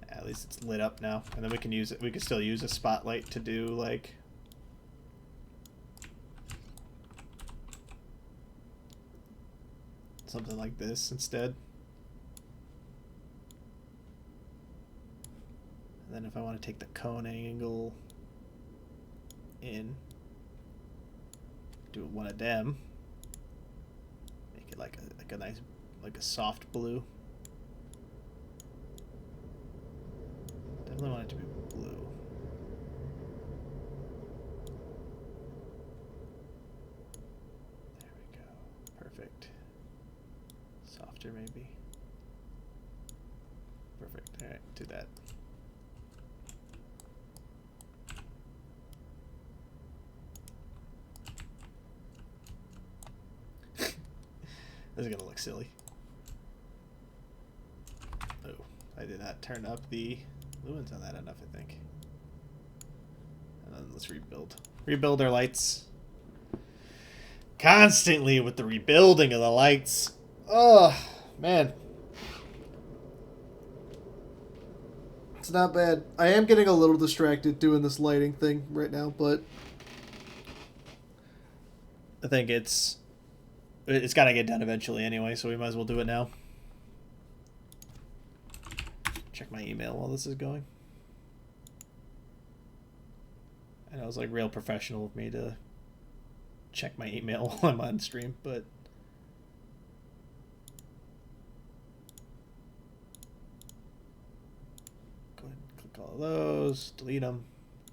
At least it's lit up now. And then we can use it. We can still use a spotlight to do like something like this instead. And then if I want to take the cone angle in, do one of them, make it like a nice, like a soft blue. Definitely want it to be blue. There we go. Perfect. Softer maybe. Perfect. All right, do that. This is gonna look silly. Oh, I did not turn up the lumens on that enough, I think. And then let's rebuild. Rebuild our lights. Constantly with the rebuilding of the lights. Oh, man.
It's not bad. I am getting a little distracted doing this lighting thing right now, but
I think it's got to get done eventually anyway, so we might as well do it now. Check my email while this is going. I know it was like real professional of me to check my email while I'm on stream, but go ahead and click all of those, delete them.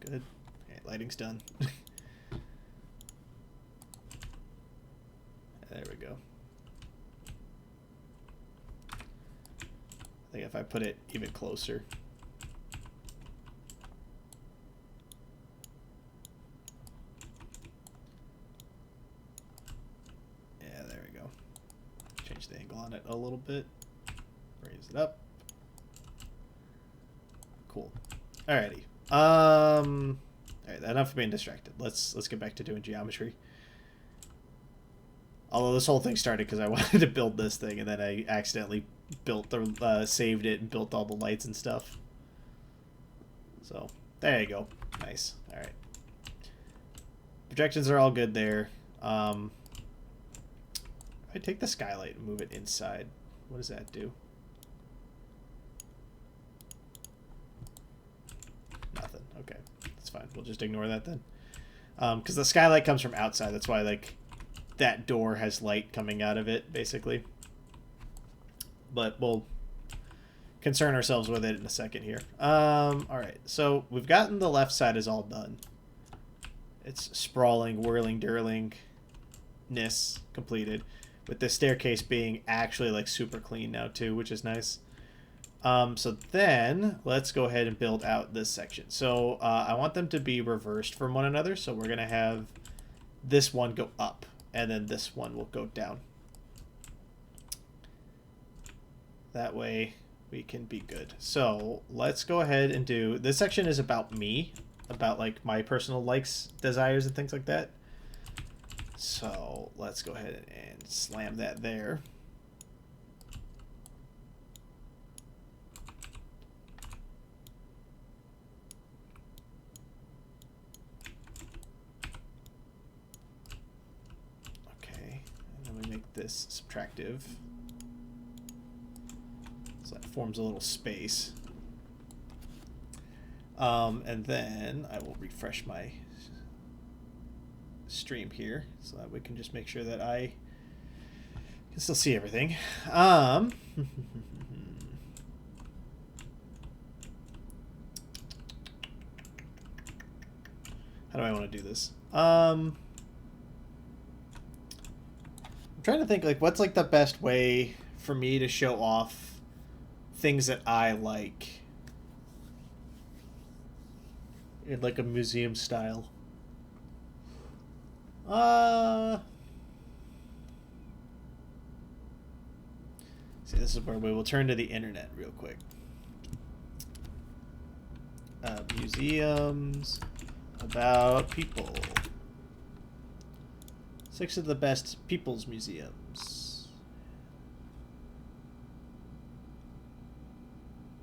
Good. Okay, lighting's done. There we go. I think if I put it even closer. Yeah, there we go. Change the angle on it a little bit. Raise it up. Cool. Alrighty. Alright, enough of being distracted. Let's get back to doing geometry. Although this whole thing started because I wanted to build this thing, and then I accidentally built the saved it and built all the lights and stuff. So there you go. Nice. All right. Projections are all good there. If I take the skylight and move it inside, what does that do? Nothing. Okay, that's fine. We'll just ignore that then. Because the skylight comes from outside. That's why like that door has light coming out of it, basically. But we'll concern ourselves with it in a second here. Alright, so we've gotten the left side is all done. It's sprawling, whirling, dirling-ness completed. With the staircase being actually like super clean now too, which is nice. So then let's go ahead and build out this section. So I want them to be reversed from one another. So we're going to have this one go up, and then this one will go down. That way we can be good. So let's go ahead and do this section is about me, about like my personal likes, desires, and things like that. So let's go ahead and slam that there. Okay, and then we make this subtractive. So that forms a little space. And then I will refresh my stream here so that we can just make sure that I can still see everything. How do I want to do this? I'm trying to think like what's like the best way for me to show off things that I like in like a museum style. See, this is where we will turn to the internet real quick. Museums about people. 6 of the best people's museums.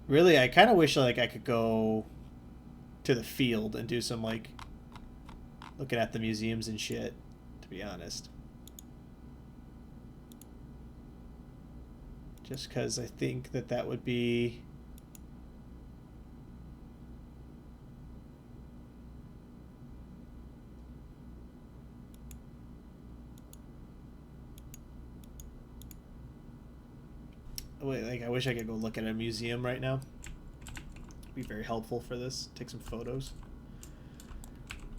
Really, I kind of wish like I could go to the field and do some like looking at the museums and shit, to be honest. Just because I think that that would be... Wait, like I wish I could go look at a museum right now. It'd be very helpful for this. Take some photos.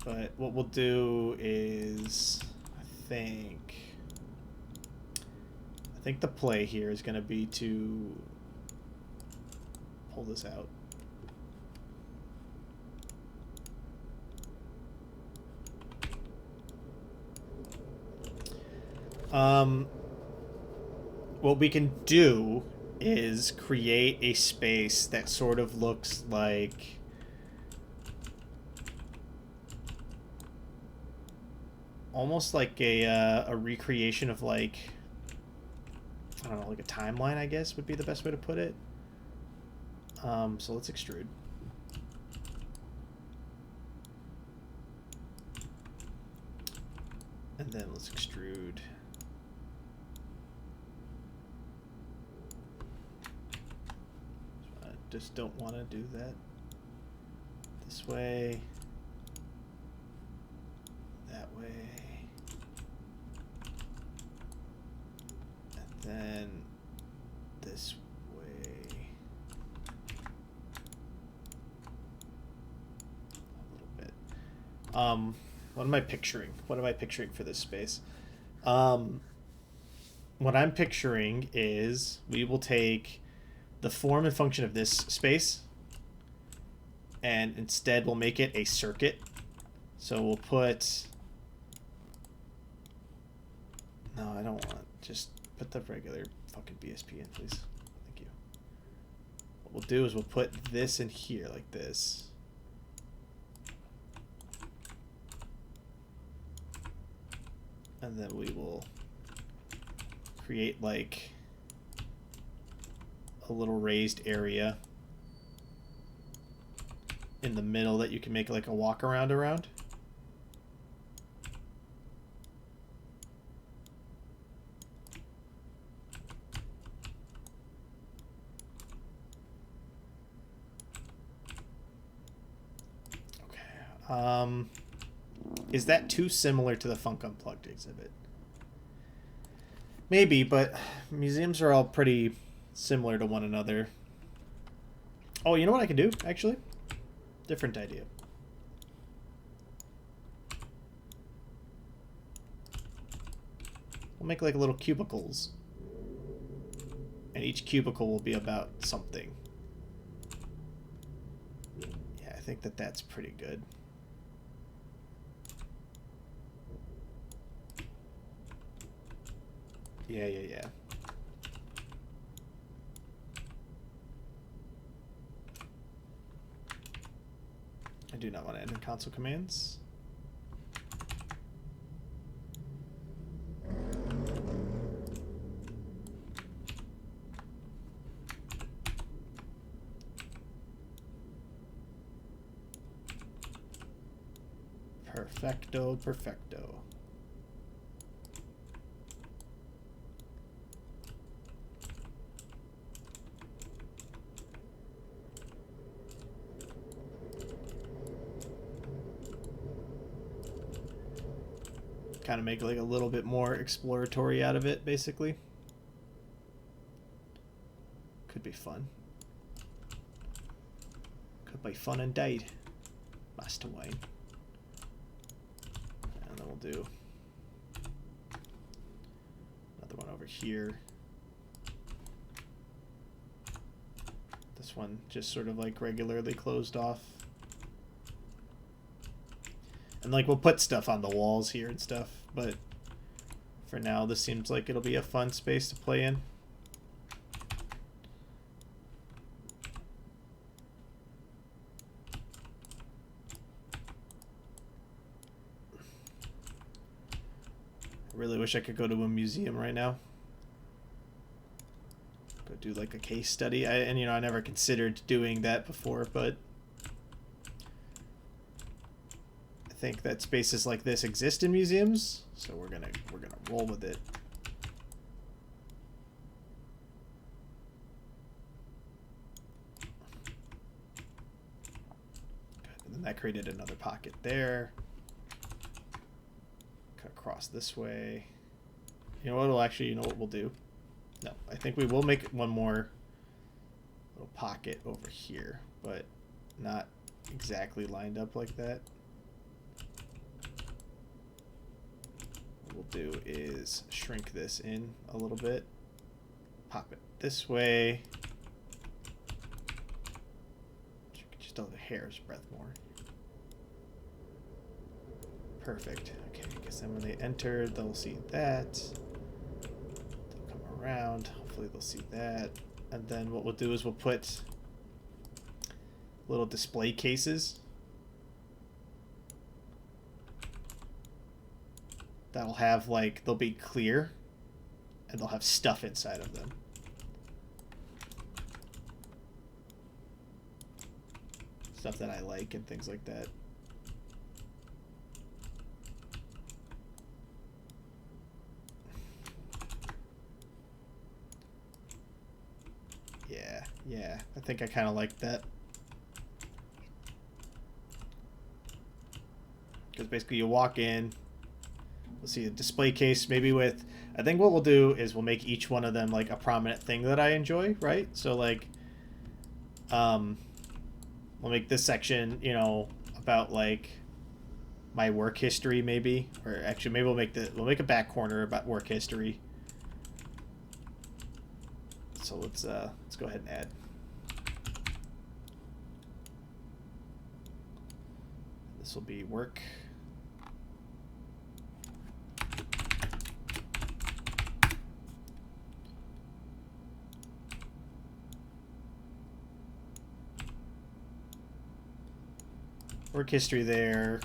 But what we'll do is, I think the play here is going to be to pull this out. What we can do is create a space that sort of looks like almost like a recreation of like, I don't know, like a timeline, I guess would be the best way to put it. So let's extrude. And then let's extrude. I just don't want to do that this way. That way. And then this way. A little bit. What am I picturing? What am I picturing for this space? What I'm picturing is we will take the form and function of this space and instead we'll make it a circuit. So we'll put... No, I don't want... Just put the regular fucking BSP in, please. Thank you. What we'll do is we'll put this in here like this. And then we will create like a little raised area in the middle that you can make like a walk around. Okay. Is that too similar to the Funk Unplugged exhibit? Maybe, but museums are all pretty similar to one another. Oh, you know what I can do, actually? Different idea. We'll make like little cubicles. And each cubicle will be about something. Yeah, I think that that's pretty good. Yeah. do not want to enter console commands. Perfecto, perfecto. Kind of make like a little bit more exploratory out of it, basically. Could be fun. Could be fun indeed, Master Wayne. And then we'll do another one over here. This one just sort of like regularly closed off. And like we'll put stuff on the walls here and stuff, but for now this seems like it'll be a fun space to play in. I really wish I could go to a museum right now. Go do like a case study. And you know, I never considered doing that before, but I think that spaces like this exist in museums, so we're gonna roll with it. Good. And then that created another pocket there. Cut across this way. You know what? You know what we'll do? No, I think we will make one more little pocket over here, but not exactly lined up like that. What we'll do is shrink this in a little bit, pop it this way, just a hair's breadth more. Perfect. Okay, I guess then when they enter, they'll see that. They'll come around. Hopefully they'll see that. And then what we'll do is we'll put little display cases. That'll have, like, they'll be clear, and they'll have stuff inside of them. Stuff that I like and things like that. Yeah, I think I kind of like that. Because basically you walk in, we'll see a display case maybe with, I think what we'll do is we'll make each one of them like a prominent thing that I enjoy, right? So like, we'll make this section, you know, about like my work history maybe, or actually maybe we'll make a back corner about work history. So let's go ahead and add. This will be work. Work history there.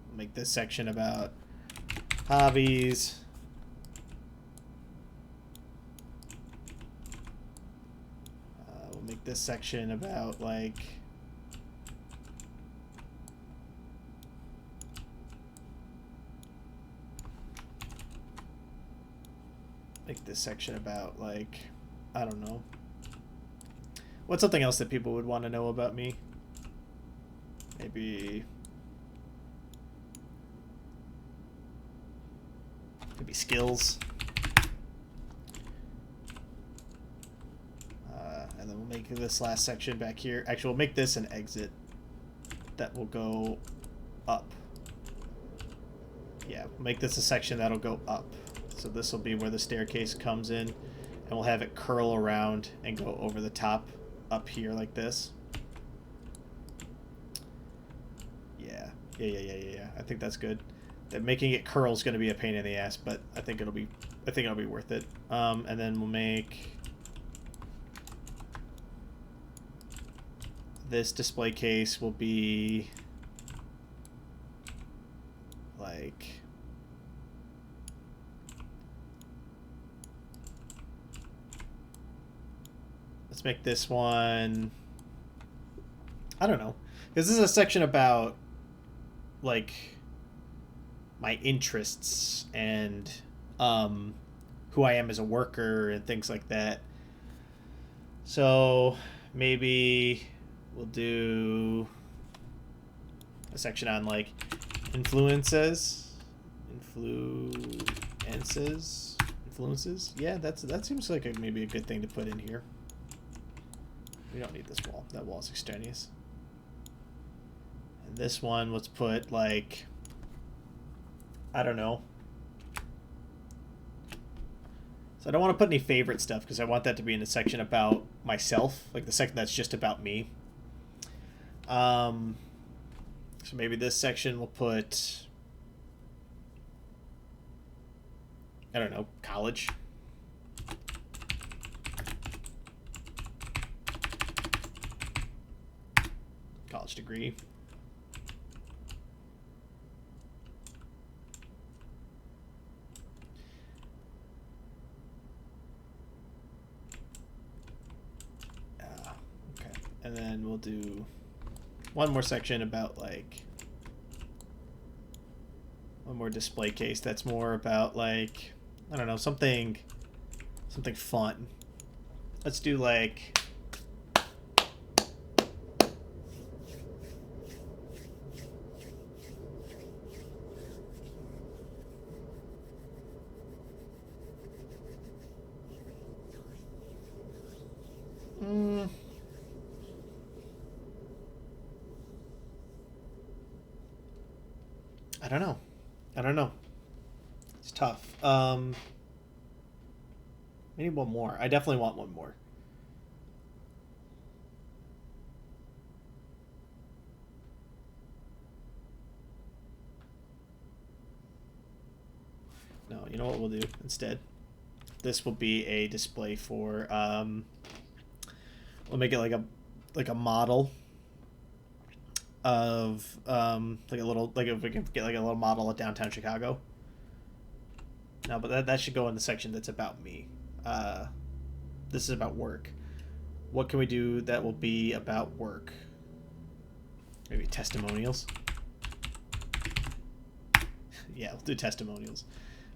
We'll make this section about hobbies. We'll make this section about like this section about like, I don't know. What's something else that people would want to know about me? Maybe skills. And then we'll make this last section back here. Actually, we'll make this an exit that will go up. Yeah, we'll make this a section that'll go up. So this will be where the staircase comes in, and we'll have it curl around and go over the top up here like this. Yeah. I think that's good. That making it curl is going to be a pain in the ass, but I think it'll be worth it. And then we'll make this display case will be like, let's make this one, I don't know, because this is a section about like my interests and who I am as a worker and things like that. So maybe we'll do a section on like influences. Yeah, that seems like maybe a good thing to put in here. We don't need this wall. That wall is extraneous. And this one, let's put like, I don't know. So I don't want to put any favorite stuff because I want that to be in a section about myself, like the section that's just about me. So maybe this section we'll put, I don't know, college. College degree. Okay. And then we'll do one more section about like, one more display case that's more about like, I don't know, something fun. Let's do like, I don't know. It's tough. Maybe one more. I definitely want one more. No, you know what we'll do instead? This will be a display for, we'll make it like a model of, like a little, like if we can get like a little model of downtown Chicago. No, but that should go in the section that's about me. This is about work. What can we do that will be about work? Maybe testimonials. Yeah, we'll do testimonials.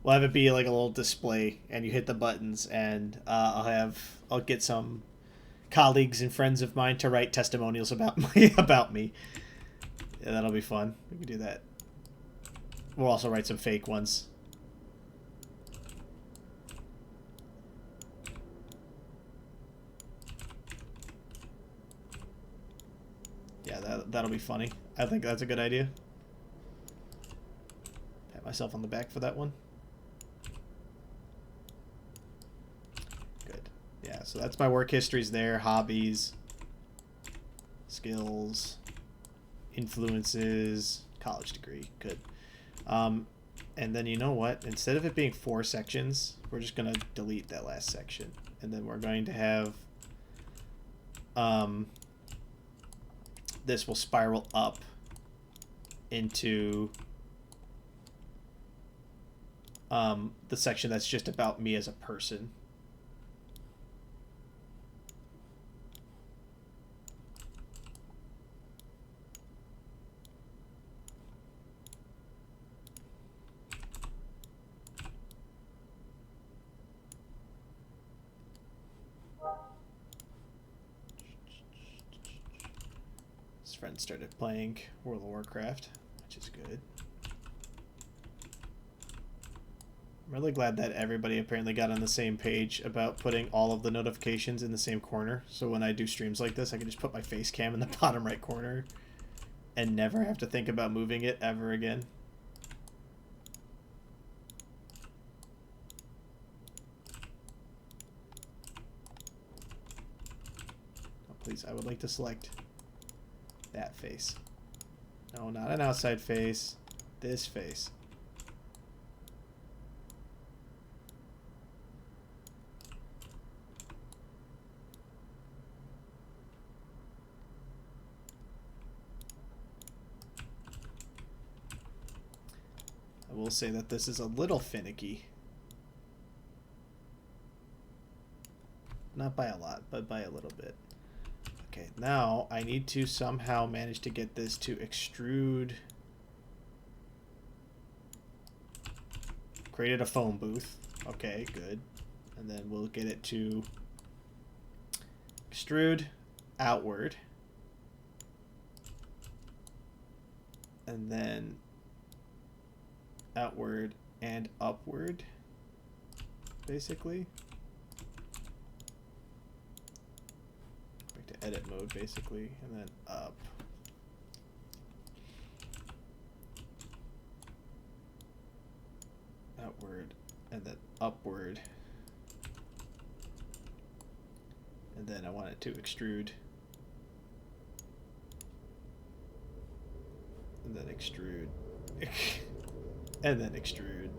We'll have it be like a little display, and you hit the buttons, and I'll get some colleagues and friends of mine to write testimonials about me. Yeah, that'll be fun. We can do that. We'll also write some fake ones. Yeah, that'll be funny. I think that's a good idea. Pat myself on the back for that one. Good. Yeah, so that's my work histories there. Hobbies, skills, influences, college degree. Good. And then you know what? Instead of it being 4 sections, we're just going to delete that last section. And then we're going to have... this will spiral up into the section that's just about me as a person. His friend started playing World of Warcraft, which is good. I'm really glad that everybody apparently got on the same page about putting all of the notifications in the same corner. So when I do streams like this, I can just put my face cam in the bottom right corner and never have to think about moving it ever again. Oh, please, I would like to select that face. No, not an outside face. This face. will say that this is a little finicky. Not by a lot, but by a little bit. Okay, now I need to somehow manage to get this to extrude. Created a phone booth. Okay, good. And then we'll get it to extrude outward. And then outward and upward, basically. Back to edit mode, basically, and then up. Outward, and then upward. And then I want it to extrude. And then extrude. And then extrude.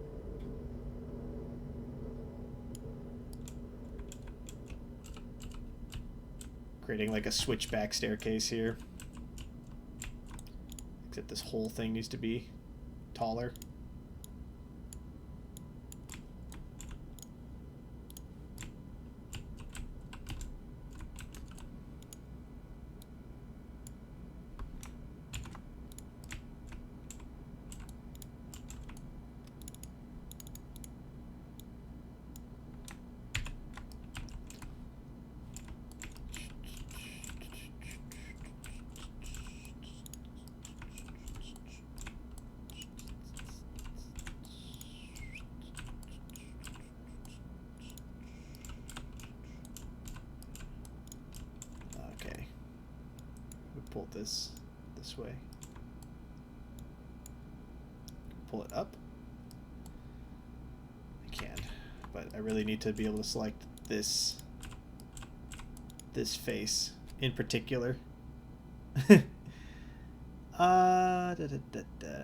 Creating like a switchback staircase here. Except this whole thing needs to be taller. Pull this way. Pull it up. I can, but I really need to be able to select this face in particular. Da, da, da, da.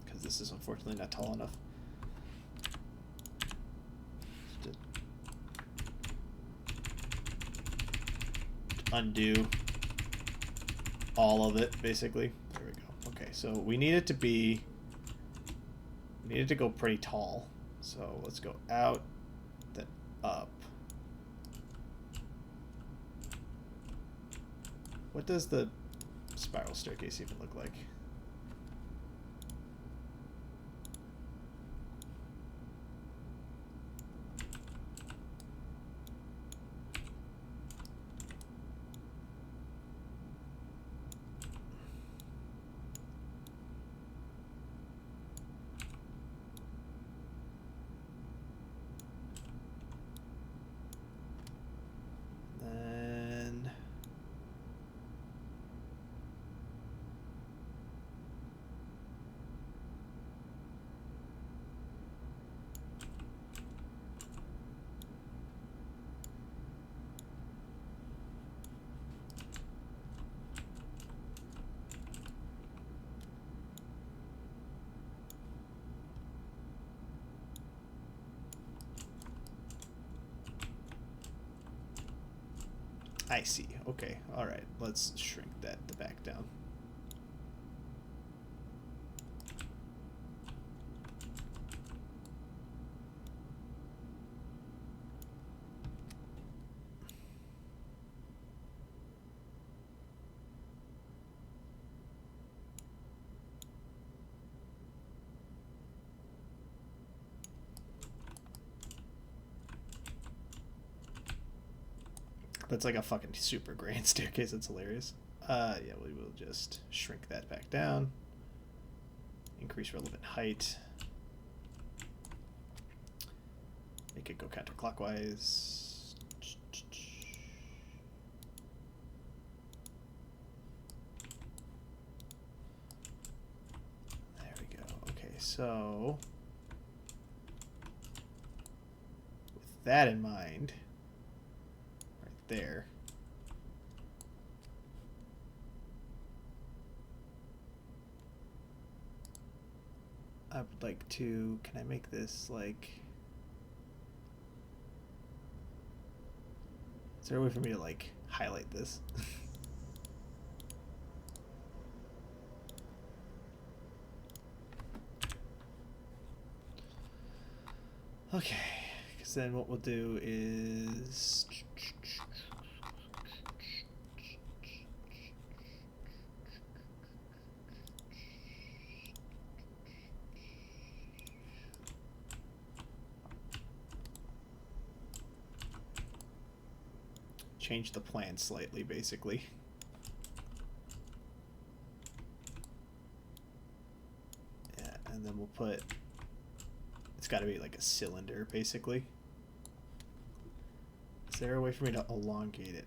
Because this is unfortunately not tall enough. Undo all of it, basically. There we go. Okay, so we need it to be... We need it to go pretty tall. So let's go out, then up. What does the spiral staircase even look like? I see. Okay. All right. Let's shrink that back down. That's like a fucking super grand staircase. That's hilarious. Yeah, we will just shrink that back down. Increase relevant height. Make it go counterclockwise. There we go. Okay, so with that in mind, there. I would like to, can I make this like, is there a way for me to like highlight this. Okay, because then what we'll do is change the plan slightly, basically. Yeah, and then we'll put, it's got to be like a cylinder, basically. Is there a way for me to elongate it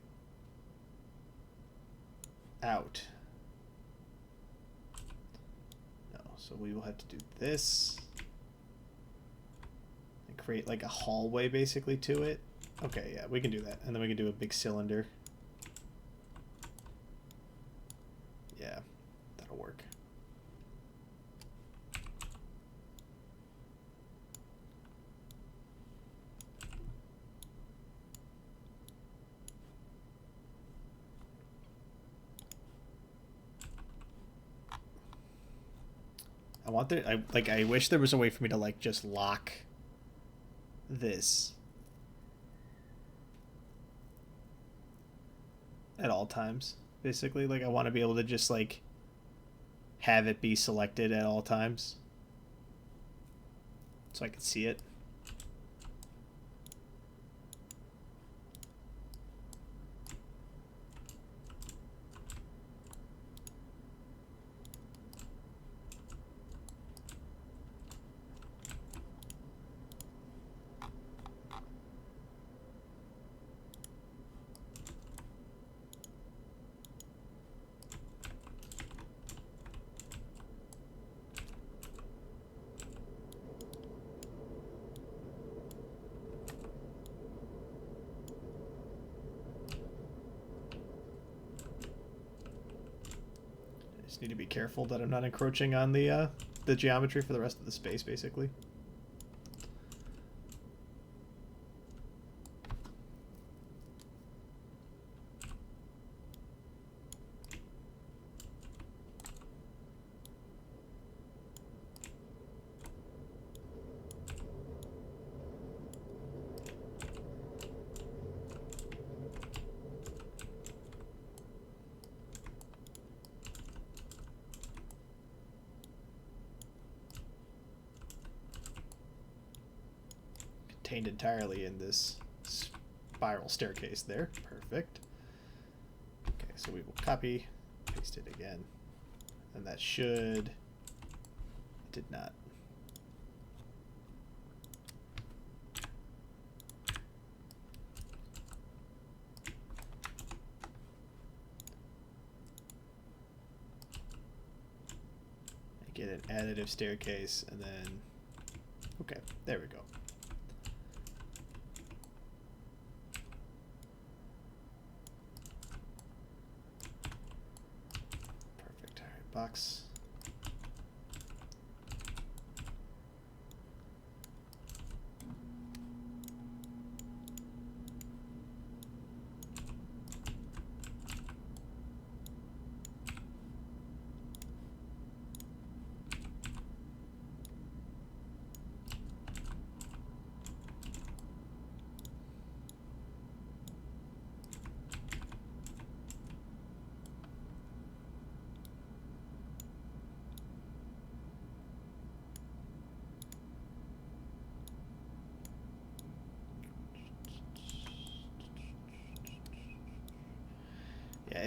out? No, so we will have to do this and create like a hallway basically to it. Okay, yeah, we can do that. And then we can do a big cylinder. Yeah, that'll work. I want there, I wish there was a way for me to like just lock this at all times, basically. Like I want to be able to just like have it be selected at all times so I can see it. Need to be careful that I'm not encroaching on the geometry for the rest of the space, basically. Contained entirely in this spiral staircase there. Perfect. Okay, so we will copy, paste it again. And that should... It did not. Get an additive staircase and then... Okay, there we go. Box. Yeah,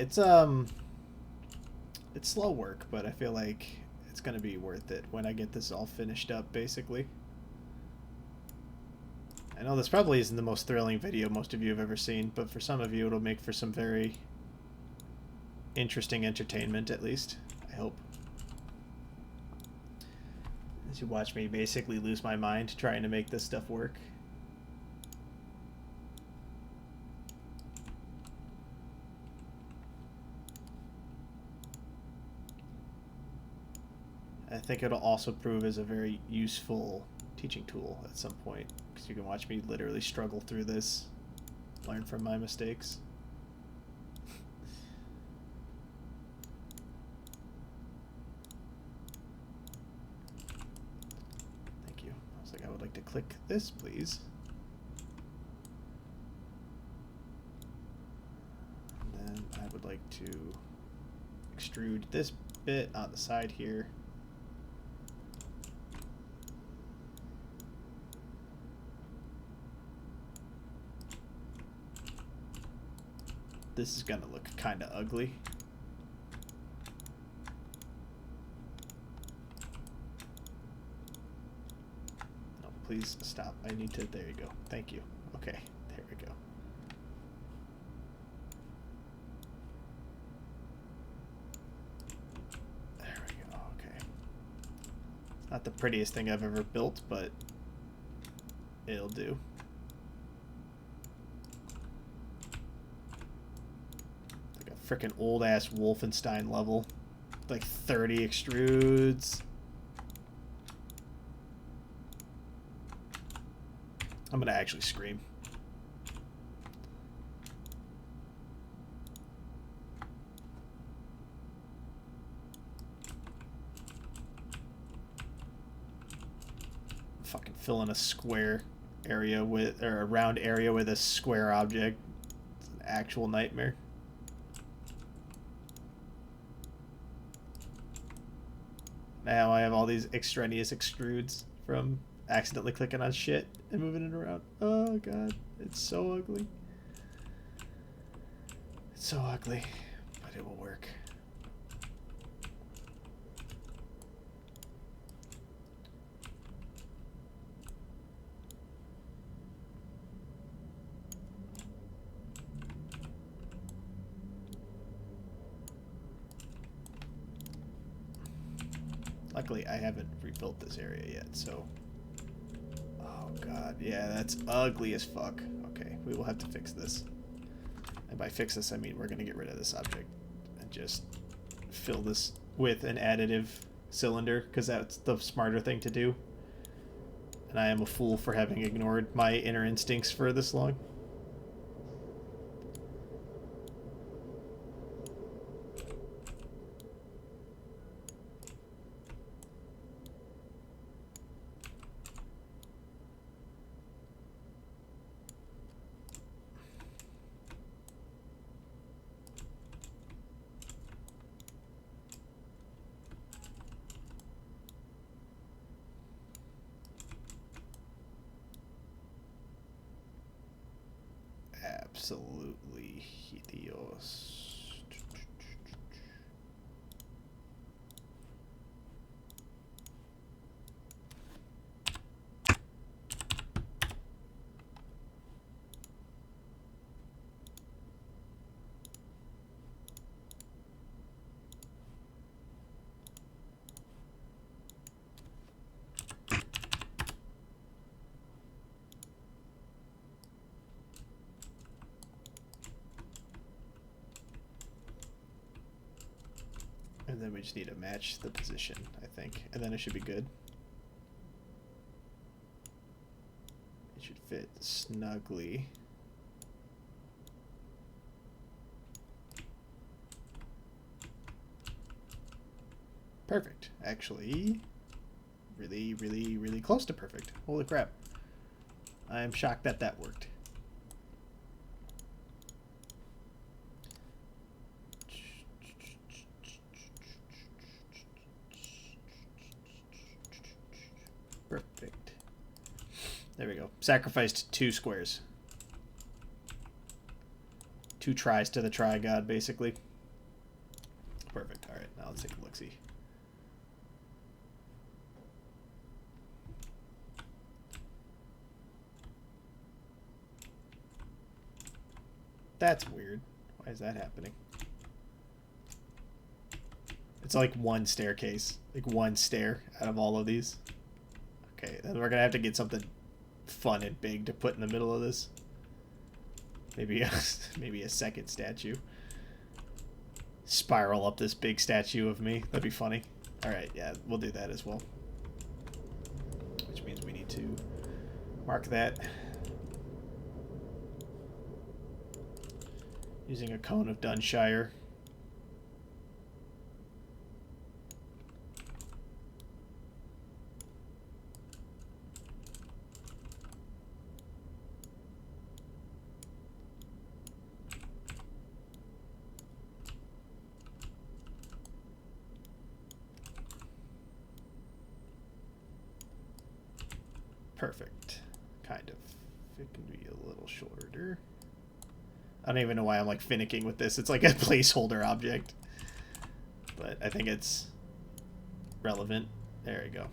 it's slow work, but I feel like it's gonna be worth it when I get this all finished up, basically. I know this probably isn't the most thrilling video most of you have ever seen, but for some of you it'll make for some very interesting entertainment, at least. I hope. As you watch me basically lose my mind trying to make this stuff work. I think it'll also prove as a very useful teaching tool at some point, because you can watch me literally struggle through this, learn from my mistakes. click this, please. And then I would like to extrude this bit on the side here. This is gonna look kind of ugly. No, please stop. I need to, there you go. Thank you. Okay, there we go. There we go, okay. Not the prettiest thing I've ever built, but it'll do. Freaking old ass Wolfenstein level, like 30 extrudes. I'm gonna actually scream. Fucking fill in a square area with, or a round area with a square object. It's an actual nightmare. Now I have all these extraneous extrudes from accidentally clicking on shit and moving it around. Oh god, it's so ugly. It's so ugly, but it will work. Luckily, I haven't rebuilt this area yet, so... Oh god, yeah, that's ugly as fuck. Okay, we will have to fix this. And by fix this, I mean we're gonna get rid of this object and just fill this with an additive cylinder, because that's the smarter thing to do. And I am a fool for having ignored my inner instincts for this long. Absolutely hideous. And then we just need to match the position, I think. And then it should be good. It should fit snugly. Perfect. Actually, really, really, really close to perfect. Holy crap. I'm shocked that that worked. Perfect. There we go. Sacrificed 2 squares. 2 tries to the tri-god, basically. Perfect. Alright, now let's take a look-see. That's weird. Why is that happening? It's like one staircase. Like one stair out of all of these. Okay, then we're gonna have to get something fun and big to put in the middle of this. Maybe maybe a second statue. Spiral up this big statue of me. That'd be funny. Alright, yeah, we'll do that as well. Which means we need to mark that. Using a cone of Dunshire. Perfect. Kind of. It can be a little shorter. I don't even know why I'm like finicking with this. It's like a placeholder object. But I think it's relevant. There we go.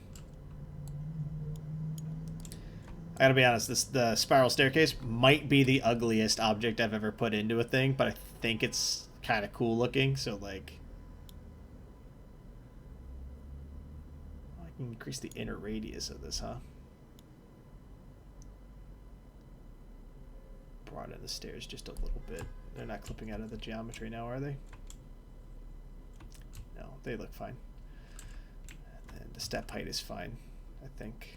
I gotta be honest, the spiral staircase might be the ugliest object I've ever put into a thing, but I think it's kind of cool looking, so like... I can increase the inner radius of this, huh? Broaden the stairs just a little bit. They're not clipping out of the geometry now, are they? No, they look fine. And the step height is fine, I think.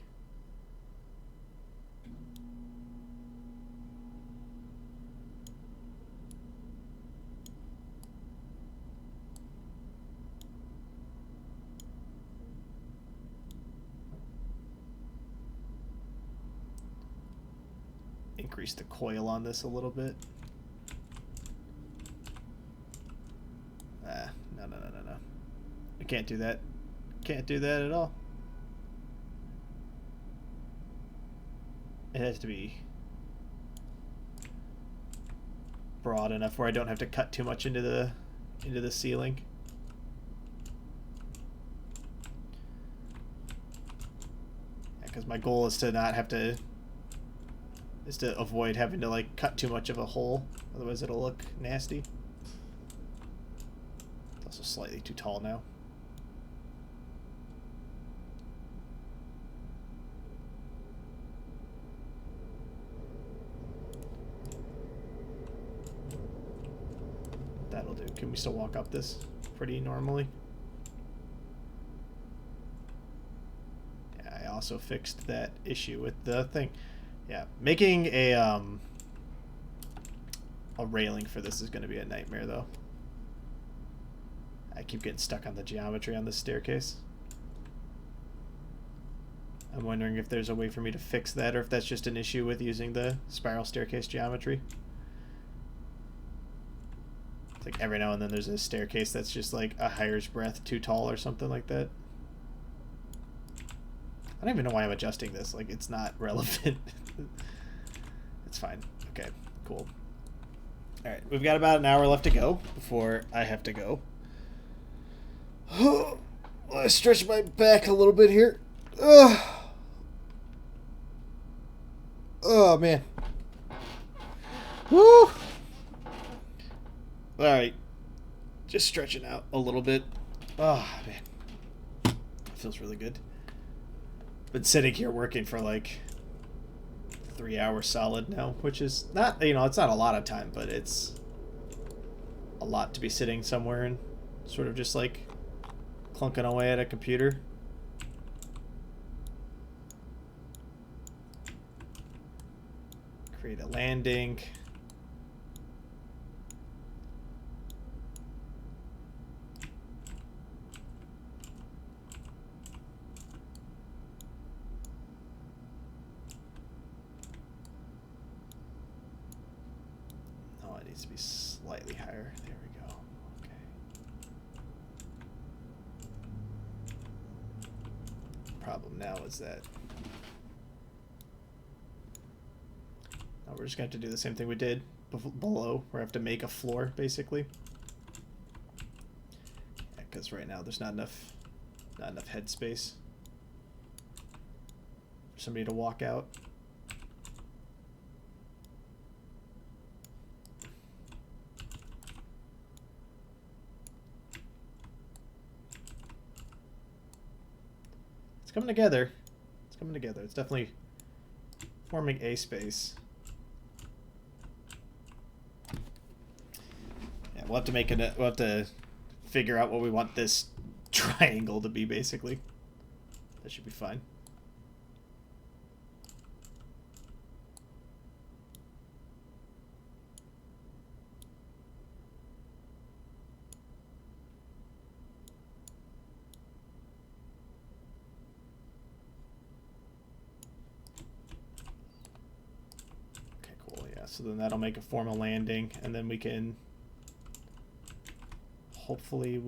Increase the coil on this a little bit. Ah, no. I can't do that. Can't do that at all. It has to be broad enough where I don't have to cut too much into the ceiling. Because my goal is to not have to avoid having to like cut too much of a hole, otherwise it'll look nasty. It's also slightly too tall now. That'll do. Can we still walk up this pretty normally? Yeah, I also fixed that issue with the thing. Yeah, making a railing for this is going to be a nightmare, though. I keep getting stuck on the geometry on this staircase. I'm wondering if there's a way for me to fix that, or if that's just an issue with using the spiral staircase geometry. It's like every now and then there's a staircase that's just like a hair's breadth too tall or something like that. I don't even know why I'm adjusting this. Like, it's not relevant. It's fine. Okay, cool. Alright, we've got about an hour left to go before I have to go. I stretch my back a little bit here. Oh, man. Woo! Alright. Just stretching out a little bit. Oh, man. Feels really good. Been sitting here working for like 3 hours solid now, which is not, you know, it's not a lot of time, but it's a lot to be sitting somewhere and sort of just like clunking away at a computer. Create a landing. Oh, it needs to be slightly higher. There we go. Okay. Problem now is that now we're just going to have to do the same thing we did below, where I have to make a floor, basically. Because right now there's not enough headspace for somebody to walk out. It's coming together. It's coming together. It's definitely forming a space. Yeah, we'll have to make it. We'll have to figure out what we want this triangle to be, basically. That should be fine. Okay, cool. Yeah, so then that'll make a formal landing, and then we can... Hopefully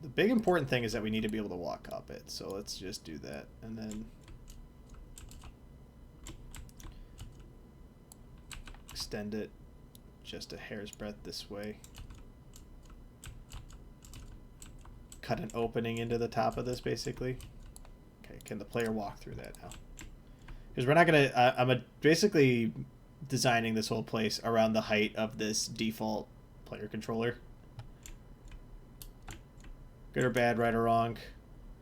the big important thing is that we need to be able to walk up it, so let's just do that, and then extend it just a hair's breadth this way. Cut an opening into the top of this, basically. Okay, can the player walk through that now? Because we're not going to... I'm basically designing this whole place around the height of this default player controller. Good or bad, right or wrong,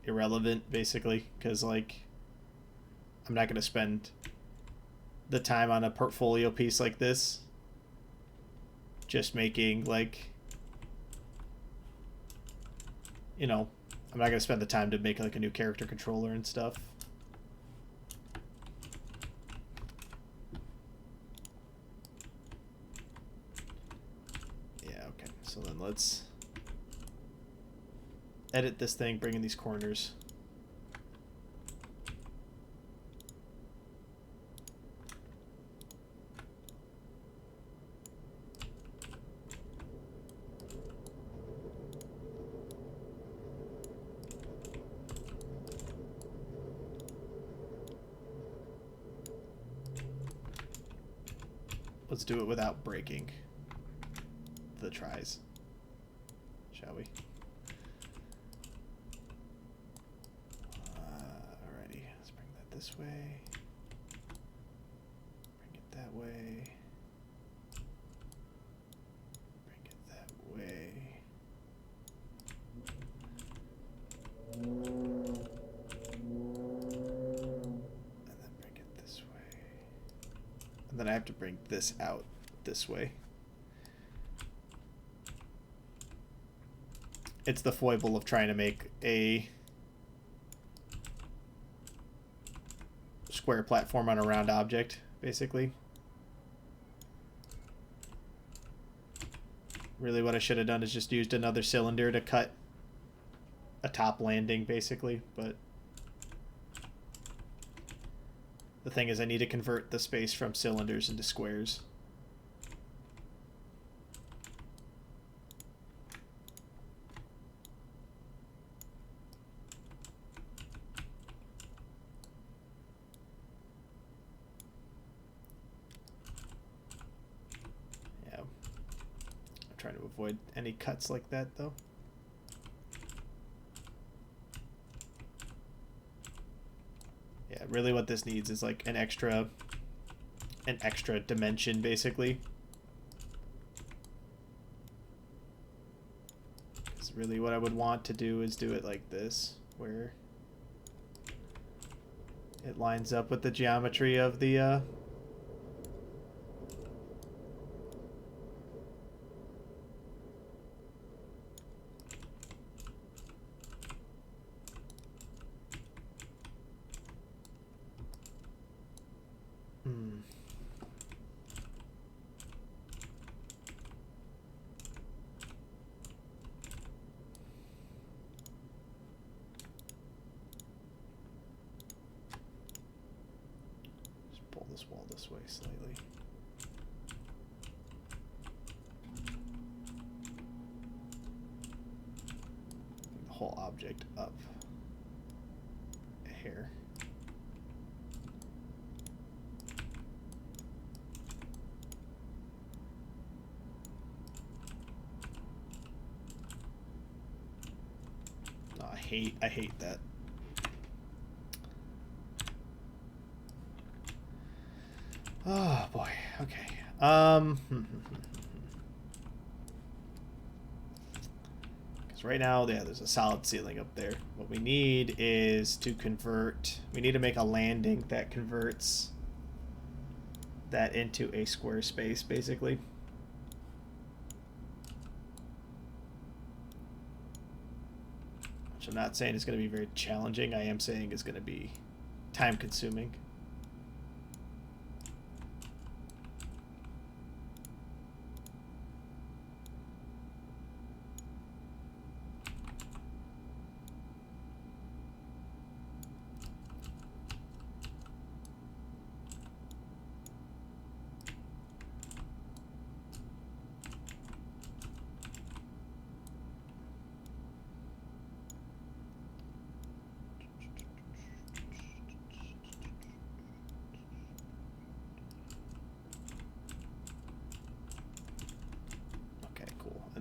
irrelevant, basically. Because, like, I'm not going to spend the time on a portfolio piece like this just making, like, you know, I'm not going to spend the time to make, like, a new character controller and stuff. Yeah, okay. So then let's edit this thing, bring in these corners. Let's do it without breaking the tries, shall we? Alrighty, let's bring that this way. Bring it that way. Bring it that way. And then bring it this way. And then I have to bring this out this way. It's the foible of trying to make a square platform on a round object, basically. Really what I should have done is just used another cylinder to cut a top landing, basically, but the thing is I need to convert the space from cylinders into squares. Trying to avoid any cuts like that, though. Yeah, really what this needs is like an extra dimension, basically. Because really what I would want to do is do it like this, where it lines up with the geometry of the this wall this way slightly. Bring the whole object up a hair. Oh, I hate that. Oh boy. Okay. Because right now, yeah, there's a solid ceiling up there. What we need is to convert. We need to make a landing that converts that into a square space, basically. Which I'm not saying is going to be very challenging. I am saying is going to be time-consuming.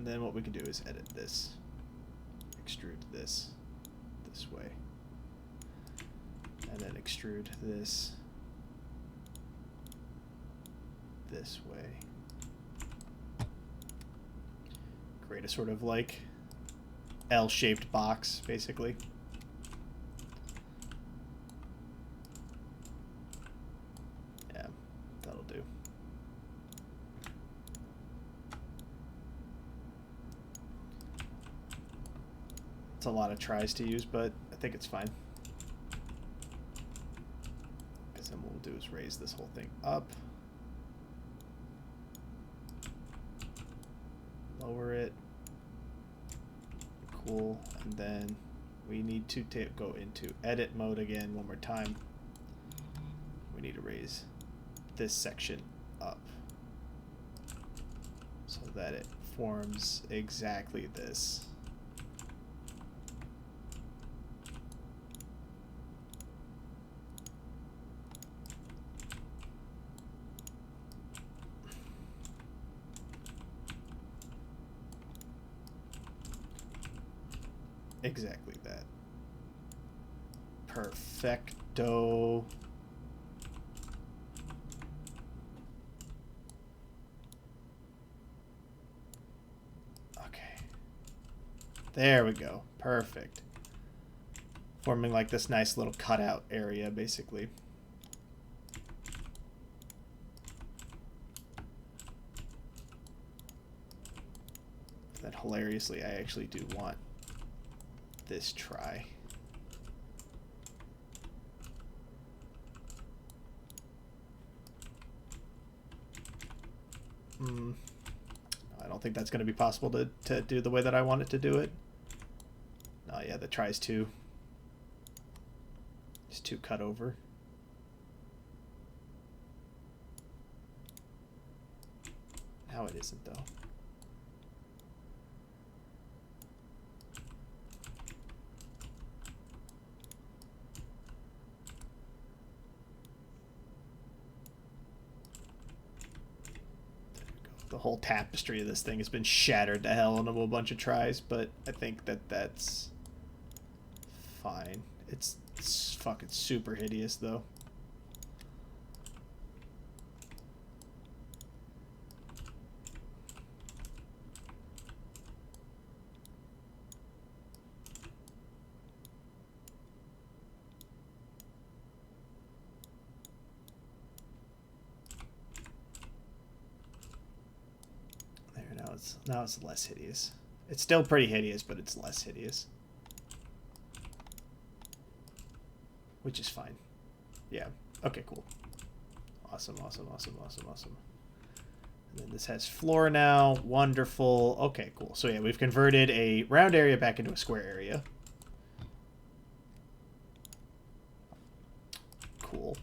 And then what we can do is edit this. Extrude this way. And then extrude this way. Create a sort of like L-shaped box, basically. Yeah, that'll do. It's a lot of tries to use, but I think it's fine. Because then what we'll do is raise this whole thing up. Lower it. Cool. And then we need to go into edit mode again one more time. We need to raise this section up so that it forms exactly this. Exactly that. Perfecto. Okay. There we go. Perfect. Forming like this nice little cutout area, basically. That hilariously, I actually do want this try. I don't think that's going to be possible to do the way that I want it to do it. Oh yeah, the tries too. It's too cut over. Now it isn't though. The whole tapestry of this thing has been shattered to hell in a whole bunch of tries, but I think that that's fine. It's fucking super hideous, though. Now it's less hideous. It's still pretty hideous, but it's less hideous. Which is fine. Yeah. Okay, cool. Awesome, awesome, awesome, awesome, awesome. And then this has floor now. Wonderful. Okay, cool. So yeah, we've converted a round area back into a square area. Cool.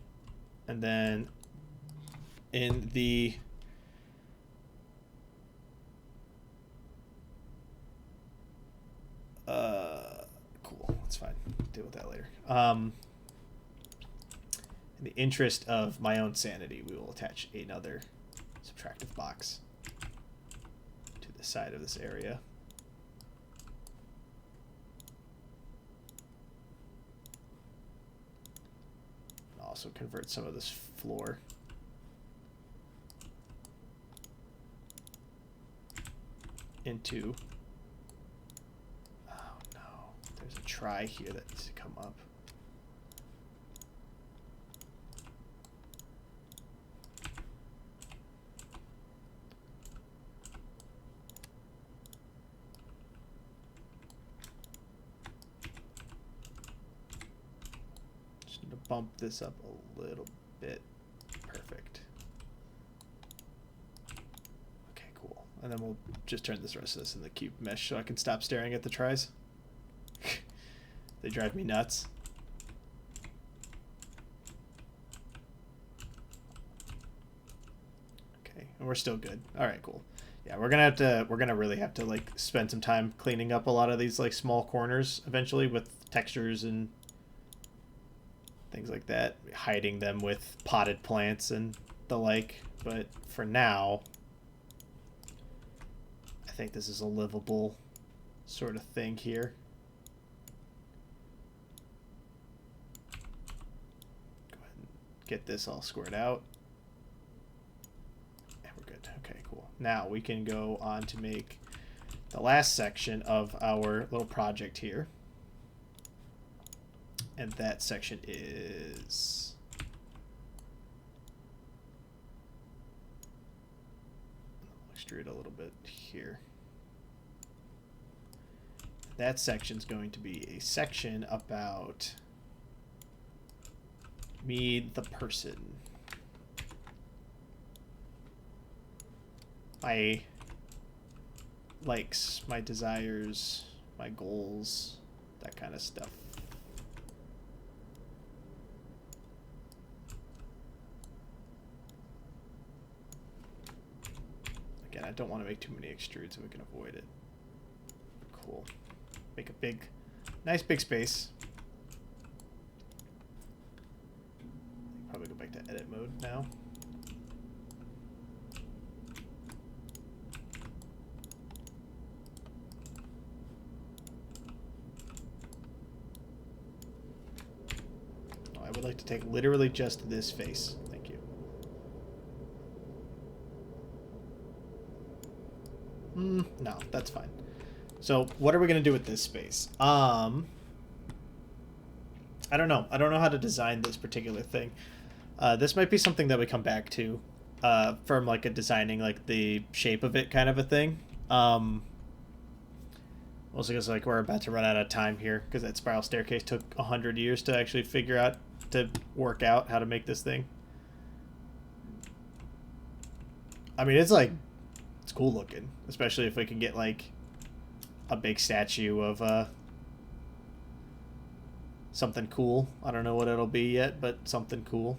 And then in the cool. That's fine. Deal with that later. In the interest of my own sanity, we will attach another subtractive box to the side of this area. I'll also convert some of this floor into... There's a try here that needs to come up. Just need to bump this up a little bit. Perfect. Okay, cool. And then we'll just turn this rest of this in the cube mesh so I can stop staring at the tries. They drive me nuts. Okay, and we're still good. All right, cool. Yeah, we're gonna really have to like spend some time cleaning up a lot of these like small corners eventually with textures and things like that, hiding them with potted plants and the like. But for now, I think this is a livable sort of thing here. Go ahead and get this all squared out. And we're good. Okay, cool. Now we can go on to make the last section of our little project here. And that section is... extrude a little bit here. That section's going to be a section about me, the person. My likes, my desires, my goals, that kind of stuff. Again, I don't want to make too many extrudes so we can avoid it. Cool. Make a big, nice big space. Probably go back to edit mode now. Oh, I would like to take literally just this face. Thank you. No, that's fine. So what are we going to do with this space? I don't know. I don't know how to design this particular thing. This might be something that we come back to from like a designing like the shape of it kind of a thing. Also because like we're about to run out of time here because that spiral staircase took 100 years to actually figure out, to work out how to make this thing. I mean, it's like, it's cool looking, especially if we can get like a big statue of something cool. I don't know what it'll be yet, but something cool.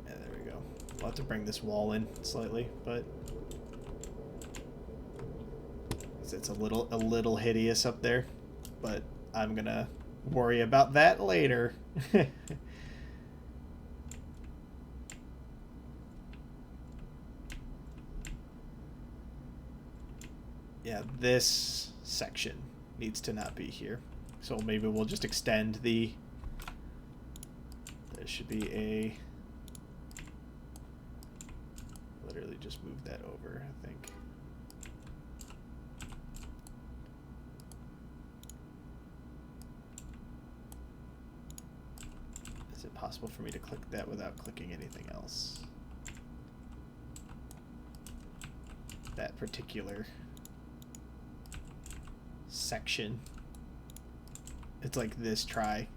Yeah, there we go. We'll have to bring this wall in slightly, but it's a little hideous up there, but I'm gonna worry about that later. Yeah, this section needs to not be here. So maybe we'll just extend the... There should be a... Literally just move that over, I think. Is it possible for me to click that without clicking anything else? That particular section, it's like this try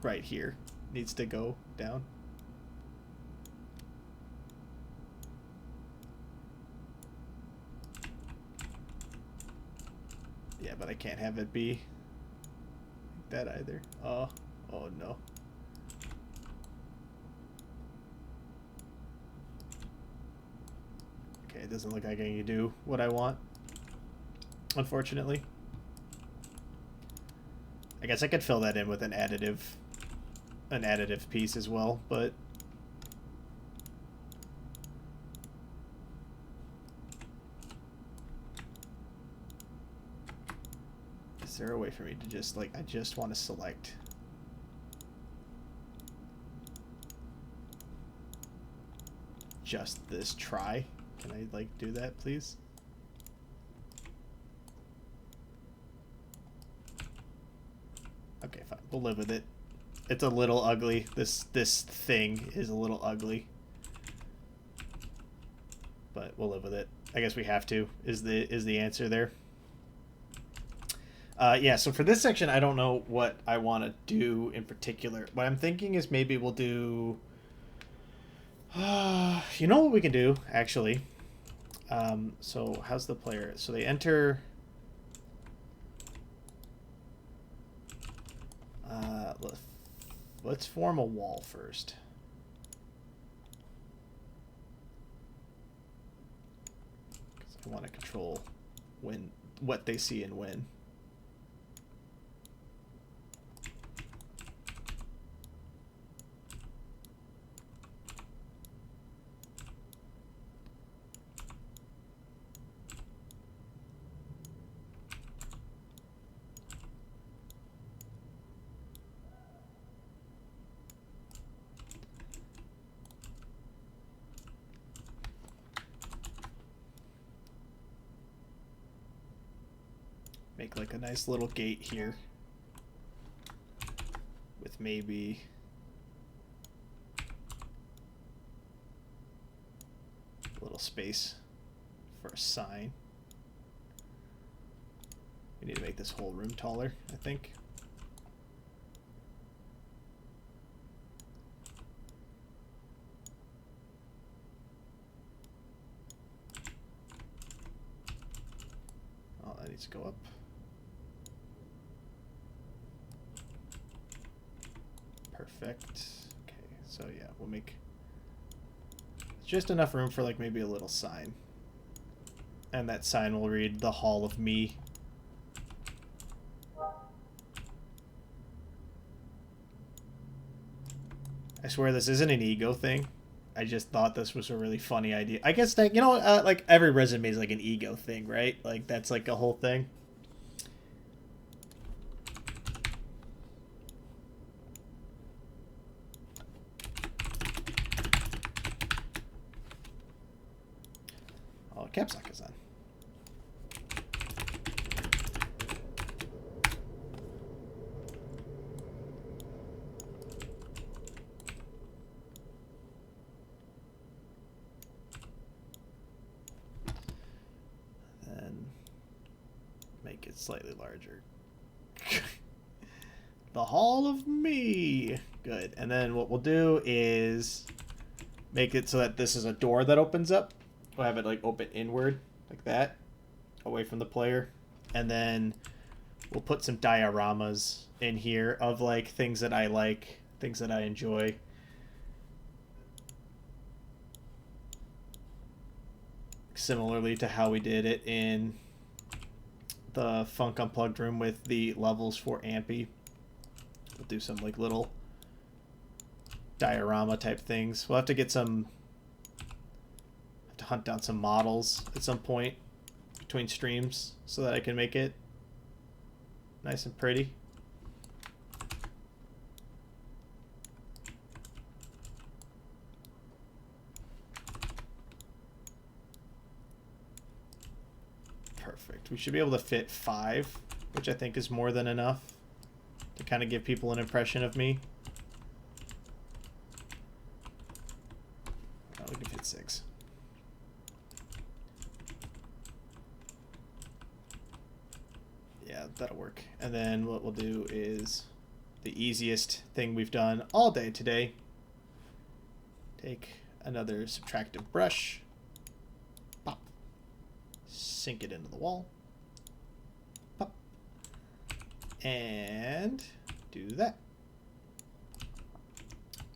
right here needs to go down. Yeah, but I can't have it be like that either. Oh no. Okay, it doesn't look like I can do what I want, unfortunately. I guess I could fill that in with an additive piece as well, but is there a way for me to just like, I just want to select just this try? Can I like do that, please? Okay, fine. We'll live with it. It's a little ugly. This thing is a little ugly. But we'll live with it. I guess we have to, is the answer there. Yeah, so for this section, I don't know what I want to do in particular. What I'm thinking is maybe we'll do... you know what we can do, actually? So how's the player? So they enter... let's form a wall first. Because I want to control what they see and when. Make like a nice little gate here with maybe a little space for a sign. We need to make this whole room taller, I think. Oh, that needs to go up. Perfect. Okay, so yeah, we'll make just enough room for like maybe a little sign. And that sign will read the Hall of Me. I swear this isn't an ego thing. I just thought this was a really funny idea. I guess that, you know, like every resume is like an ego thing, right? Like that's like a whole thing. Oh, caps lock is on. Then make it slightly larger. The Hall of Me. Good. And then what we'll do is make it so that this is a door that opens up. We'll have it like open inward like that, away from the player. And then we'll put some dioramas in here of like things that I like, things that I enjoy. Similarly to how we did it in the Funk Unplugged room with the levels for Ampy. We'll do some like little diorama type things. We'll have to get some, have to hunt down some models at some point between streams so that I can make it nice and pretty. Perfect. We should be able to fit 5, which I think is more than enough to kind of give people an impression of me. Oh, we can fit 6. Yeah, that'll work. And then what we'll do is the easiest thing we've done all day today. Take another subtractive brush. Pop. Sink it into the wall. Pop. And do that.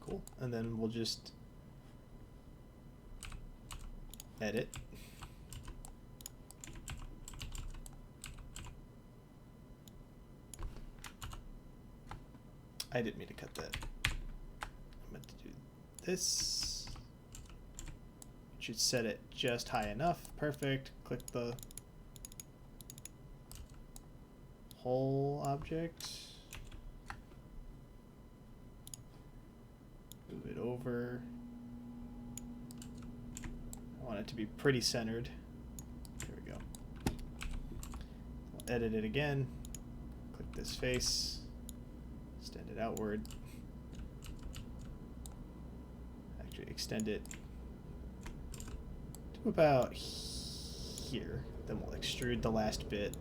Cool. And then we'll just edit. I didn't mean to cut that. I meant to do this. Should set it just high enough. Perfect. Click the whole object. Move it over. I want it to be pretty centered. There we go. I'll edit it again. Click this face. Extend it outward. Actually, extend it to about here. Then we'll extrude the last bit.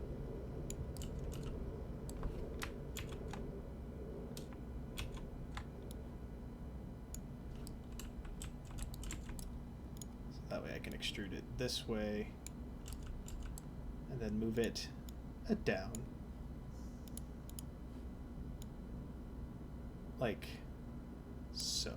So that way I can extrude it this way. And then move it down. Like so.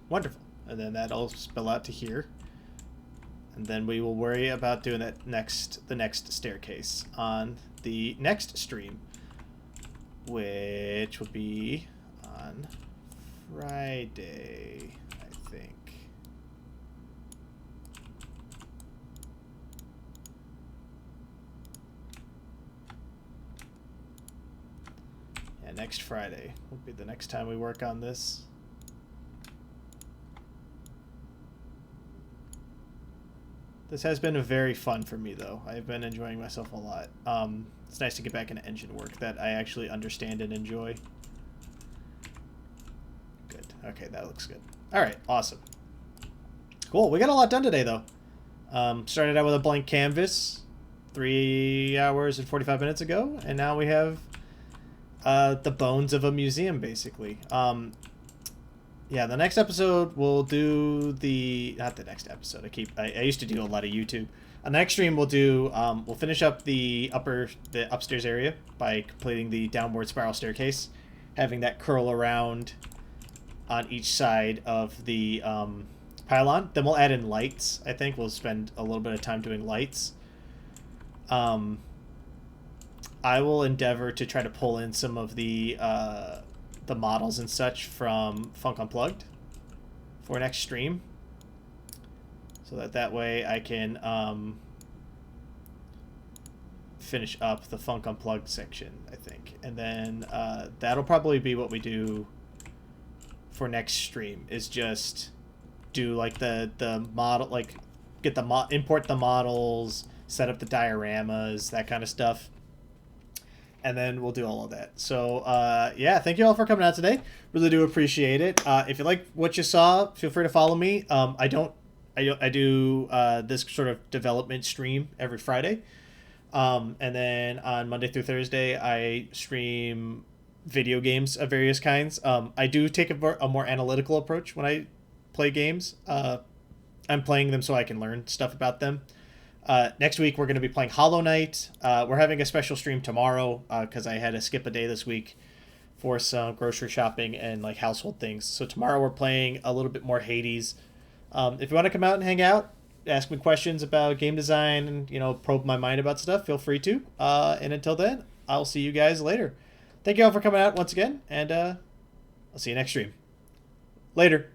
Wonderful. And then that'll spill out to here. And then we will worry about doing that the next staircase on the next stream, which will be on Friday, I think. next Friday will be the next time we work on this. This has been very fun for me, though. I've been enjoying myself a lot. It's nice to get back into engine work that I actually understand and enjoy. Good. Okay, that looks good. All right, awesome. Cool. We got a lot done today, though. Started out with a blank canvas 3 hours and 45 minutes ago, and now we have the bones of a museum, basically. Yeah, the next episode we'll do the... Not the next episode. I used to do a lot of YouTube. On the next stream we'll do... we'll finish up the upstairs area by completing the downward spiral staircase, having that curl around on each side of the pylon. Then we'll add in lights. I think we'll spend a little bit of time doing lights. I will endeavor to try to pull in some of the models and such from Funk Unplugged for next stream, so that way I can finish up the Funk Unplugged section, I think, and then that'll probably be what we do for next stream, is just do like the model, like get the import the models, set up the dioramas, that kind of stuff. And then we'll do all of that. So, yeah, thank you all for coming out today. Really do appreciate it. If you like what you saw, feel free to follow me. I do this sort of development stream every Friday. And then on Monday through Thursday, I stream video games of various kinds. I do take a more analytical approach when I play games. I'm playing them so I can learn stuff about them. Next week, we're going to be playing Hollow Knight. We're having a special stream tomorrow because I had to skip a day this week for some grocery shopping and like household things. So tomorrow we're playing a little bit more Hades. If you want to come out and hang out, ask me questions about game design and, probe my mind about stuff, feel free to. And until then, I'll see you guys later. Thank you all for coming out once again, and I'll see you next stream. Later.